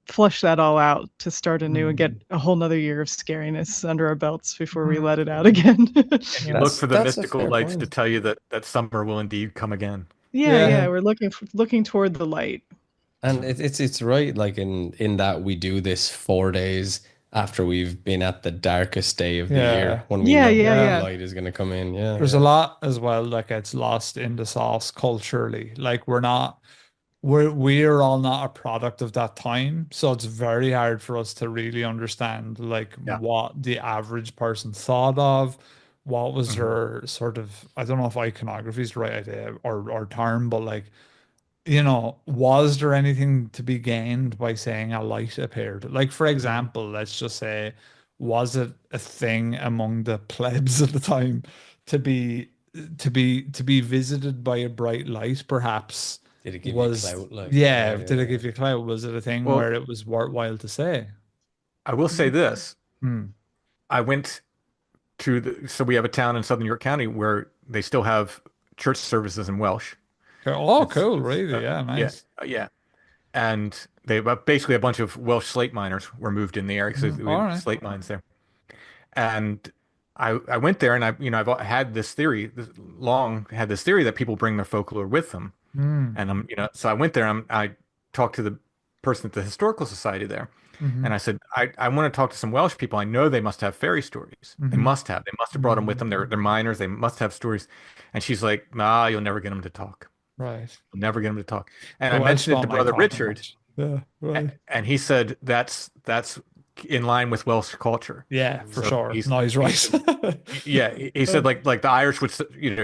flush that all out to start anew and get mm. a whole nother year of scariness under our belts before we let it out Mm. again. And you Yeah, look for the That's a mystical fair lights to point. tell you that summer will indeed come again. Yeah, yeah, yeah, we're looking toward the light. And it's right, like in that we do this 4 days after we've been at the darkest day of the year Yeah. when we Yeah, know yeah, the Yeah. yeah. light is going to come in. Yeah, There's a yeah. lot as well that gets lost in the sauce culturally. Like we're all not a product of that time, so it's very hard for us to really understand like Yeah. what the average person thought of, what was Mhm. their sort of, I don't know if iconography is the right idea or term, but like, was there anything to be gained by saying a light appeared? Like, for Mhm. example, let's just say, was it a thing among the plebs at the time to be to be visited by a bright light, perhaps? Did it give you Was clout? Like, Yeah, yeah, did it yeah. give you clout? Was it a thing Well, where it was worthwhile to say? I will say this. Hmm. I went so we have a town in Southern York County where they still have church services in Welsh. Oh, It's, cool, it's really? Yeah, yeah, nice. yeah. And they basically a bunch of Welsh slate miners were moved in the area because we All have right. slate mines there. And I went there and I've had this theory, long had this theory that people bring their folklore with them. Hmm. And so I went there. I talked to the person at the historical society there, Mm-hmm. and I said, I want to talk to some Welsh people. I know they must have fairy stories. They Mm-hmm. must have. They must have brought them with them. They're miners. They must have stories. And she's like, Nah, you'll never get them to talk. Right. You'll never get them to talk. And The I Welsh mentioned it to don't like Brother talking Richard, much. Yeah, right. and he said that's in line with Welsh culture. Yeah, for So sure. No, he's he right. said yeah, he said like the Irish would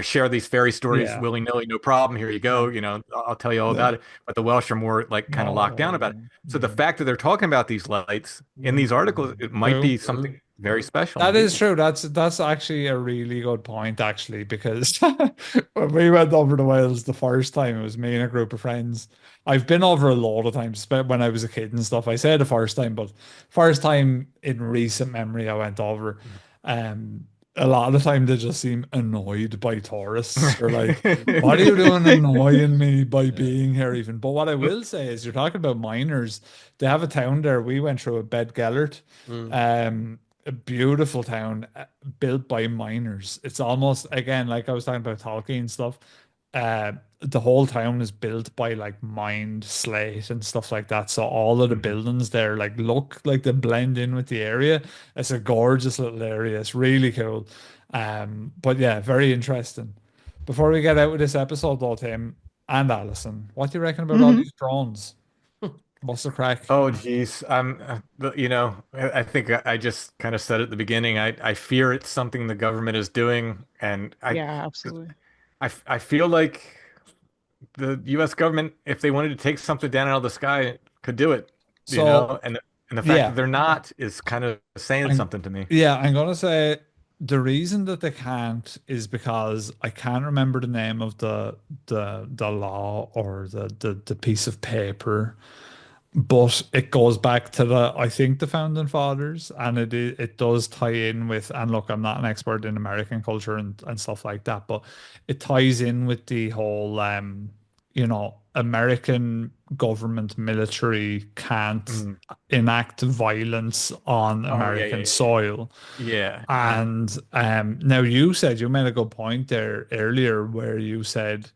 share these fairy stories Yeah, willy-nilly, no problem. Here you yeah, go, I'll tell you all yeah. about it. But the Welsh are more like kind of locked down No. about it. So the fact that they're talking about these lights in these articles, it might True. be something very special That is indeed. true. That's actually a really good point, actually, because when we went over to Wales the first time, it was me and a group of friends. I've been over a lot of times, but when I was a kid and stuff. I say the first time, but first time in recent memory I went over. Um, a lot of the time they just seem annoyed by tourists. They're like, "What are you doing annoying me by Yeah. being here?" Even. But what I will say is, you're talking about miners. They have a town there. We went through a Bed Gellert. Mm. A beautiful town built by miners. It's almost, again, like I was talking about Tolkien stuff. The whole town is built by like mined slate and stuff like that. So all of the Mhm. buildings there like look like they blend in with the area. It's a gorgeous little area. It's really cool. But yeah, very interesting. Before we get out of this episode though, Tim and Alison, what do you reckon about all Hmm. these drones? What's the crack? Oh, geez. I think I just kind of said at the beginning, I fear it's something the government is doing. And Yeah, absolutely. I feel like the US government, if they wanted to take something down out of the sky, could do it, So And the fact that yeah, they're not is kind of saying I'm something to me. yeah, I'm gonna say the reason that they can't is because I can't remember the name of the law or the piece of paper, but it goes back to the, I think, the founding fathers, and it does tie in with, and look, I'm not an expert in American culture and stuff like that, but it ties in with the whole American government military can't Mm. enact violence on Oh, American soil. yeah. Yeah. And now you made a good point there earlier where you said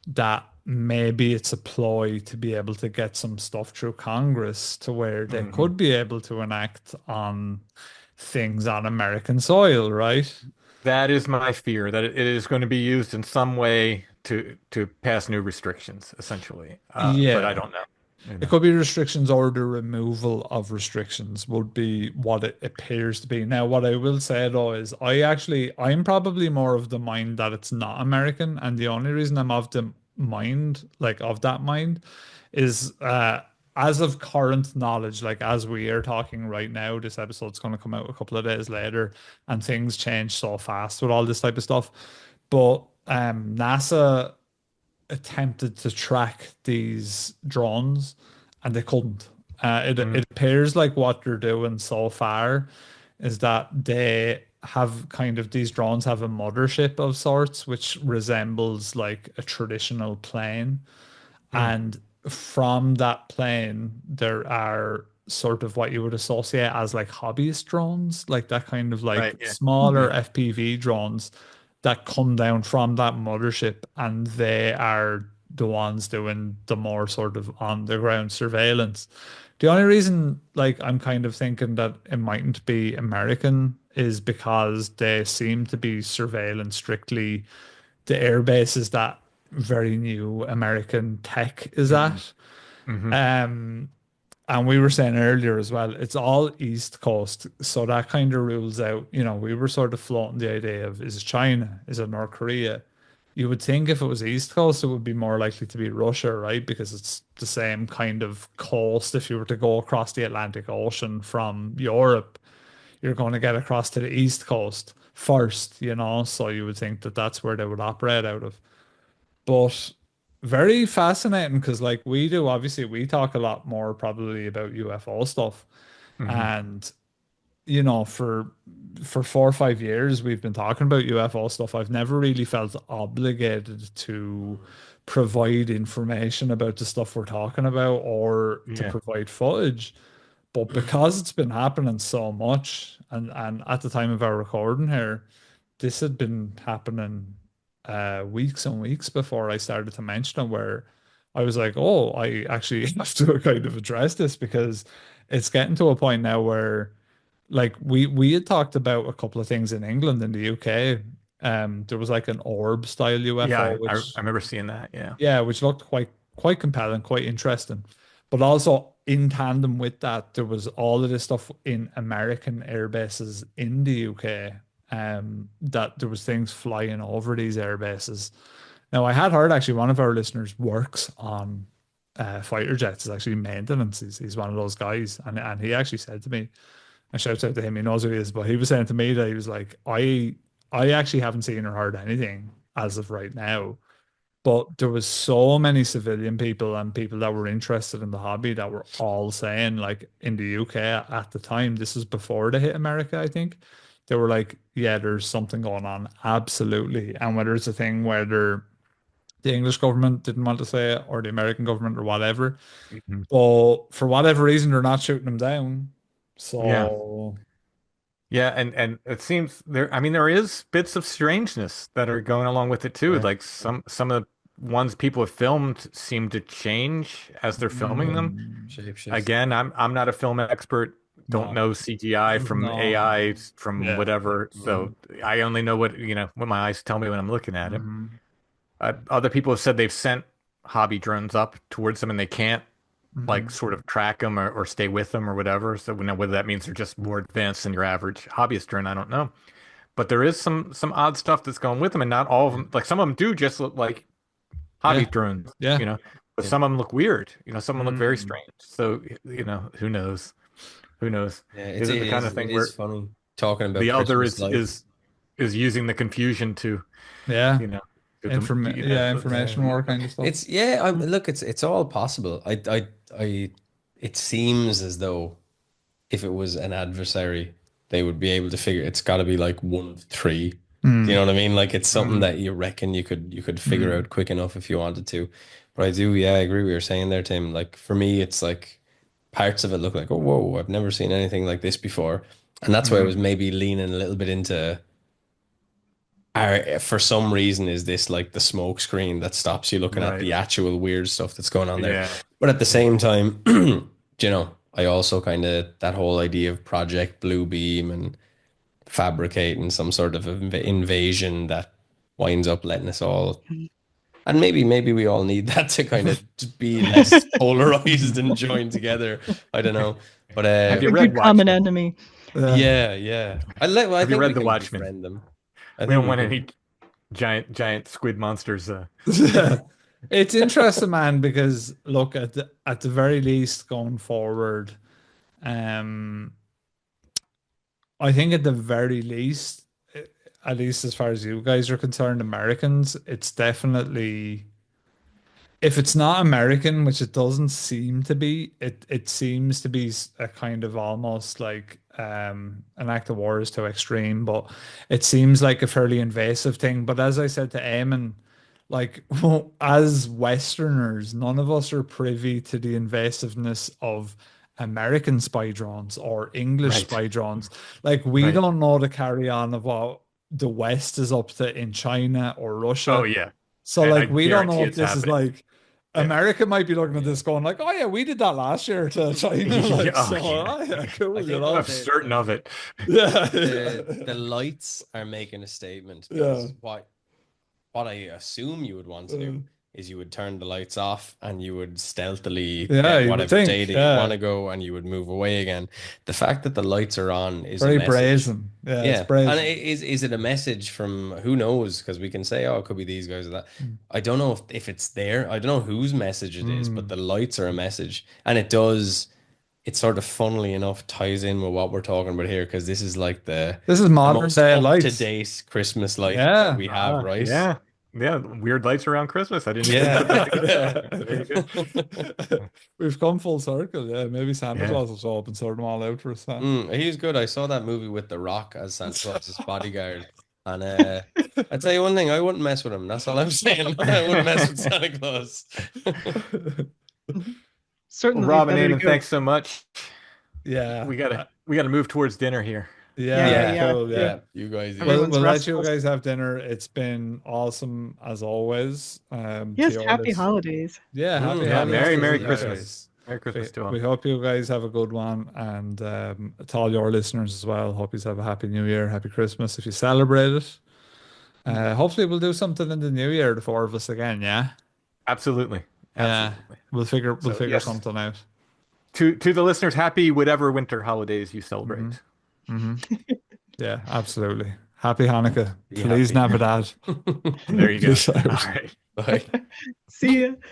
that maybe it's a ploy to be able to get some stuff through Congress to where they Hmm. could be able to enact on things on American soil, right? That is my fear, that it is going to be used in some way to pass new restrictions, essentially. But I Yeah. don't know. You It know. could be restrictions or the removal of restrictions would be what it appears to be. Now, what I will say though is I'm probably more of the mind that it's not American. And the only reason I'm of the mind, like of that mind, is as of current knowledge, like as we are talking right now, this episode's going to come out a couple of days later, and things change so fast with all this type of stuff. But NASA attempted to track these drones and they couldn't. It Mm, appears like what they're doing so far is that they have kind of, these drones have a mothership of sorts, which resembles like a traditional plane. mm. And from that plane, there are sort of what you would associate as like hobbyist drones, like that kind of like Right. Yeah. smaller Yeah. FPV drones that come down from that mothership, and they are the ones doing the more sort of on the ground surveillance. The only reason, like, I'm kind of thinking that it mightn't be American is because they seem to be surveilling strictly the air bases that very new American tech is Hmm. at. Hmm. Um, and we were saying earlier as well, it's all East Coast. So that kind of rules out, we were sort of floating the idea of, is it China? Is it North Korea? You would think if it was East Coast, it would be more likely to be Russia, right? Because it's the same kind of coast. If you were to go across the Atlantic Ocean from Europe, you're going to get across to the East Coast first, So you would think that that's where they would operate out of. But very fascinating because, like, we do, obviously, we talk a lot more probably about UFO stuff. Hmm. And, for 4 or 5 years, we've been talking about UFO stuff. I've never really felt obligated to provide information about the stuff we're talking about or to Yeah. provide footage. But because it's been happening so much, and at the time of our recording here, this had been happening weeks and weeks before I started to mention it, where I was like, oh, I actually have to kind of address this because it's getting to a point now where, like, we had talked about a couple of things in England and the UK. There was like an orb style Yeah, UFO, I remember seeing that. Yeah. yeah, which looked quite compelling, quite interesting. But also in tandem with that, there was all of this stuff in American air bases in the UK. That there was things flying over these air bases. Now, I had heard actually one of our listeners works on fighter jets, is actually maintenance. He's one of those guys, and he actually said to me, and shouts out to him, he knows who he is, but he was saying to me that he was like, I actually haven't seen or heard anything as of right now, but there was so many civilian people and people that were interested in the hobby that were all saying, like, in the UK at the time, this is before they hit America, I think. They were like, yeah, there's something going on. Absolutely. And whether it's a thing where the English government didn't want to say it or the American government or whatever, Hmm. but for whatever reason, they're not shooting them down. Yeah. So, Yeah, and it seems there, I mean, there is bits of strangeness that are going along with it too. Yeah. Like some of the ones people have filmed seem to change as they're filming them. Shapeshift. Again, I'm not a film expert, don't no, know CGI from no. AI from Yeah. whatever, Mm. so I only know what my eyes tell me when I'm looking at it. Hmm. Other people have said they've sent hobby drones up towards them and they can't like Hmm. sort of track them or stay with them or whatever. So now whether that means they're just more advanced than your average hobbyist drone, I don't know. But there is some odd stuff that's going with them, and not all of Yeah. them. Like some of them do just look like hobby Yeah. drones, Yeah. but Yeah. some of them look weird. Some of them look very Mm. strange. So who knows? Who knows? Yeah, Is it the kind of it thing is where funny talking about the other Christmas is lights. using the confusion to Yeah. you know to the Information war kind of stuff. It's yeah, look, it's all possible. It seems as though if it was an adversary, they would be able to figure it's got to be like one of three. Do you Mm. know what I mean? Like it's something Mhm. that you reckon you could figure Mm. out quick enough if you wanted to. But I do, yeah, I agree with what you're saying there, Tim. Like for me, it's like parts of it look like, oh, whoa, I've never seen anything like this before. And that's why I Mhm. was maybe leaning a little bit into for some reason is this like the smoke screen that stops you looking at Right. the actual weird stuff that's going on there. Yeah. But at the Yeah. same time, I also kind of that whole idea of Project Blue Beam and fabricating some sort of invasion that winds up letting us all, and maybe we all need that to kind of be less polarized and join together. I don't know, but Have you A read good common Watchmen? enemy. yeah, yeah. I Have you think we read The can Watchmen? befriend them. I We think don't we want can. any giant squid monsters. It's interesting, man, because look, at the very least going forward, um, I think at the very least, at least as far as you guys are concerned, Americans, it's definitely, if it's not American, which it doesn't seem to be, it seems to be a kind of almost like an act of war is too extreme, but it seems like a fairly invasive thing. But as I said to Eamon, like as Westerners, none of us are privy to the invasiveness of American spy drones or English Right. spy drones. Like we Right. don't know the carry on of what the West is up to in China or Oh Russia. yeah. So And I like we don't guarantee know if it's this is happening. like Yeah. America might be looking at this going like, oh yeah, we did that last year to China. Yeah, Like, oh, so yeah. oh yeah, cool, I you think know. I'm certain of it. Yeah, the yeah. lights are making a statement Yeah. because what I assume you would want to do Uh, is you would turn the lights off and you would stealthily yeah, get you would whatever day think. that you want Yeah. to go and you would move away again. The fact that the lights are on is a Very message. brazen. Yeah, it's Yeah. And brazen. is it a message from who knows? Because we can say, oh, it could be these guys or that. Mm. I don't know if it's there. I don't know whose message it is, but Mm. the lights are a message. And it does, it sort of funnily enough ties in with what we're talking about here, because this is like This is the modern most day up to lights. date Christmas light that Yeah. we have, Ah, right? yeah. Yeah. Weird lights around Christmas. I didn't even put that together. Yeah. Very good. We've come full circle. Yeah, maybe Santa Yeah. Claus will show up and sort them all out for us. Huh? He's good. I saw that movie with The Rock as Santa Claus's bodyguard. And I'd tell you one thing, I wouldn't mess with him. That's all I'm saying. I wouldn't mess with Santa Claus. Well, Certainly Rob and better to Eamon, go. thanks so much. Yeah. We gotta move towards dinner here. Yeah, Yeah, Yeah. cool. Yeah. Yeah, you guys. Well, Everyone's we'll let you restful. guys have dinner. It's been awesome as always. To Yes, your happy list. holidays. Yeah, happy Mm, Yeah, happy holidays Merry to Merry you holidays, Christmas. guys. Merry Christmas to all. We hope you guys have a good one, and to all your listeners as well. Hope you have a happy New Year, happy Christmas if you celebrate it. Hopefully, we'll do something in the New Year, the four of us again. Yeah, Absolutely. yeah. Absolutely. We'll So, figure yes, something out. to the listeners, happy whatever winter holidays you hmm celebrate. hmm Yeah, absolutely. Happy Hanukkah. Be Feliz happy. Navidad. There you go. Peace All out. right. Bye. See ya.